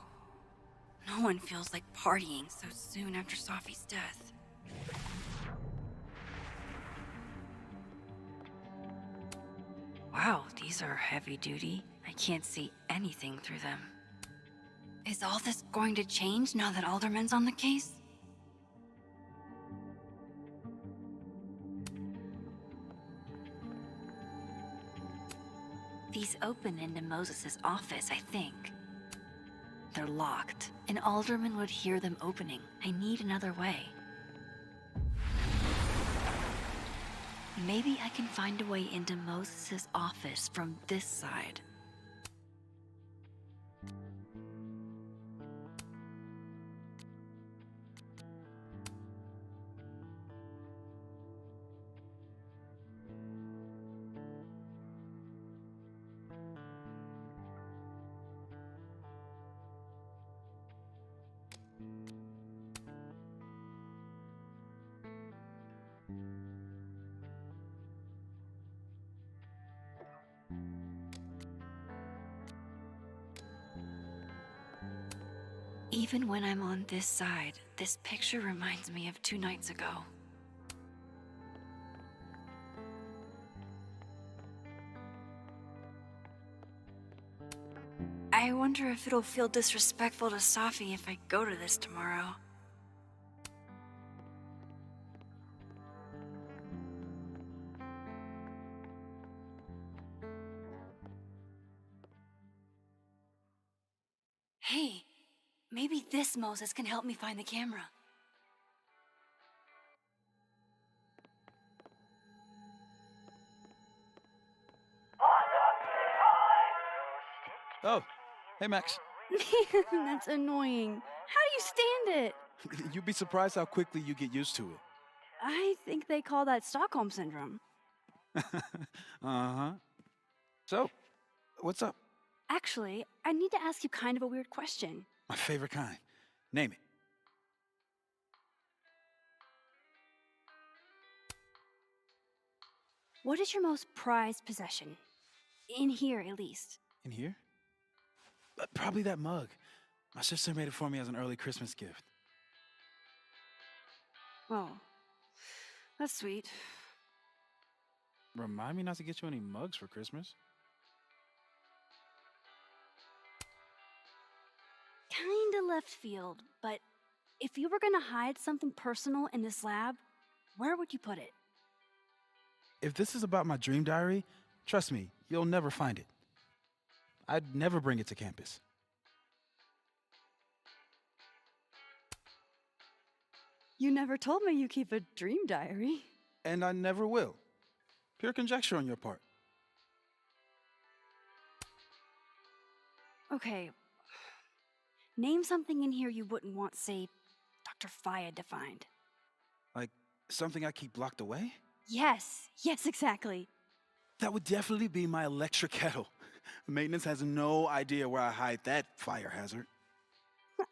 No one feels like partying so soon after Safi's death. Wow, these are heavy duty. I can't see anything through them. Is all this going to change now that Alderman's on the case? These open into Moses' office, I think. They're locked. An alderman would hear them opening. I need another way. Maybe I can find a way into Moses' office from this side. Even when I'm on this side, this picture reminds me of 2 nights ago. I wonder if it'll feel disrespectful to Safi if I go to this tomorrow. Hey, maybe this Moses can help me find the camera. Oh, hey Max. Man, that's annoying. How do you stand it? You'd be surprised how quickly you get used to it. I think they call that Stockholm Syndrome. Uh-huh. So, what's up? Actually, I need to ask you kind of a weird question. My favorite kind. Name it. What is your most prized possession? In here, at least. In here? Probably that mug. My sister made it for me as an early Christmas gift. Oh, that's sweet. Remind me not to get you any mugs for Christmas. Kinda left field, but if you were gonna hide something personal in this lab, where would you put it? If this is about my dream diary, trust me, you'll never find it. I'd never bring it to campus. You never told me you keep a dream diary. And I never will. Pure conjecture on your part. Okay. Name something in here you wouldn't want, say, Dr. Fayyad to find. Like something I keep locked away? Yes, exactly. That would definitely be my electric kettle. Maintenance has no idea where I hide that fire hazard.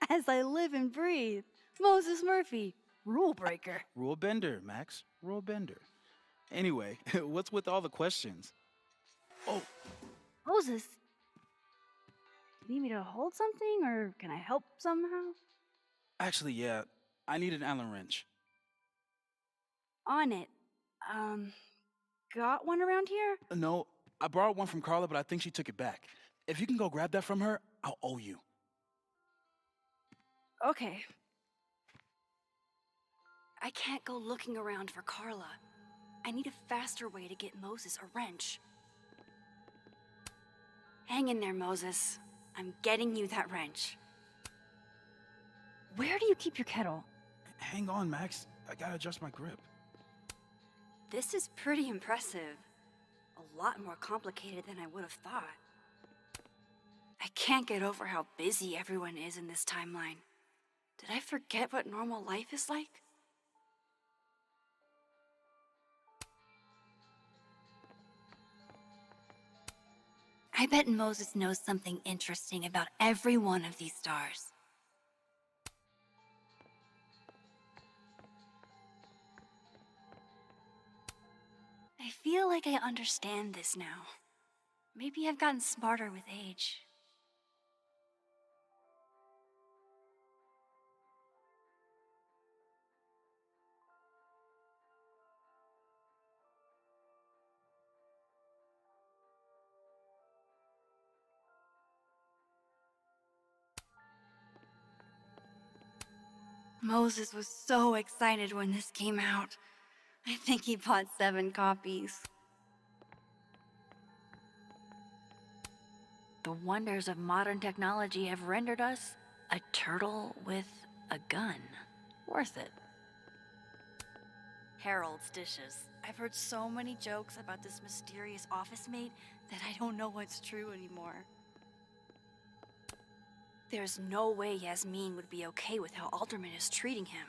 As I live and breathe. Moses Murphy, rule breaker. Rule bender, Max. Rule bender. Anyway, what's with all the questions? Oh, Moses, You need me to hold something, or can I help somehow? Actually, yeah. I need an Allen wrench. On it. Got one around here? No, I borrowed one from Carla, but I think she took it back. If you can go grab that from her, I'll owe you. Okay. I can't go looking around for Carla. I need a faster way to get Moses a wrench. Hang in there, Moses. I'm getting you that wrench. Where do you keep your kettle? Hang on, Max. I gotta adjust my grip. This is pretty impressive. A lot more complicated than I would have thought. I can't get over how busy everyone is in this timeline. Did I forget what normal life is like? I bet Moses knows something interesting about every one of these stars. I feel like I understand this now. Maybe I've gotten smarter with age. Moses was so excited when this came out. I think he bought 7 copies. The wonders of modern technology have rendered us a turtle with a gun. Worth it. Harold's dishes. I've heard so many jokes about this mysterious office mate that I don't know what's true anymore. There's no way Yasmin would be okay with how Alderman is treating him.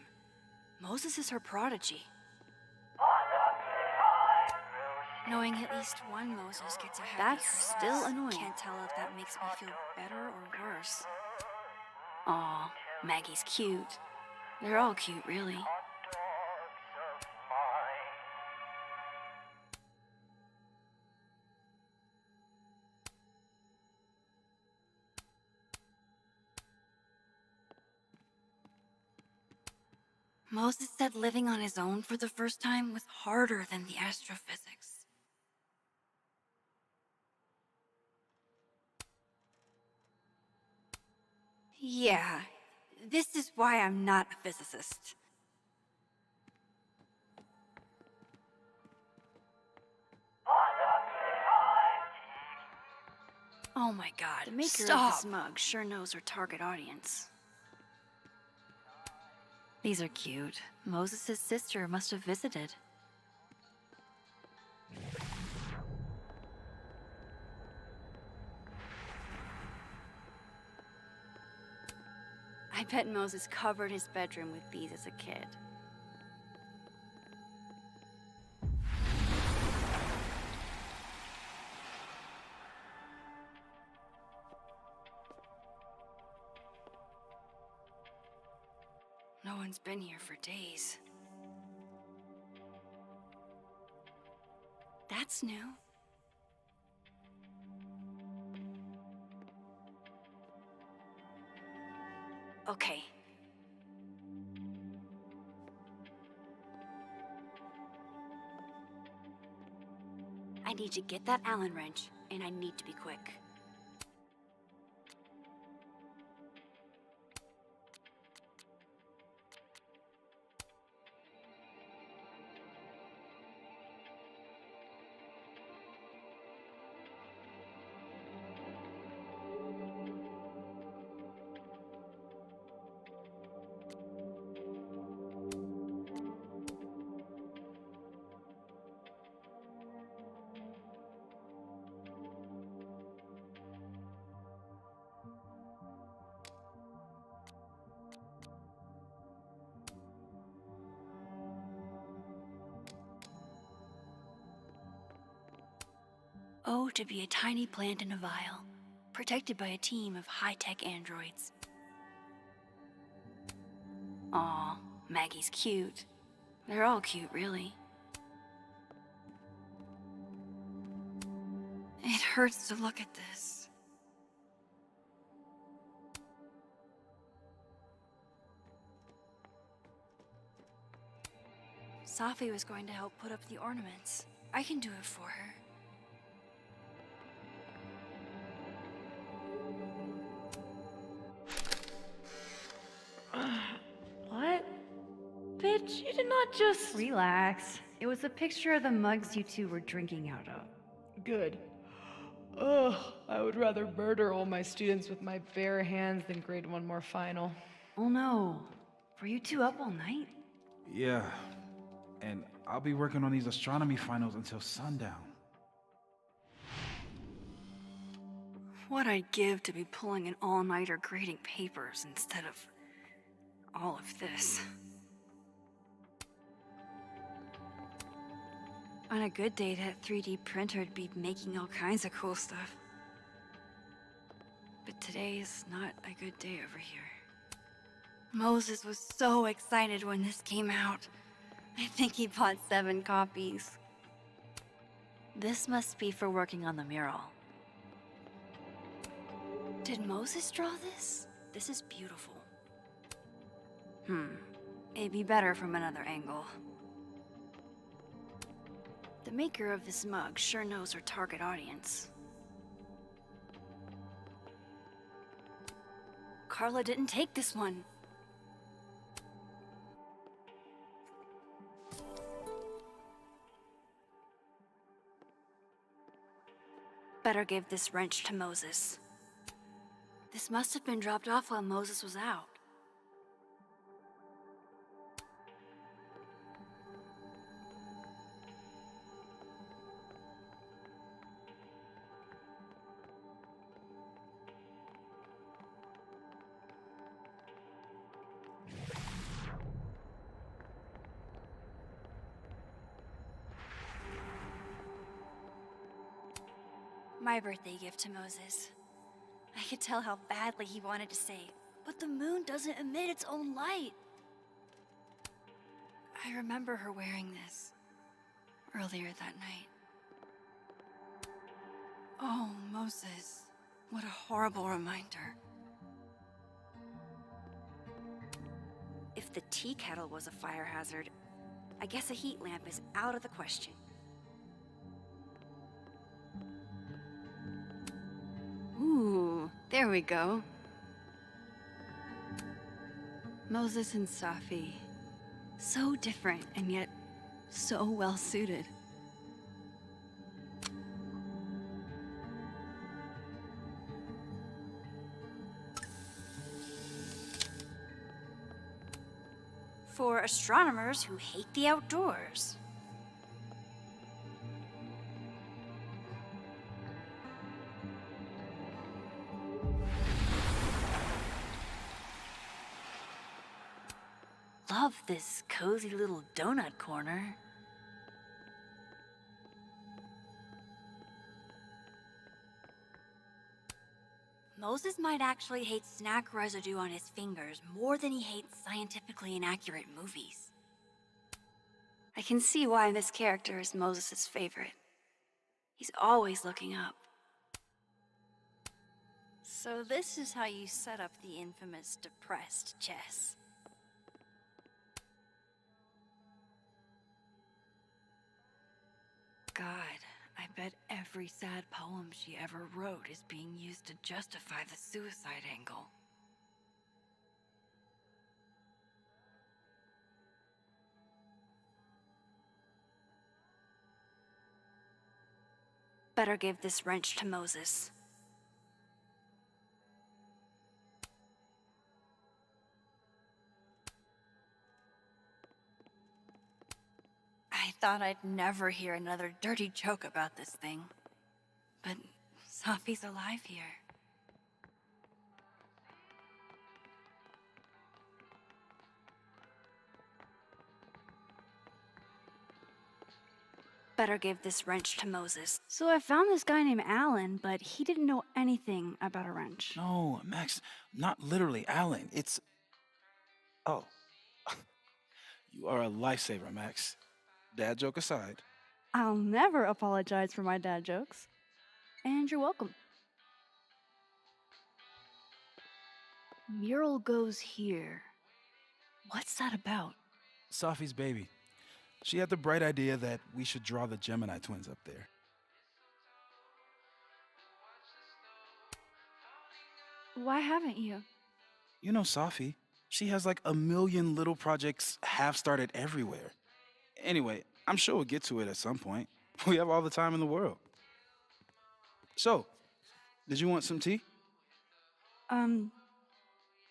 Moses is her prodigy. Knowing at least one Moses gets a happy That's Christmas. still annoying. Can't tell if that makes me feel better or worse. Aw, Maggie's cute. They're all cute, really. Moses said living on his own for the first time was harder than the astrophysics. Yeah, this is why I'm not a physicist. Oh my god, The maker stop! of this mug Sure knows her target audience. These are cute. Moses' sister must have visited. I bet Moses covered his bedroom with these as a kid. No one's been here for days. That's new. Okay. I need to get that Allen wrench, and I need to be quick. Oh, to be a tiny plant in a vial, protected by a team of high-tech androids. Aw, Maggie's cute. They're all cute, really. It hurts to look at this. Safi was going to help put up the ornaments. I can do it for her. What? Bitch, you did not just... Relax. It was a picture of the mugs you two were drinking out of. Good. Ugh, I would rather murder all my students with my bare hands than grade one more final. Oh no. Were you two up all night? Yeah. And I'll be working on these astronomy finals until sundown. What I'd give to be pulling an all-nighter grading papers instead of all of this. On a good day, that 3D printer'd be making all kinds of cool stuff. But today's not a good day over here. Moses was so excited when this came out. I think he bought 7 copies. This must be for working on the mural. Did Moses draw this? This is beautiful. It'd be better from another angle. The maker of this mug sure knows her target audience. Carla didn't take this one. Better give this wrench to Moses. This must have been dropped off while Moses was out. My birthday gift to Moses. I could tell how badly he wanted to say, but the moon doesn't emit its own light. I remember her wearing this earlier that night. Oh, Moses. What a horrible reminder. If the tea kettle was a fire hazard, I guess a heat lamp is out of the question. Ooh, there we go. Moses and Safi. So different and yet so well suited. For astronomers who hate the outdoors. Love this cozy little donut corner. Moses might actually hate snack residue on his fingers more than he hates scientifically inaccurate movies. I can see why this character is Moses' favorite. He's always looking up. So this is how you set up the infamous depressed Jess. God, I bet every sad poem she ever wrote is being used to justify the suicide angle. Better give this wrench to Moses. I thought I'd never hear another dirty joke about this thing. But Safi's alive here. Better give this wrench to Moses. So I found this guy named Alan, but he didn't know anything about a wrench. No, Max, not literally Alan. It's... Oh. You are a lifesaver, Max. Dad joke aside. I'll never apologize for my dad jokes. And you're welcome. Mural goes here. What's that about? Safi's baby. She had the bright idea that we should draw the Gemini twins up there. Why haven't you? You know Safi. She has like a million little projects half-started everywhere. Anyway, I'm sure we'll get to it at some point. We have all the time in the world. So, did you want some tea?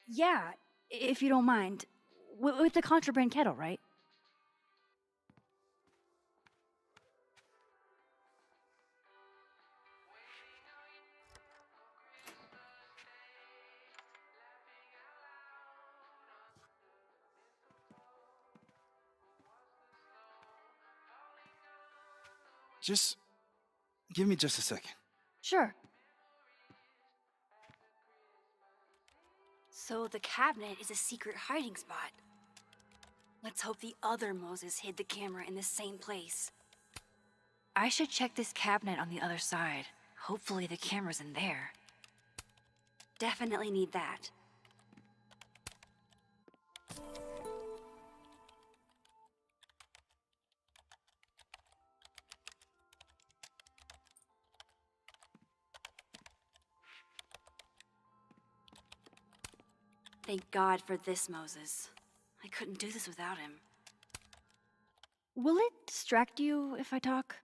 Yeah, if you don't mind. With the contraband kettle, right? Just give me just a second. Sure. So the cabinet is a secret hiding spot. Let's hope the other Moses hid the camera in the same place. I should check this cabinet on the other side. Hopefully the camera's in there. Definitely need that. Thank God for this Moses. I couldn't do this without him. Will it distract you if I talk?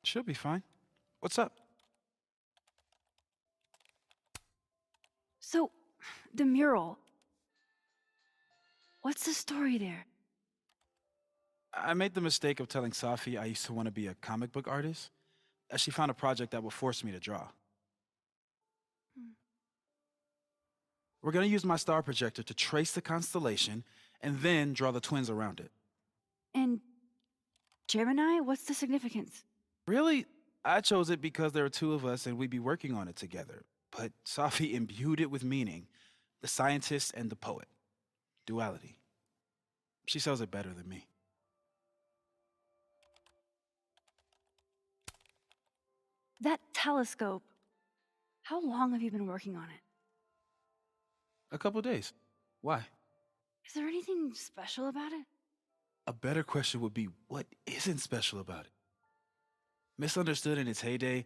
She'll be fine. What's up? So, the mural. What's the story there? I made the mistake of telling Safi I used to want to be a comic book artist, as she found a project that would force me to draw. We're gonna use my star projector to trace the constellation and then draw the twins around it. And Gemini, what's the significance? Really, I chose it because there are two of us and we'd be working on it together. But Safi imbued it with meaning, the scientist and the poet. Duality. She sells it better than me. That telescope. How long have you been working on it? A couple days. Why? Is there anything special about it? A better question would be, what isn't special about it? Misunderstood in its heyday,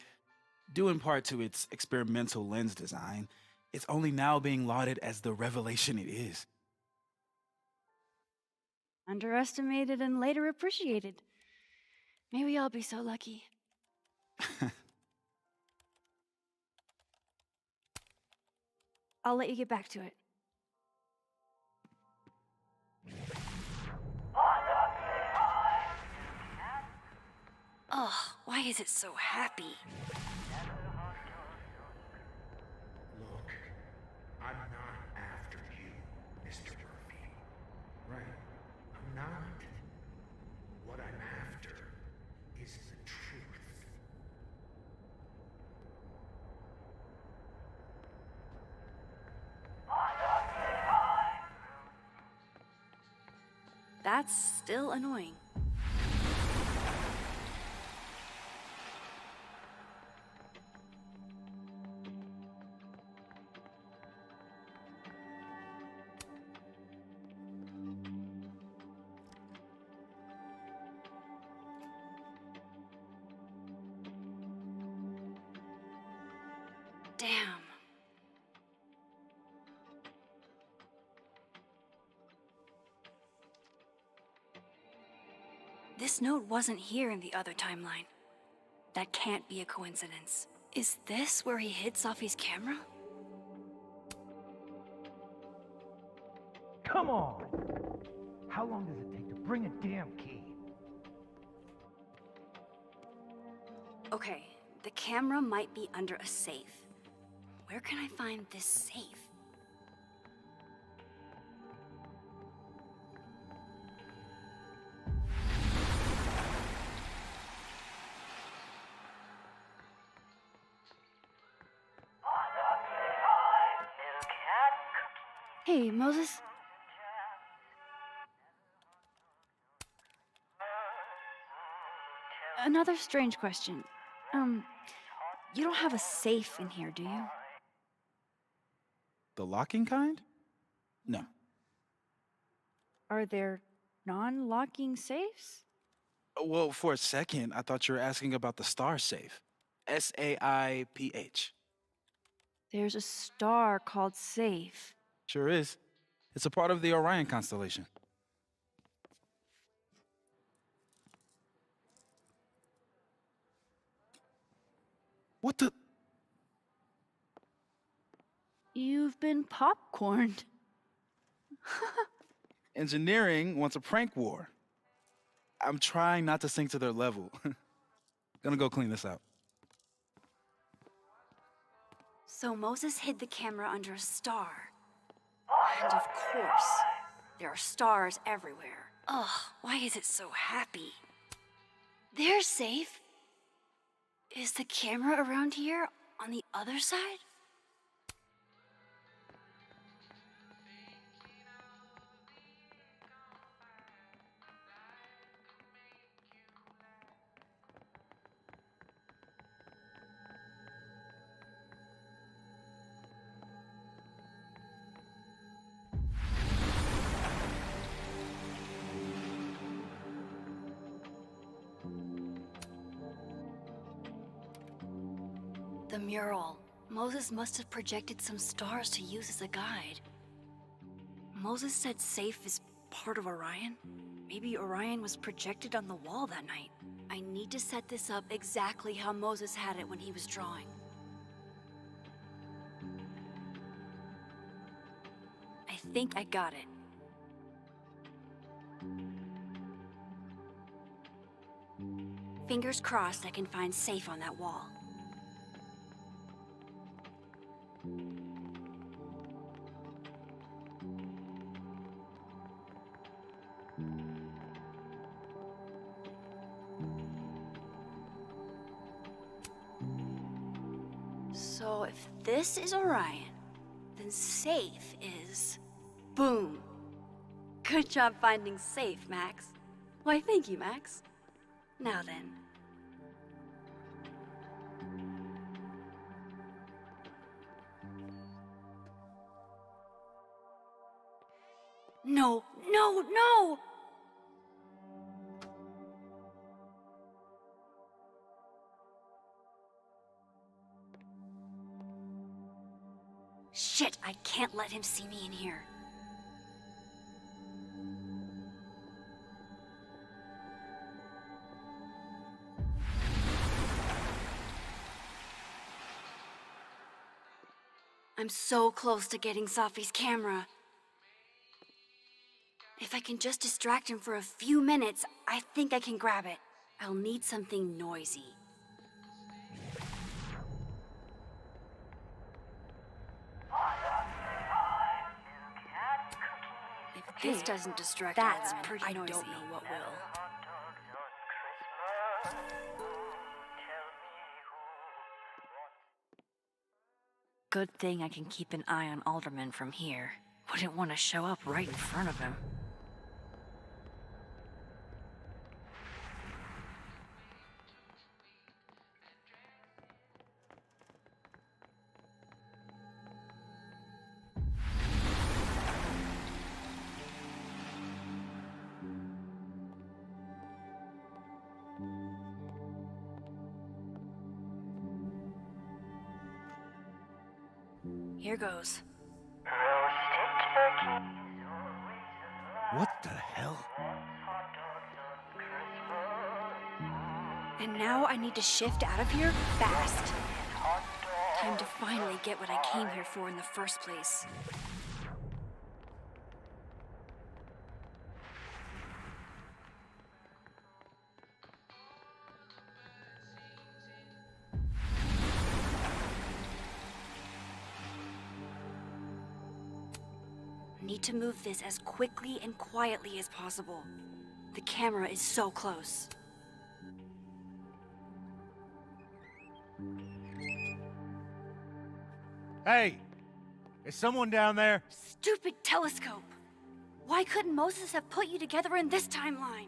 due in part to its experimental lens design, it's only now being lauded as the revelation it is. Underestimated and later appreciated. Maybe I'll be so lucky. I'll let you get back to it. Ugh, why is it so happy? Look, I'm not after you, Mr. Murphy. Right? I'm not. What I'm after is the truth. That's still annoying. Damn. This note wasn't here in the other timeline. That can't be a coincidence. Is this where he hid Safi's camera? Come on! How long does it take to bring a damn key? Okay, the camera might be under a safe. Where can I find this safe? Hey, Moses. Another strange question. You don't have a safe in here, do you? The locking kind? No. Are there non-locking safes? Well, for a second, I thought you were asking about the star safe. SAIPH. There's a star called Safe. Sure is. It's a part of the Orion constellation. What the? You've been popcorned. Engineering wants a prank war. I'm trying not to sink to their level. Gonna go clean this out. So Moses hid the camera under a star. And of course, there are stars everywhere. Ugh, why is it so happy? They're safe. Is the camera around here on the other side? The mural. Moses must have projected some stars to use as a guide. Moses said Safe is part of Orion. Maybe Orion was projected on the wall that night. I need to set this up exactly how Moses had it when he was drawing. I think I got it. Fingers crossed I can find Safe on that wall. So if this is Orion, then Safe is... Boom! Good job finding Safe, Max. Why, thank you, Max. Now then. No, no, no! Shit, I can't let him see me in here. I'm so close to getting Safi's camera. If I can just distract him for a few minutes, I think I can grab it. I'll need something noisy. If this doesn't distract That's everyone, pretty I noisy. don't know what will. Good thing I can keep an eye on Alderman from here. Wouldn't want to show up right in front of him. Here goes. What the hell? And now I need to shift out of here fast. Time to finally get what I came here for in the first place. Need to move this as quickly and quietly as possible. The camera is so close. Hey! Is someone down there? Stupid telescope! Why couldn't Moses have put you together in this timeline?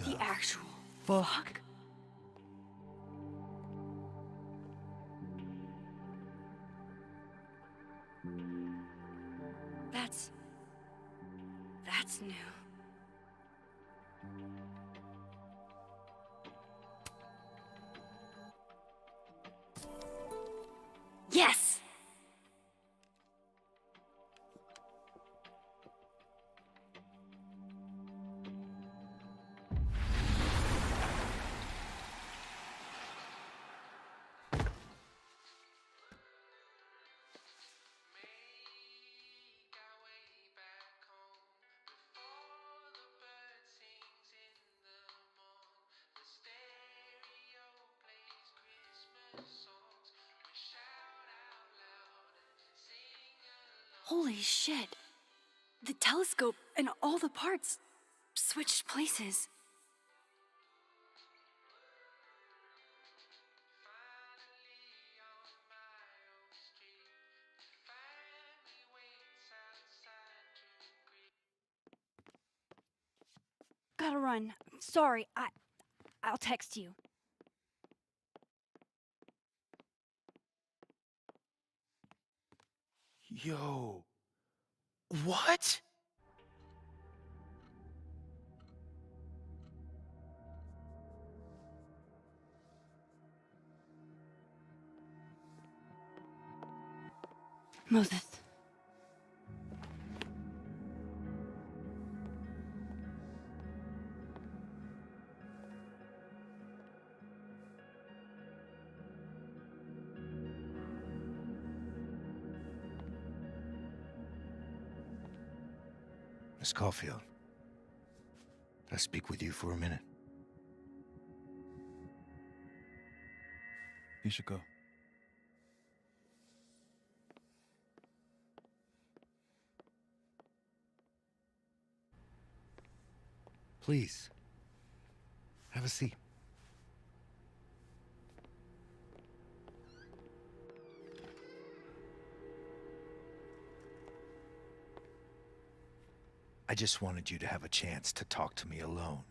the actual fuck? fuck? That's new. Yes! Holy shit. The telescope and all the parts switched places. Gotta run. Sorry, I'll text you. Yo. What? Moses. Miss Caulfield, can I speak with you for a minute? You should go. Please, have a seat. I just wanted you to have a chance to talk to me alone,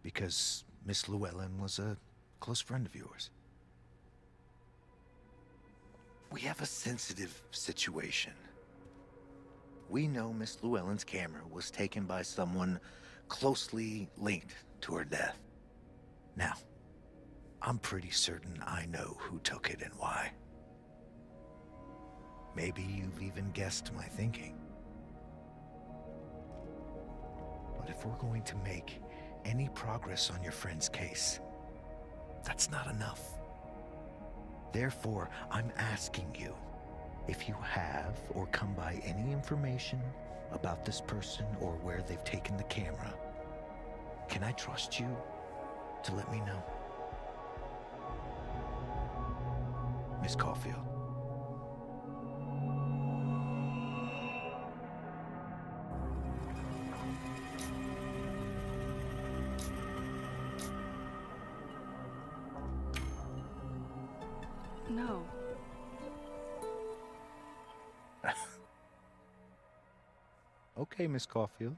because Miss Llewellyn was a close friend of yours. We have a sensitive situation. We know Miss Llewellyn's camera was taken by someone closely linked to her death. Now, I'm pretty certain I know who took it and why. Maybe you've even guessed my thinking. But if we're going to make any progress on your friend's case, that's not enough. Therefore, I'm asking you, if you have or come by any information about this person or where they've taken the camera, can I trust you to let me know? Miss Caulfield. No. Okay, Miss Caulfield.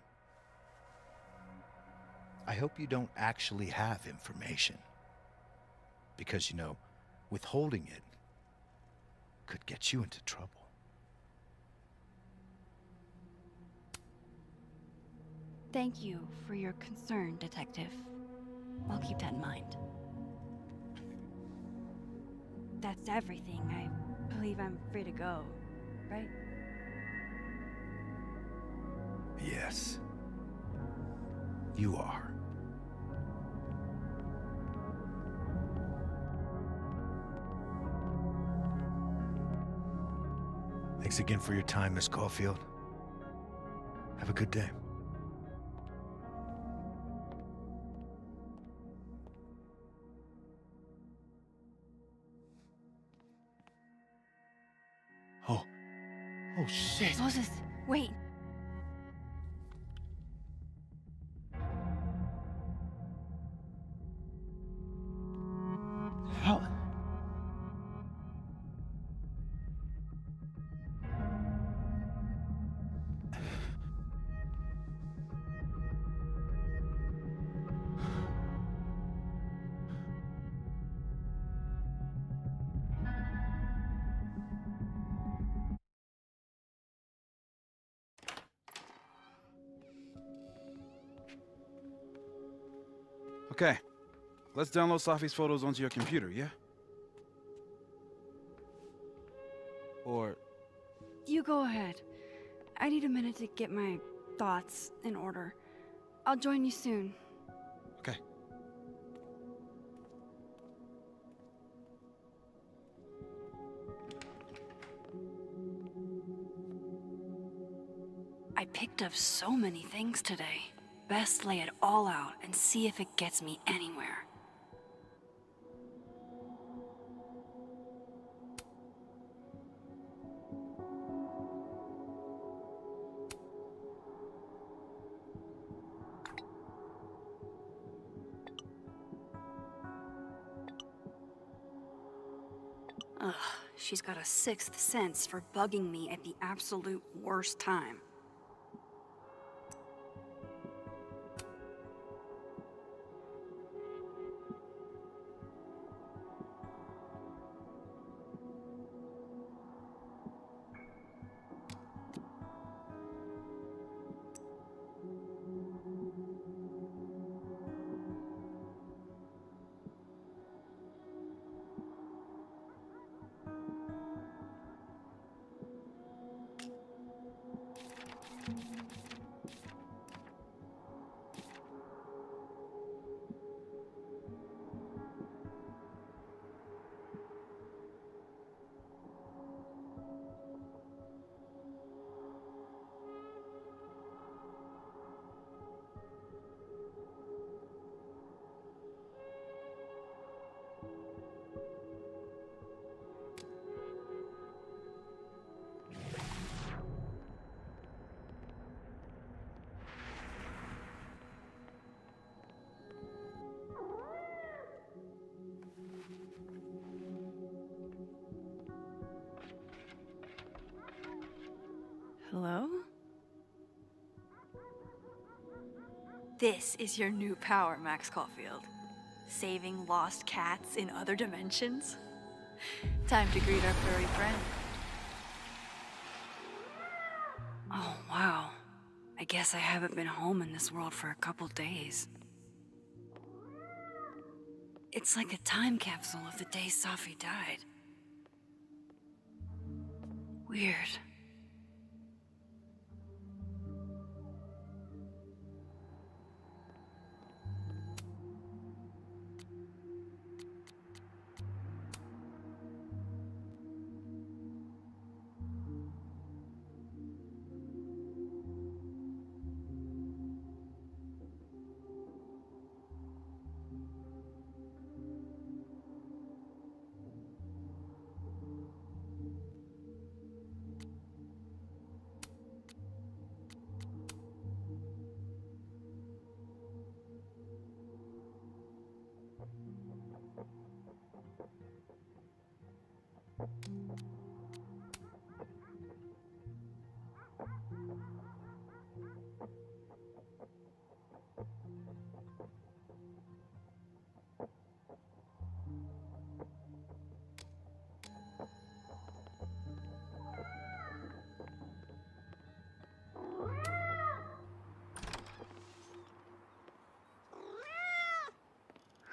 I hope you don't actually have information. Because, you know, withholding it could get you into trouble. Thank you for your concern, Detective. I'll keep that in mind. That's everything. I believe I'm free to go, right? Yes. You are. Thanks again for your time, Miss Caulfield. Have a good day. Oh shit. Moses, wait. How? Okay. Let's download Safi's photos onto your computer, yeah? Or... You go ahead. I need a minute to get my thoughts in order. I'll join you soon. Okay. I picked up so many things today. Best lay it all out and see if it gets me anywhere. Ugh, she's got a sixth sense for bugging me at the absolute worst time. Hello? This is your new power, Max Caulfield. Saving lost cats in other dimensions? Time to greet our furry friend. Oh, wow. I guess I haven't been home in this world for a couple days. It's like a time capsule of the day Safi died. Weird.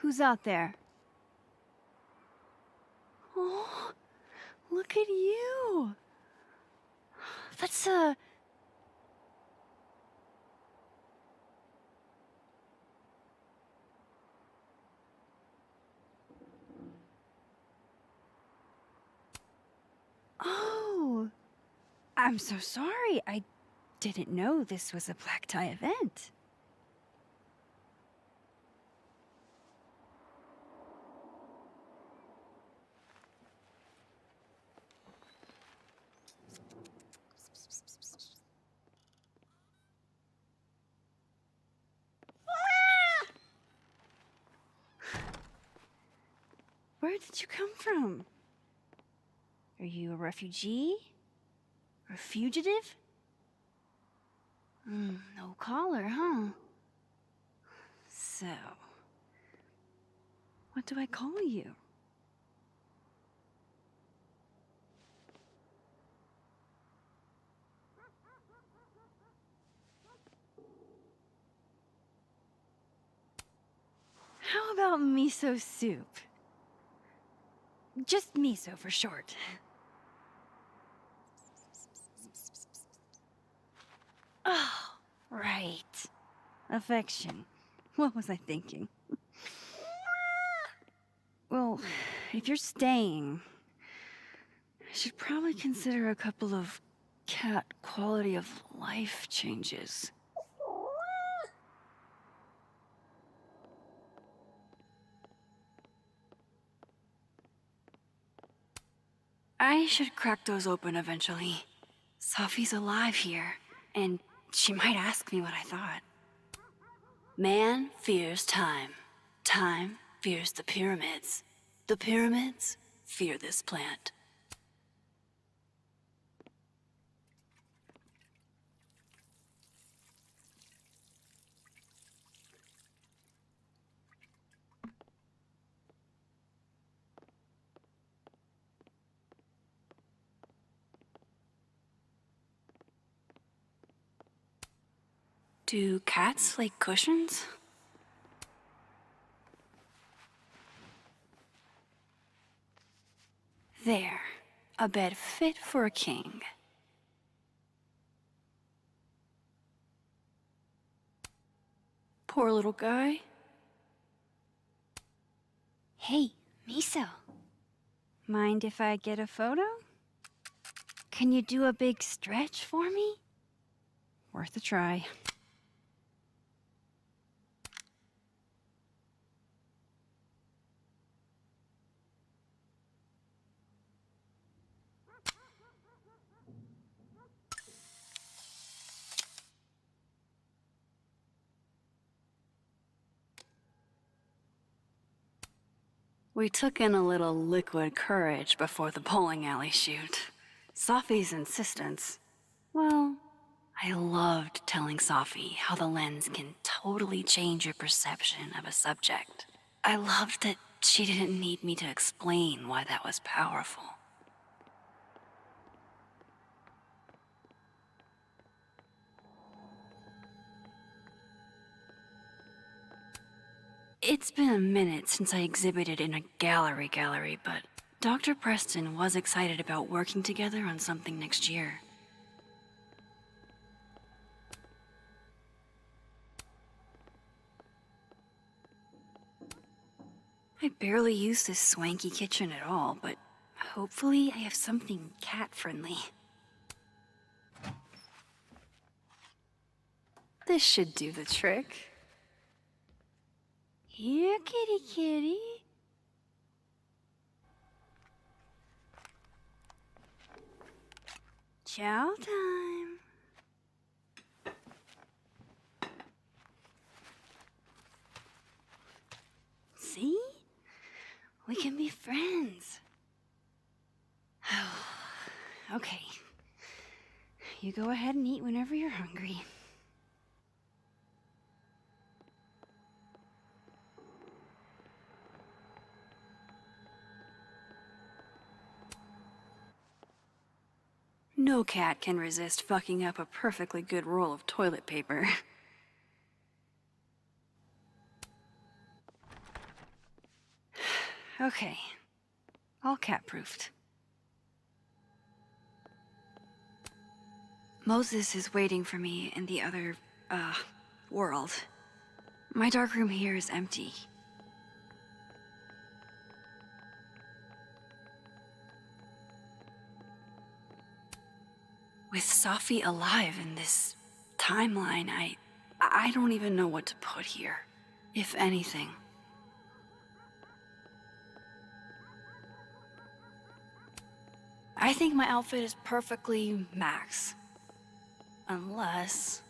Who's out there? Oh, look at you. That's Oh, I'm so sorry. I didn't know this was a black tie event. Where did you come from? Are you a refugee? Or a fugitive? No collar, huh? So, what do I call you? about miso soup? Just miso for short. Oh, right. Affection. What was I thinking? Well, if you're staying, I should probably consider a couple of cat quality of life changes. I should crack those open eventually. Safi's alive here, and she might ask me what I thought. Man fears time. Time fears the pyramids. The pyramids fear this plant. Do cats like cushions? There. A bed fit for a king. Poor little guy. Hey, Miso. Mind if I get a photo? Can you do a big stretch for me? Worth a try. We took in a little liquid courage before the bowling alley shoot. Safi's insistence. Well, I loved telling Safi how the lens can totally change your perception of a subject. I loved that she didn't need me to explain why that was powerful. It's been a minute since I exhibited in a gallery, but Dr. Preston was excited about working together on something next year. I barely use this swanky kitchen at all, but hopefully I have something cat-friendly. This should do the trick. Here, kitty kitty. Chow time. See? We can be friends. Okay. You go ahead and eat whenever you're hungry. No cat can resist fucking up a perfectly good roll of toilet paper. Okay. All cat-proofed. Moses is waiting for me in the other, world. My darkroom here is empty. With Safi alive in this timeline, I don't even know what to put here, if anything. I think my outfit is perfectly max. Unless...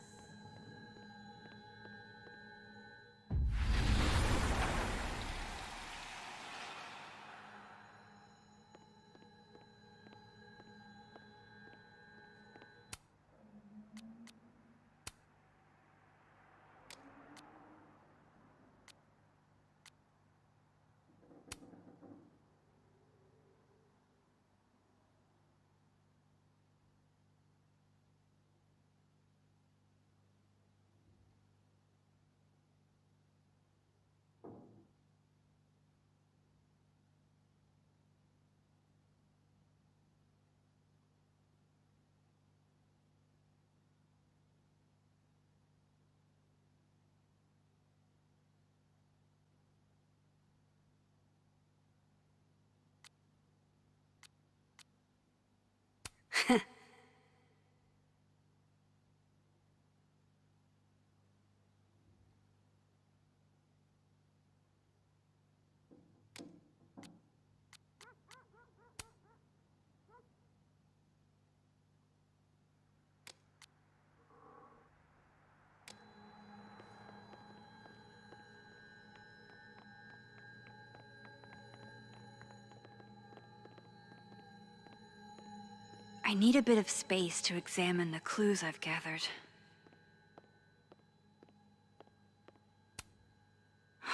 I need a bit of space to examine the clues I've gathered.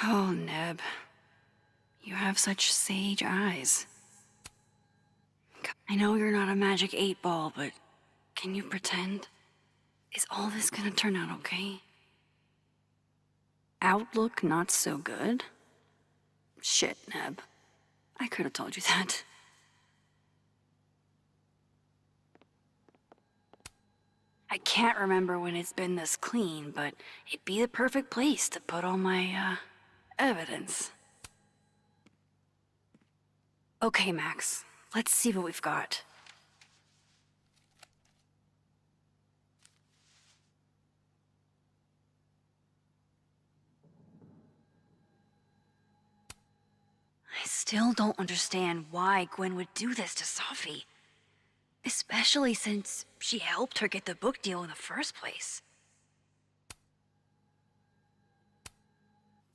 Oh, Neb. You have such sage eyes. I know you're not a magic 8-ball, but can you pretend? Is all this gonna turn out okay? Outlook not so good? Shit, Neb. I could have told you that. I can't remember when it's been this clean, but it'd be the perfect place to put all my, evidence. Okay, Max. Let's see what we've got. I still don't understand why Gwen would do this to Safi. Especially since she helped her get the book deal in the first place.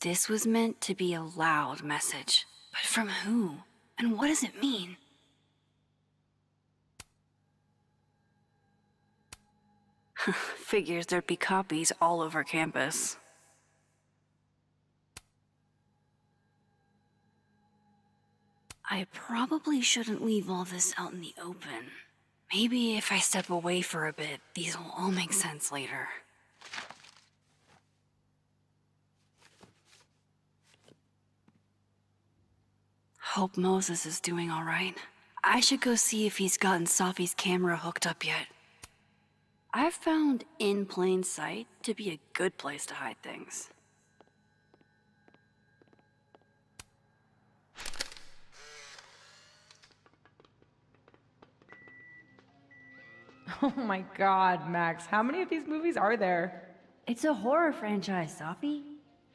This was meant to be a loud message. But from who? And what does it mean? Figures there'd be copies all over campus. I probably shouldn't leave all this out in the open. Maybe if I step away for a bit, these will all make sense later. Hope Moses is doing all right. I should go see if he's gotten Safi's camera hooked up yet. I've found in plain sight to be a good place to hide things. Oh my god, Max, how many of these movies are there? It's a horror franchise, Safi.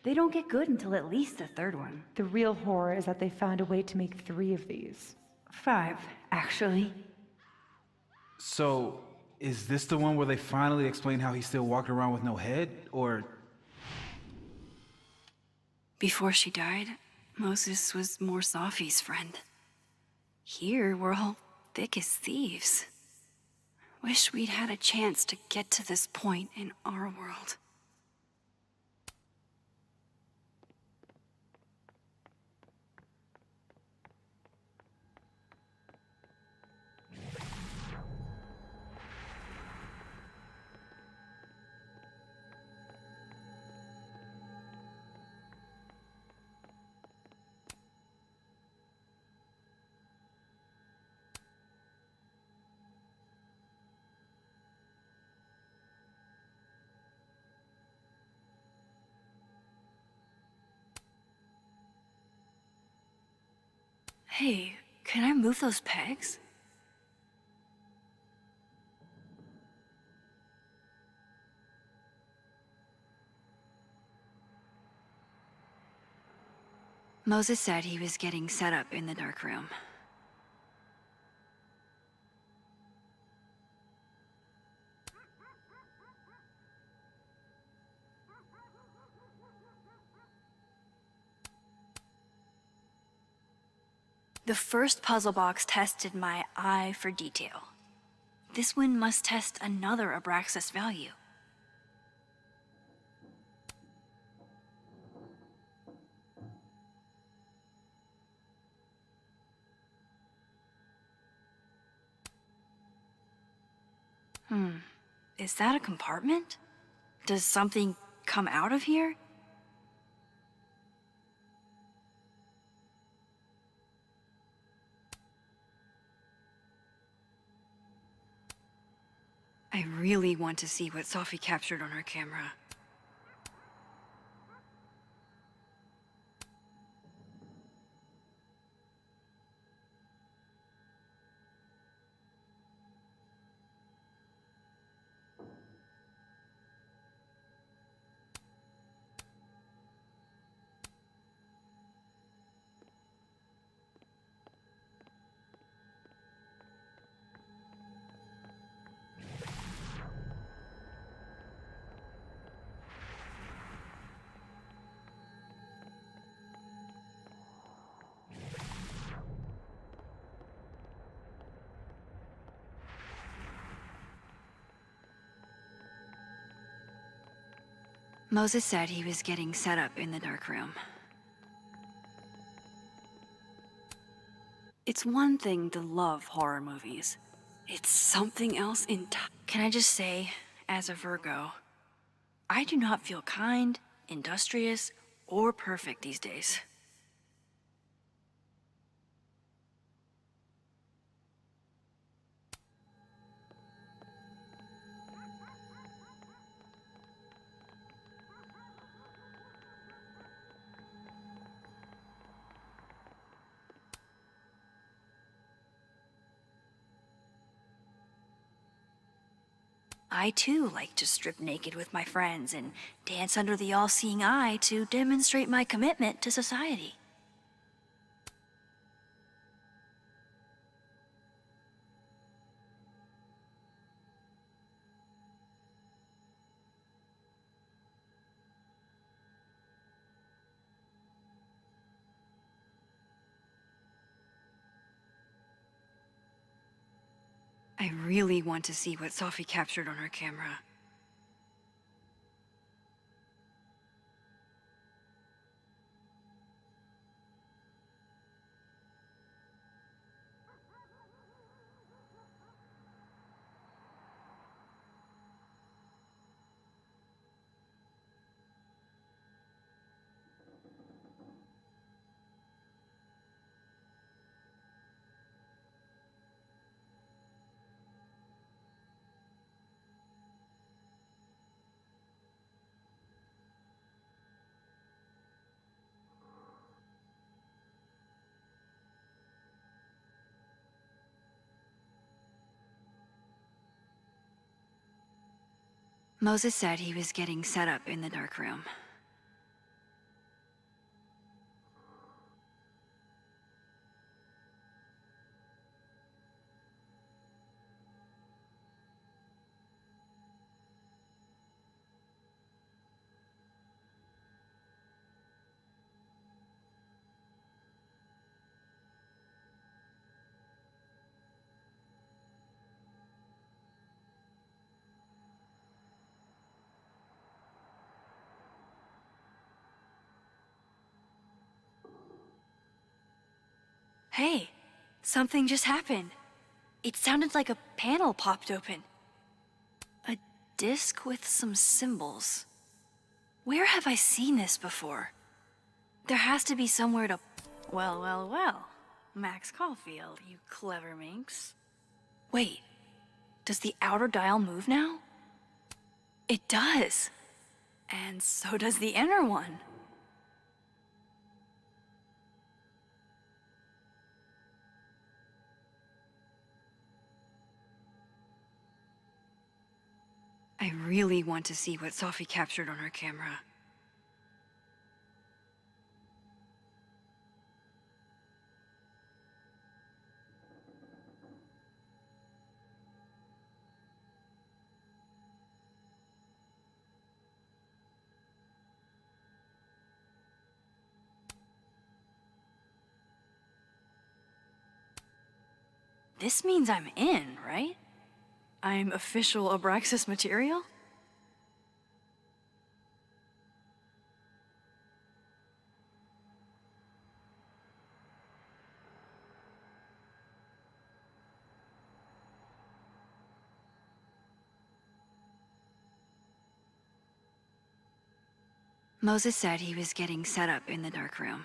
They don't get good until at least the third one. The real horror is that they found a way to make 3 of these. 5, actually. So, is this the one where they finally explain how he still walked around with no head, or...? Before she died, Moses was more Safi's friend. Here, we're all thick as thieves. Wish we'd had a chance to get to this point in our world. Hey, can I move those pegs? Moses said he was getting set up in the dark room. The first puzzle box tested my eye for detail. This one must test another Abraxas value. Is that a compartment? Does something come out of here? I really want to see what Safi captured on her camera. Moses said he was getting set up in the dark room. It's one thing to love horror movies. It's something else Can I just say, as a Virgo, I do not feel kind, industrious, or perfect these days. I too like to strip naked with my friends and dance under the all-seeing eye to demonstrate my commitment to society. I really want to see what Safi captured on her camera. Moses said he was getting set up in the dark room. Hey, something just happened. It sounded like a panel popped open. A disc with some symbols. Where have I seen this before? There has to be somewhere to... Well. Max Caulfield, you clever minx. Wait, does the outer dial move now? It does. And so does the inner one. I really want to see what Safi captured on her camera. This means I'm in, right? I'm official Abraxas material? Moses said he was getting set up in the dark room.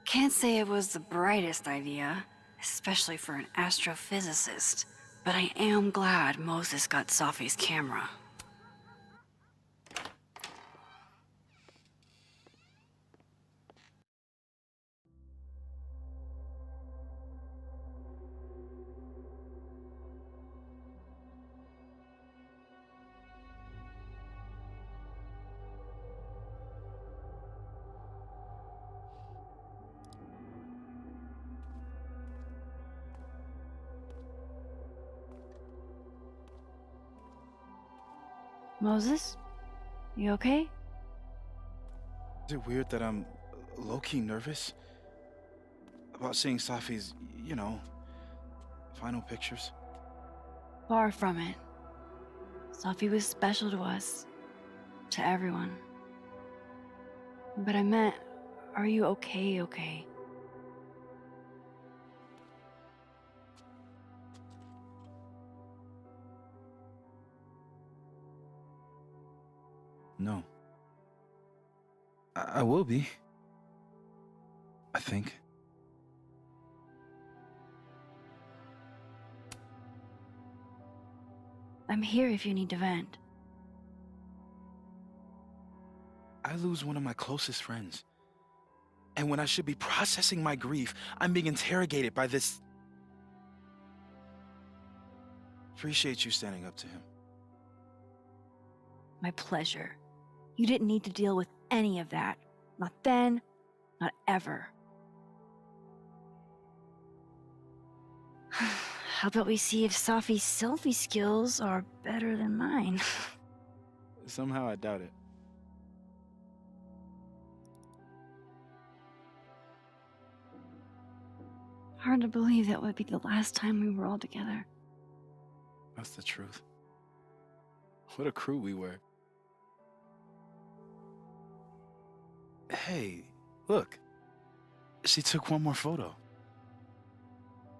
Can't say it was the brightest idea, especially for an astrophysicist, but I am glad Moses got Safi's camera. Moses? You okay? Is it weird that I'm low-key nervous about seeing Safi's, final pictures? Far from it. Safi was special to us. To everyone. But I meant, are you okay? No. I will be. I think. I'm here if you need to vent. I lose one of my closest friends. And when I should be processing my grief, I'm being interrogated by this... Appreciate you standing up to him. My pleasure. You didn't need to deal with any of that. Not then, not ever. How about we see if Safi's selfie skills are better than mine? Somehow I doubt it. Hard to believe that would be the last time we were all together. That's the truth. What a crew we were. Hey, look. She took one more photo.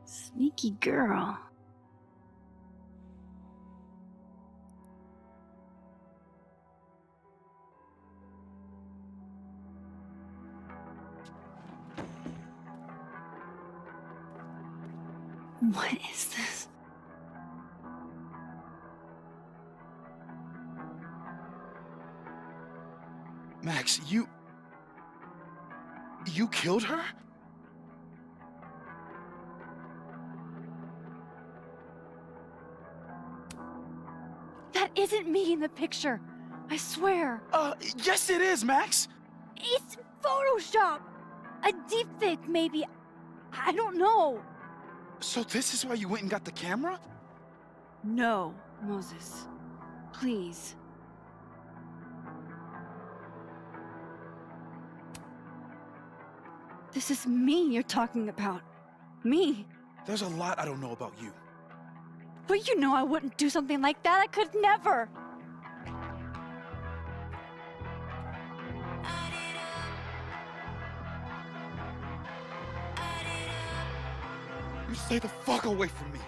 Sneaky girl. What is this? Max, you killed her? That isn't me in the picture. I swear. Yes it is, Max. It's Photoshop. A deepfake, maybe. I don't know. So this is why you went and got the camera? No, Moses. Please. This is me you're talking about. Me. There's a lot I don't know about you. But you know I wouldn't do something like that. I could never. You stay the fuck away from me.